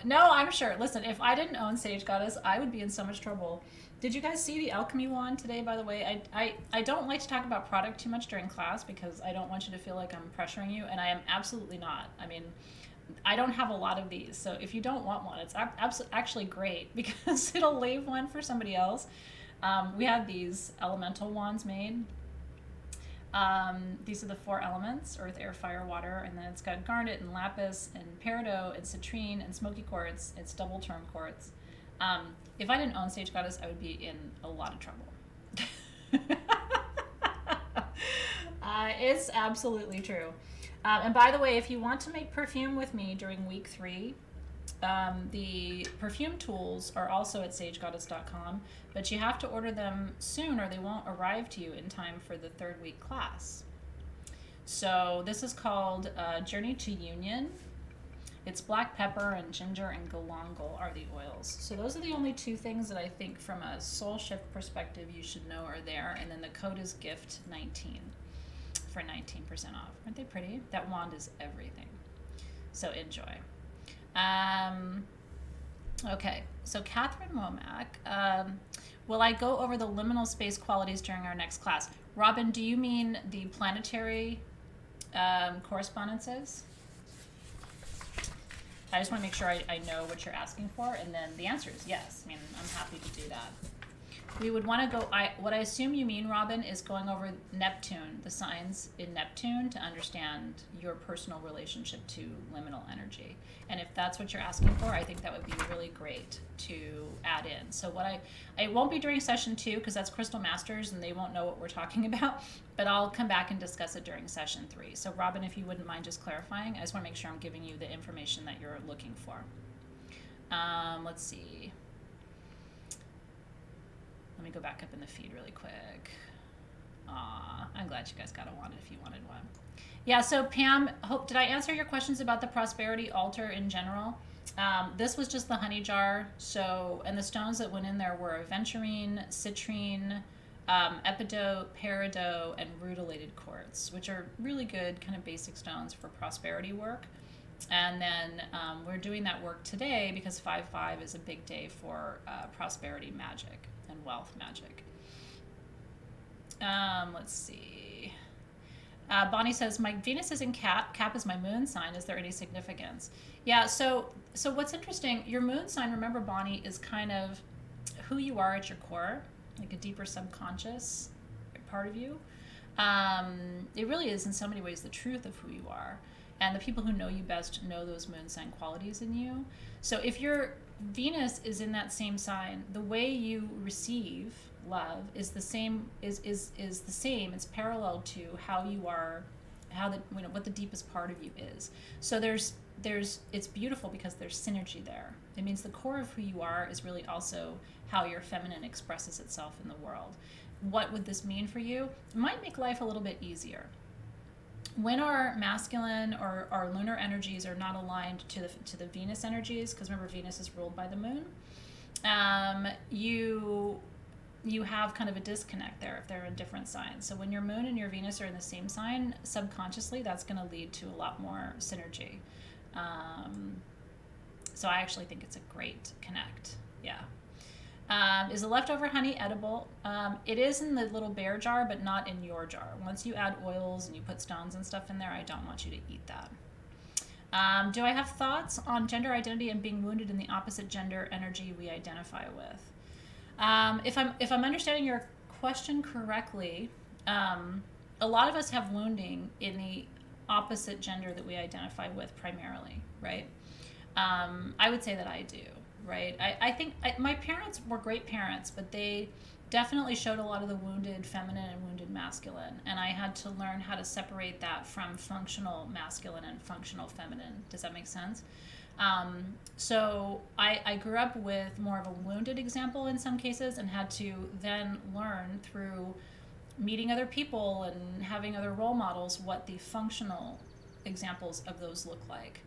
No, I'm sure. Listen, if I didn't own Sage Goddess, I would be in so much trouble. Did you guys see the alchemy wand today, by the way? I don't like to talk about product too much during class because I don't want you to feel like I'm pressuring you, and I am absolutely not. I mean, I don't have a lot of these, so if you don't want one, it's actually great because it'll leave one for somebody else. We had these elemental wands made. These are the 4 elements: earth, air, fire, water, and then it's got garnet and lapis and peridot and citrine and smoky quartz. It's double term quartz. If I didn't own Sage Goddess, I would be in a lot of trouble. It's absolutely true. And by the way, if you want to make perfume with me during week 3, the perfume tools are also at sagegoddess.com, but you have to order them soon or they won't arrive to you in time for the 3rd week class. So this is called Journey to Union. It's black pepper and ginger and galangal are the oils. So those are the only 2 things that I think from a soul shift perspective you should know are there. And then the code is GIFT19 for 19% off. Aren't they pretty? That wand is everything. So enjoy. Okay, so Catherine Womack, will I go over the liminal space qualities during our next class? Robin, do you mean the planetary correspondences? I just want to make sure I know what you're asking for, and then the answer is yes. I mean, I'm happy to do that. We would want to go, what I assume you mean, Robin, is going over Neptune, the signs in Neptune, to understand your personal relationship to liminal energy. And if that's what you're asking for, I think that would be really great to add in. So I won't be during session 2 because that's Crystal Masters and they won't know what we're talking about, but I'll come back and discuss it during session 3. So Robin, if you wouldn't mind just clarifying, I just want to make sure I'm giving you the information that you're looking for. Let's see. Let me go back up in the feed really quick. Aw, I'm glad you guys got a wand if you wanted one. Yeah, so Pam, did I answer your questions about the prosperity altar in general? This was just the honey jar. So, and the stones that went in there were aventurine, citrine, epidote, peridot, and rutilated quartz, which are really good kind of basic stones for prosperity work. And then we're doing that work today because 5/5 is a big day for prosperity magic and wealth magic. Let's see. Bonnie says, my Venus is in Cap. Cap is my moon sign. Is there any significance? Yeah, so what's interesting, your moon sign, remember, Bonnie, is kind of who you are at your core, like a deeper subconscious part of you. It really is in so many ways the truth of who you are. And the people who know you best know those moon sign qualities in you. So if your Venus is in that same sign, the way you receive love is the same, is the same. It's parallel to how you are, how the, you know, what the deepest part of you is. So there's it's beautiful because there's synergy there. It means the core of who you are is really also how your feminine expresses itself in the world. What would this mean for you? It might make life a little bit easier. When our masculine or our lunar energies are not aligned to the Venus energies, because remember Venus is ruled by the moon, you have kind of a disconnect there if they're in different signs. So when your moon and your Venus are in the same sign, subconsciously that's going to lead to a lot more synergy. So I actually think it's a great connect. Yeah. Is the leftover honey edible? It is in the little bear jar, but not in your jar. Once you add oils and you put stones and stuff in there, I don't want you to eat that. Do I have thoughts on gender identity and being wounded in the opposite gender energy we identify with? If I'm understanding your question correctly, a lot of us have wounding in the opposite gender that we identify with primarily, right? I would say that I do. Right. I think my parents were great parents, but they definitely showed a lot of the wounded feminine and wounded masculine. And I had to learn how to separate that from functional masculine and functional feminine. Does that make sense? So I grew up with more of a wounded example in some cases and had to then learn through meeting other people and having other role models what the functional examples of those look like.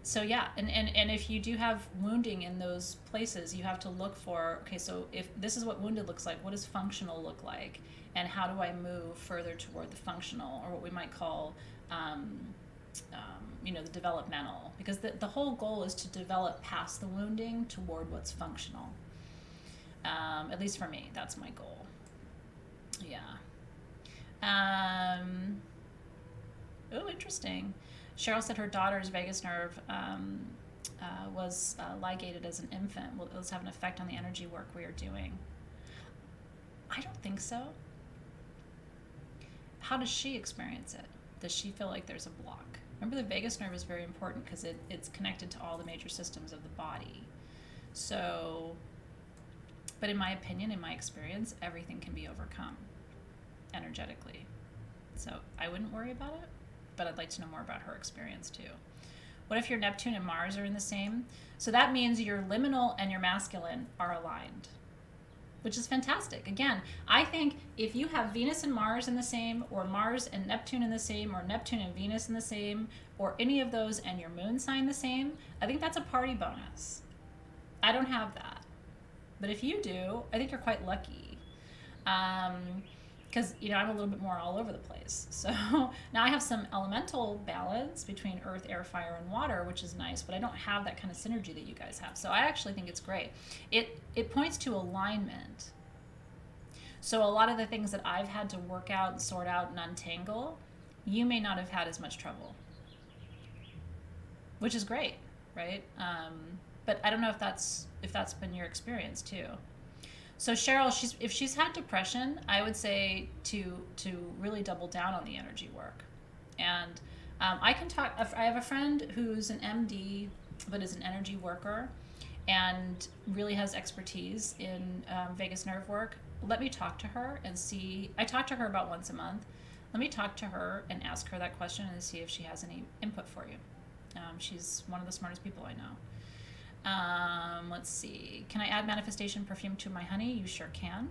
So yeah, and if you do have wounding in those places, you have to look for, okay, so if this is what wounded looks like, what does functional look like? And how do I move further toward the functional, or what we might call, the developmental? Because the whole goal is to develop past the wounding toward what's functional. At least for me, that's my goal. Yeah. Oh, interesting. Cheryl said her daughter's vagus nerve was ligated as an infant. Will this have an effect on the energy work we are doing? I don't think so. How does she experience it? Does she feel like there's a block? Remember, the vagus nerve is very important because it's connected to all the major systems of the body. So, but in my opinion, in my experience, everything can be overcome energetically. So I wouldn't worry about it. But I'd like to know more about her experience too. What if your Neptune and Mars are in the same? So that means your liminal and your masculine are aligned, which is fantastic. Again, I think if you have Venus and Mars in the same, or Mars and Neptune in the same, or Neptune and Venus in the same, or any of those and your moon sign the same, I think that's a party bonus. I don't have that. But if you do, I think you're quite lucky. Because, I'm a little bit more all over the place. So now I have some elemental balance between earth, air, fire, and water, which is nice, but I don't have that kind of synergy that you guys have. So I actually think it's great. It points to alignment. So a lot of the things that I've had to work out and sort out and untangle, you may not have had as much trouble, which is great, right? But I don't know if that's been your experience too. So Cheryl, if she's had depression, I would say to really double down on the energy work. And I can talk. I have a friend who's an MD, but is an energy worker, and really has expertise in vagus nerve work. Let me talk to her and see. I talk to her about once a month. Let me talk to her and ask her that question and see if she has any input for you. She's one of the smartest people I know. Let's see. Can I add manifestation perfume to my honey? You sure can.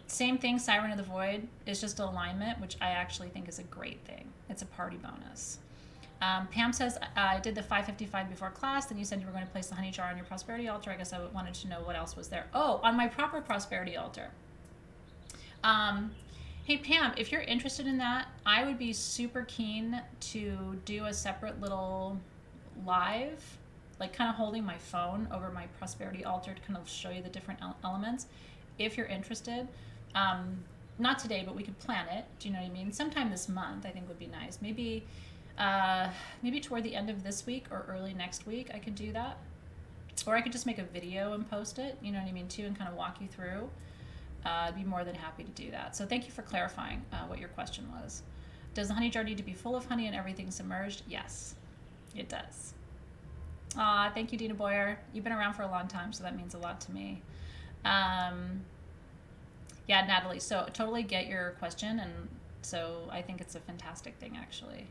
Same thing, Siren of the Void is just alignment, which I actually think is a great thing. It's a party bonus. Pam says, I did the 555 before class, then you said you were going to place the honey jar on your prosperity altar. I guess I wanted to know what else was there. Oh, on my proper prosperity altar. Hey, Pam, if you're interested in that, I would be super keen to do a separate little live, like kind of holding my phone over my prosperity altar to kind of show you the different elements. If you're interested, not today, but we could plan it. Do you know what I mean? Sometime this month, I think would be nice. Maybe toward the end of this week or early next week, I could do that. Or I could just make a video and post it, you know what I mean, too, and kind of walk you through. I'd be more than happy to do that. So thank you for clarifying what your question was. Does the honey jar need to be full of honey and everything submerged? Yes, it does. Aw, thank you, Dina Boyer. You've been around for a long time, so that means a lot to me. Yeah, Natalie, so totally get your question, and so I think it's a fantastic thing, actually.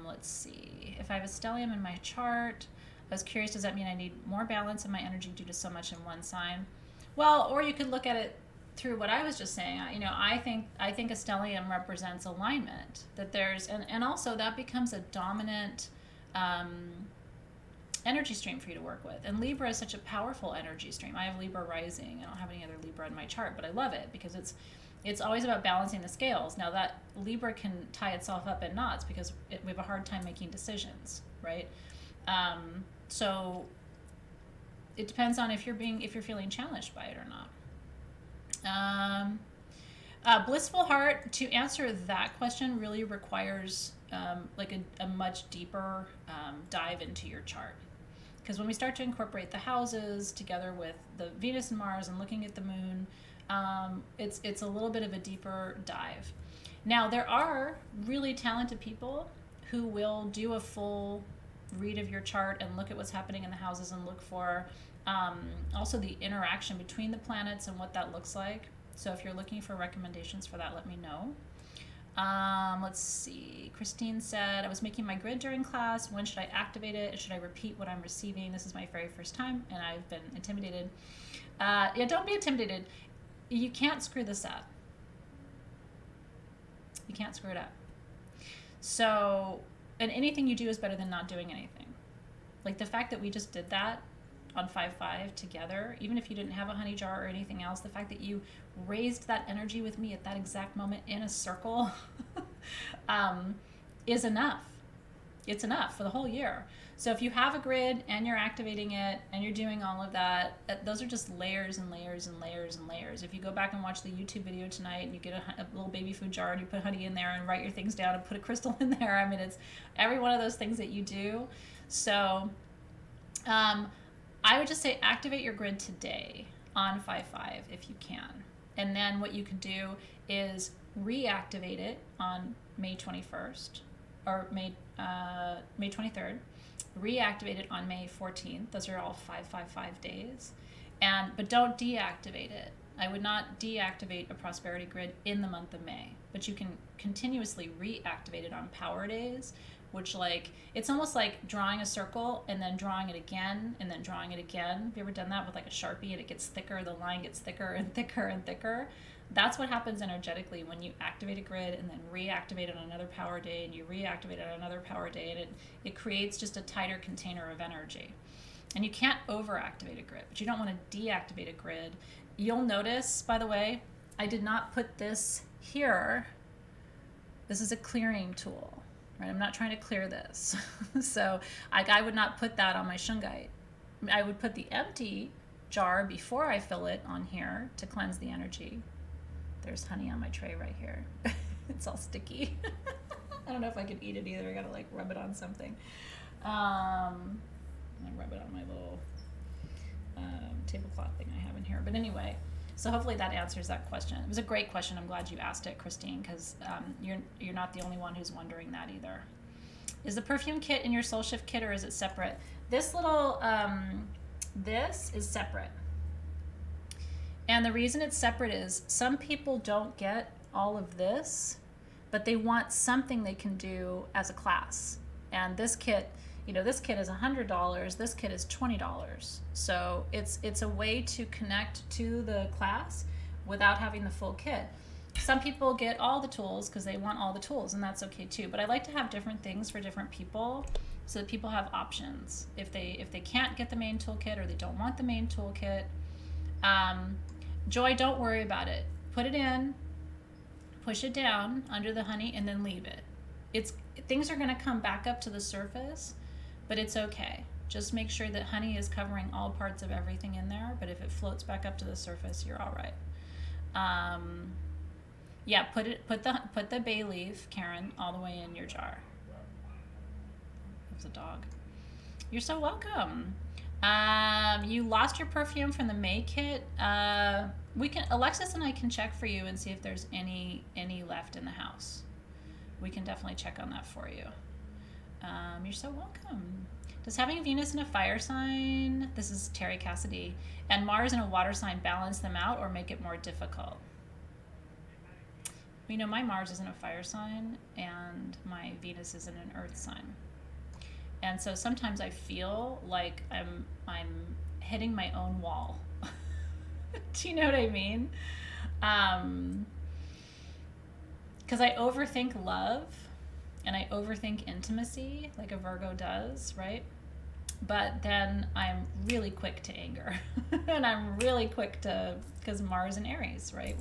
Let's see. If I have a stellium in my chart, I was curious, does that mean I need more balance in my energy due to so much in one sign? Well, or you could look at it through what I was just saying. You know, I think a stellium represents alignment, that there's, and also that becomes a dominant energy stream for you to work with. And Libra is such a powerful energy stream. I have Libra rising. I don't have any other Libra in my chart, but I love it because it's always about balancing the scales. Now that Libra can tie itself up in knots because we have a hard time making decisions, right? So it depends on if you're feeling challenged by it or not. Blissful heart, to answer that question really requires like a much deeper dive into your chart. Because when we start to incorporate the houses together with the Venus and Mars and looking at the moon, it's a little bit of a deeper dive. Now, there are really talented people who will do a full read of your chart and look at what's happening in the houses and look for also the interaction between the planets and what that looks like. So if you're looking for recommendations for that, let me know. Let's see. Christine said, I was making my grid during class. When should I activate it? And should I repeat what I'm receiving? This is my very first time, and I've been intimidated. Yeah, don't be intimidated. You can't screw this up. You can't screw it up. So, and anything you do is better than not doing anything. Like the fact that we just did that on 5-5 together, even if you didn't have a honey jar or anything else, the fact that you raised that energy with me at that exact moment in a circle is enough. It's enough for the whole year. So if you have a grid and you're activating it and you're doing all of that, those are just layers and layers and layers and layers. If you go back and watch the YouTube video tonight and you get a little baby food jar and you put honey in there and write your things down and put a crystal in there, I mean, it's every one of those things that you do. So I would just say activate your grid today on 5-5 if you can. And then what you can do is reactivate it on May 21st or May 23rd. Reactivate it on May 14th. Those are all 5-5-5 days. But don't deactivate it. I would not deactivate a prosperity grid in the month of May, but you can continuously reactivate it on power days, which it's almost like drawing a circle and then drawing it again and then drawing it again. Have you ever done that with like a Sharpie and it gets thicker, the line gets thicker and thicker and thicker? That's what happens energetically when you activate a grid and then reactivate it on another power day and you reactivate it on another power day, and it creates just a tighter container of energy. And you can't overactivate a grid, but you don't want to deactivate a grid. You'll notice, by the way, I did not put this here. This is a clearing tool, right? I'm not trying to clear this. So I would not put that on my shungite. I would put the empty jar before I fill it on here to cleanse the energy. There's honey on my tray right here. It's all sticky. I don't know if I can eat it either. I gotta rub it on something. I rub it on my little tablecloth thing I have in here. But anyway, so hopefully that answers that question. It was a great question. I'm glad you asked it, Christine, because you're not the only one who's wondering that either. Is the perfume kit in your soul shift kit, or is it separate? This little this is separate. And the reason it's separate is some people don't get all of this, but they want something they can do as a class. And this kit this kit is $100, this kit is $20. So it's a way to connect to the class without having the full kit. Some people get all the tools because they want all the tools, and that's okay too. But I like to have different things for different people so that people have options. If they can't get the main toolkit or they don't want the main toolkit, Joy, don't worry about it. Put it in, push it down under the honey, and then leave it. Things are going to come back up to the surface, but it's okay. Just make sure that honey is covering all parts of everything in there, but if it floats back up to the surface, you're all right. Yeah, put the bay leaf, Karen, all the way in your jar. It was a dog. You're so welcome. You lost your perfume from the May kit. Alexis and I can check for you and see if there's any left in the house. We can definitely check on that for you. You're so welcome. Does having Venus in a fire sign, this is Terry Cassidy, and Mars in a water sign balance them out or make it more difficult? My Mars is in a fire sign and my Venus is in an earth sign. And so sometimes I feel like I'm hitting my own wall. Do you know what I mean? Because I overthink love and I overthink intimacy like a Virgo does, right? But then I'm really quick to anger and I'm really quick because Mars and Aries, right?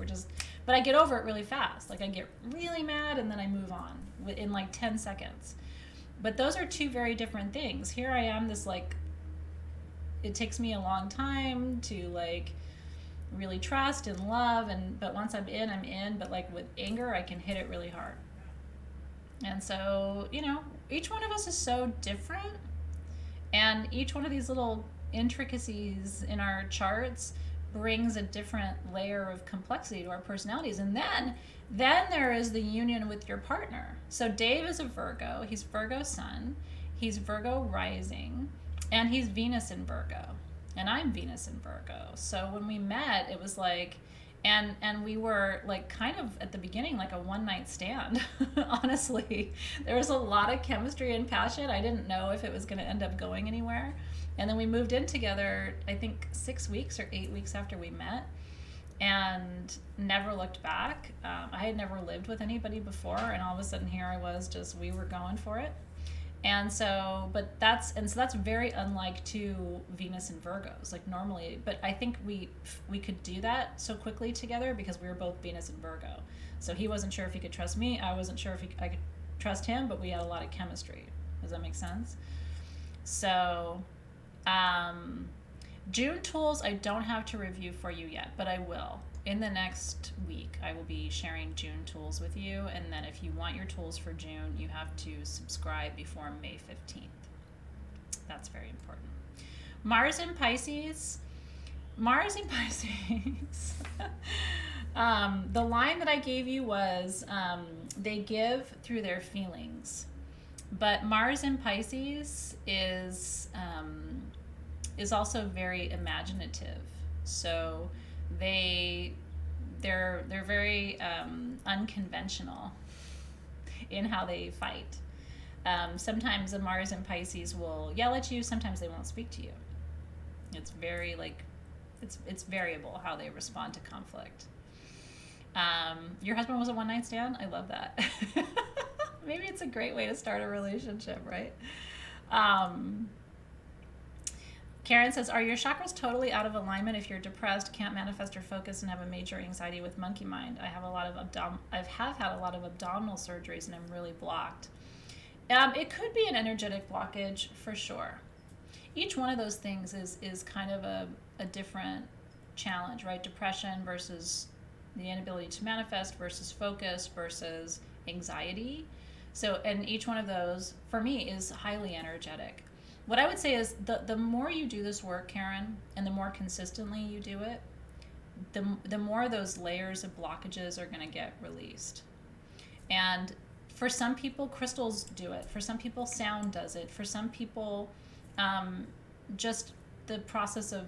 But I get over it really fast. Like I get really mad and then I move on in like 10 seconds. But those are two very different things. Here I am, it takes me a long time to like really trust and love, but once I'm in, but like with anger, I can hit it really hard. And so, each one of us is so different, and each one of these little intricacies in our charts brings a different layer of complexity to our personalities. And then there is the union with your partner. So Dave is a Virgo. He's Virgo sun. He's Virgo rising. And he's Venus in Virgo. And I'm Venus in Virgo. So when we met, it was like, and we were like kind of at the beginning like a one-night stand. Honestly, there was a lot of chemistry and passion. I didn't know if it was going to end up going anywhere. And then we moved in together, I think 6 weeks or 8 weeks after we met, and never looked back. I had never lived with anybody before, and all of a sudden here I was, we were going for it. And so that's very unlike two Venus and Virgos, like normally, but I think we could do that so quickly together because we were both Venus and Virgo. So he wasn't sure if he could trust me, I wasn't sure if I could trust him, but we had a lot of chemistry. Does that make sense? So June tools I don't have to review for you yet, but I will. In the next week, I will be sharing June tools with you, and then if you want your tools for June, you have to subscribe before May 15th. That's very important. Mars in Pisces. The line that I gave you was, they give through their feelings. But Mars in Pisces is also very imaginative. So they're very unconventional in how they fight. Sometimes a Mars in Pisces will yell at you. Sometimes they won't speak to you. It's very it's variable how they respond to conflict. Your husband was a one-night stand? I love that. Maybe it's a great way to start a relationship, right? Karen says, are your chakras totally out of alignment if you're depressed, can't manifest or focus, and have a major anxiety with monkey mind? I have had a lot of abdominal surgeries and I'm really blocked. It could be an energetic blockage for sure. Each one of those things is kind of a different challenge, right? Depression versus the inability to manifest versus focus versus anxiety. So, and each one of those, for me, is highly energetic. What I would say is the more you do this work, Karen, and the more consistently you do it, the more those layers of blockages are going to get released. And for some people, crystals do it. For some people, sound does it. For some people, just the process of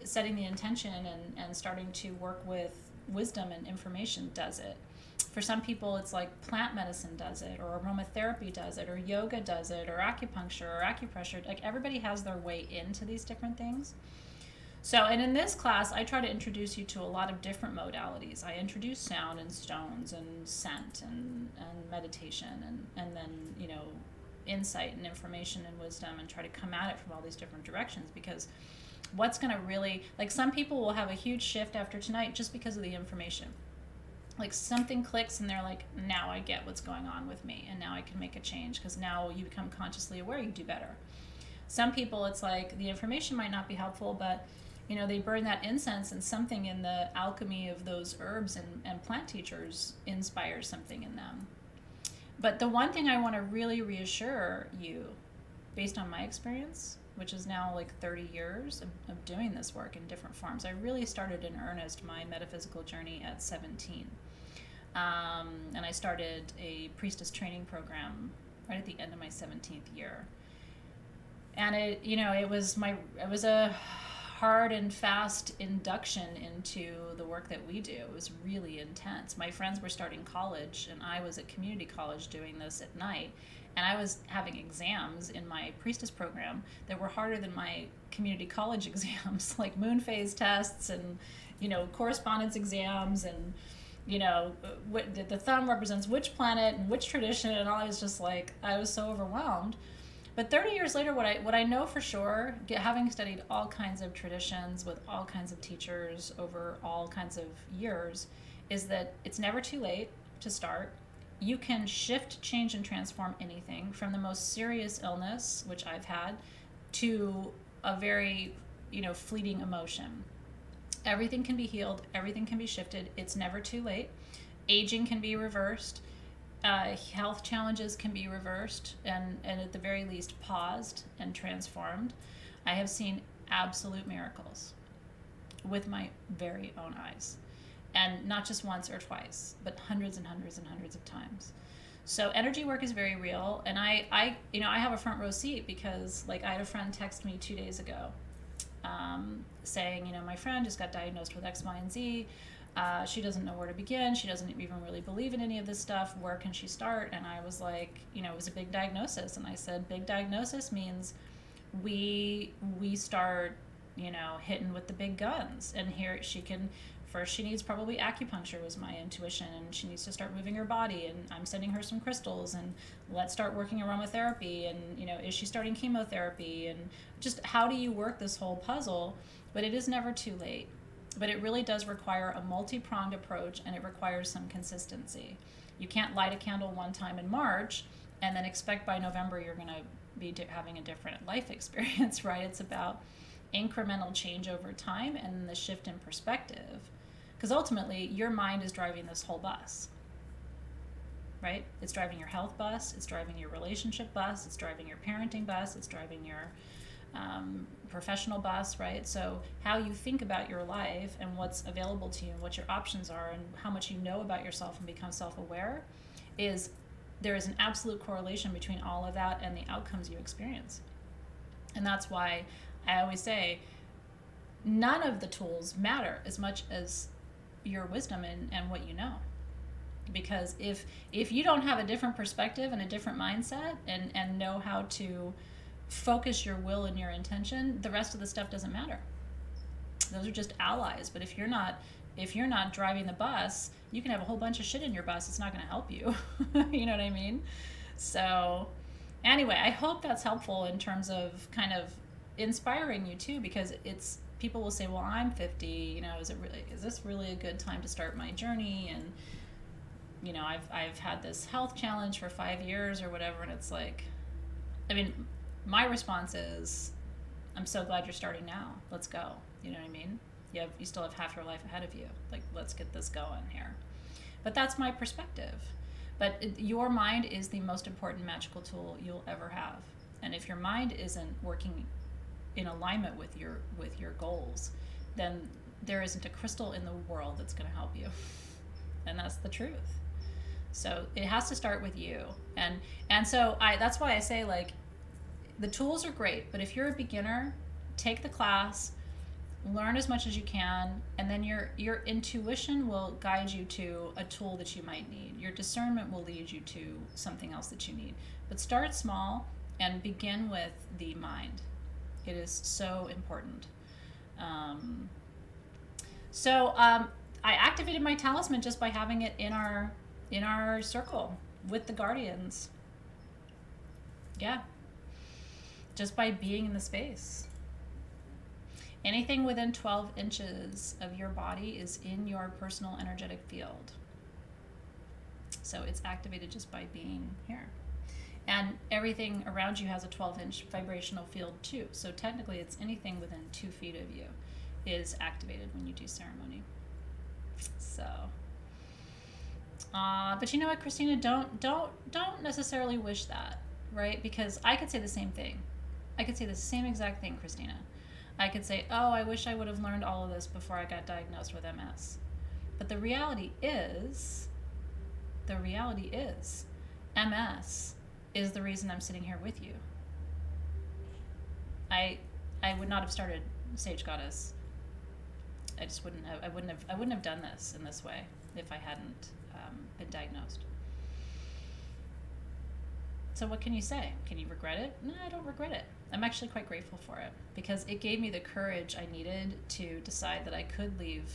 setting the intention and starting to work with wisdom and information does it. For some people, it's like plant medicine does it, or aromatherapy does it, or yoga does it, or acupuncture, or acupressure. Like everybody has their way into these different things. So, and in this class, I try to introduce you to a lot of different modalities. I introduce sound and stones and scent and meditation and then, you know, insight and information and wisdom, and try to come at it from all these different directions, because what's going to really, like, some people will have a huge shift after tonight just because of the information. Like something clicks and they're like, now I get what's going on with me, and now I can make a change, because now you become consciously aware, you do better. Some people, it's like the information might not be helpful, but you know, they burn that incense and something in the alchemy of those herbs and plant teachers inspires something in them. But the one thing I want to really reassure you, based on my experience, which is now like 30 years of doing this work in different forms. I really started in earnest my metaphysical journey at 17. And I started a priestess training program right at the end of my 17th year. And it was a hard and fast induction into the work that we do. It was really intense. My friends were starting college, and I was at community college doing this at night. And I was having exams in my priestess program that were harder than my community college exams, like moon phase tests and, you know, correspondence exams, and, you know, the thumb represents which planet and which tradition, and all. I was just like, I was so overwhelmed. But 30 years later, what I know for sure, having studied all kinds of traditions with all kinds of teachers over all kinds of years, is that it's never too late to start. You can shift, change, and transform anything, from the most serious illness, which I've had, to a very, you know, fleeting emotion. Everything can be healed. Everything can be shifted. It's never too late. Aging can be reversed. Health challenges can be reversed and at the very least paused and transformed. I have seen absolute miracles with my very own eyes. And not just once or twice, but hundreds and hundreds and hundreds of times. So energy work is very real. And I have a front row seat, because like I had a friend text me 2 days ago saying, you know, my friend just got diagnosed with X, Y, and Z. She doesn't know where to begin. She doesn't even really believe in any of this stuff. Where can she start? And I was like, you know, it was a big diagnosis. And I said, big diagnosis means we start, you know, hitting with the big guns. And here first she needs probably acupuncture, was my intuition. And she needs to start moving her body. And I'm sending her some crystals. And let's start working aromatherapy. And, you know, is she starting chemotherapy? And just how do you work this whole puzzle? But it is never too late. But it really does require a multi-pronged approach, and it requires some consistency. You can't light a candle one time in March and then expect by November you're going to be having a different life experience, right? It's about incremental change over time and the shift in perspective. Because ultimately, your mind is driving this whole bus, right? It's driving your health bus, it's driving your relationship bus, it's driving your parenting bus, it's driving your professional bus, right? So how you think about your life and what's available to you and what your options are and how much you know about yourself and become self-aware, there is an absolute correlation between all of that and the outcomes you experience. And that's why I always say none of the tools matter as much as your wisdom and what you know. Because if you don't have a different perspective and a different mindset and know how to focus your will and your intention, the rest of the stuff doesn't matter. Those are just allies. But if you're not driving the bus, you can have a whole bunch of shit in your bus. It's not going to help you. You know what I mean? So anyway, I hope that's helpful in terms of kind of inspiring you too, because people will say, well, I'm 50, you know, is this really a good time to start my journey? And you know, I've had this health challenge for 5 years or whatever, and it's like, I mean, my response is, I'm so glad you're starting now. Let's go. You know what I mean? You still have half your life ahead of you. Like, let's get this going here. But that's my perspective. But your mind is the most important magical tool you'll ever have. And if your mind isn't working in alignment with your goals, then there isn't a crystal in the world that's going to help you. And that's the truth. So it has to start with you. And so that's why I say, like, the tools are great, but if you're a beginner, take the class, learn as much as you can, and then your intuition will guide you to a tool that you might need. Your discernment will lead you to something else that you need. But start small and begin with the mind. It is so important. I activated my talisman just by having it in our circle with the guardians. Yeah. Just by being in the space. Anything within 12 inches of your body is in your personal energetic field. So it's activated just by being here. And everything around you has a 12-inch vibrational field too. So technically it's anything within 2 feet of you is activated when you do ceremony. So, but you know what, Christina, don't necessarily wish that, right? Because I could say the same thing. I could say the same exact thing, Christina. I could say, oh, I wish I would have learned all of this before I got diagnosed with MS. But the reality is, MS is the reason I'm sitting here with you. I would not have started Sage Goddess. I just wouldn't have. I wouldn't have done this in this way if I hadn't been diagnosed. So what can you say? Can you regret it? No, I don't regret it. I'm actually quite grateful for it because it gave me the courage I needed to decide that I could leave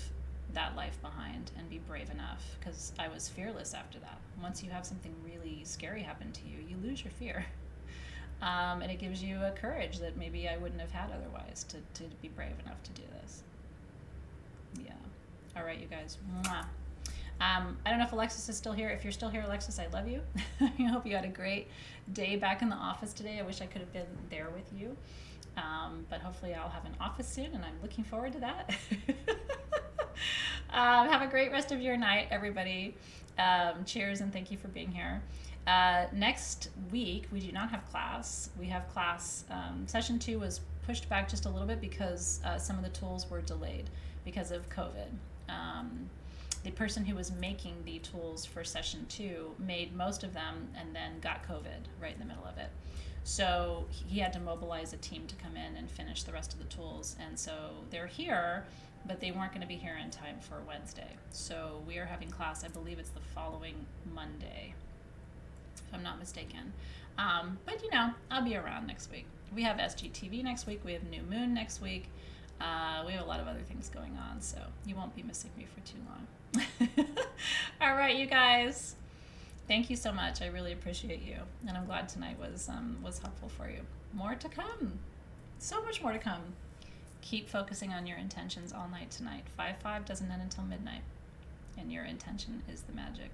that life behind and be brave enough, because I was fearless after that. Once you have something really scary happen to you, you lose your fear. And it gives you a courage that maybe I wouldn't have had otherwise to be brave enough to do this. Yeah. All right, you guys. Mwah. I don't know if Alexis is still here. If you're still here, Alexis, I love you. I hope you had a great day back in the office today. I wish I could have been there with you. But hopefully I'll have an office soon, and I'm looking forward to that. Have a great rest of your night, everybody. Cheers, and thank you for being here. Next week, we do not have class. We have class. Session 2 was pushed back just a little bit because some of the tools were delayed because of COVID. The person who was making the tools for session 2 made most of them and then got COVID right in the middle of it. So he had to mobilize a team to come in and finish the rest of the tools. And so they're here, but they weren't going to be here in time for Wednesday. So we are having class, I believe it's the following Monday, if I'm not mistaken. But you know, I'll be around next week. We have SGTV next week. We have New Moon next week. We have a lot of other things going on, so you won't be missing me for too long. All right, you guys. Thank you so much. I really appreciate you, and I'm glad tonight was helpful for you. More to come. So much more to come. Keep focusing on your intentions all night tonight. 5/5 doesn't end until midnight, and your intention is the magic.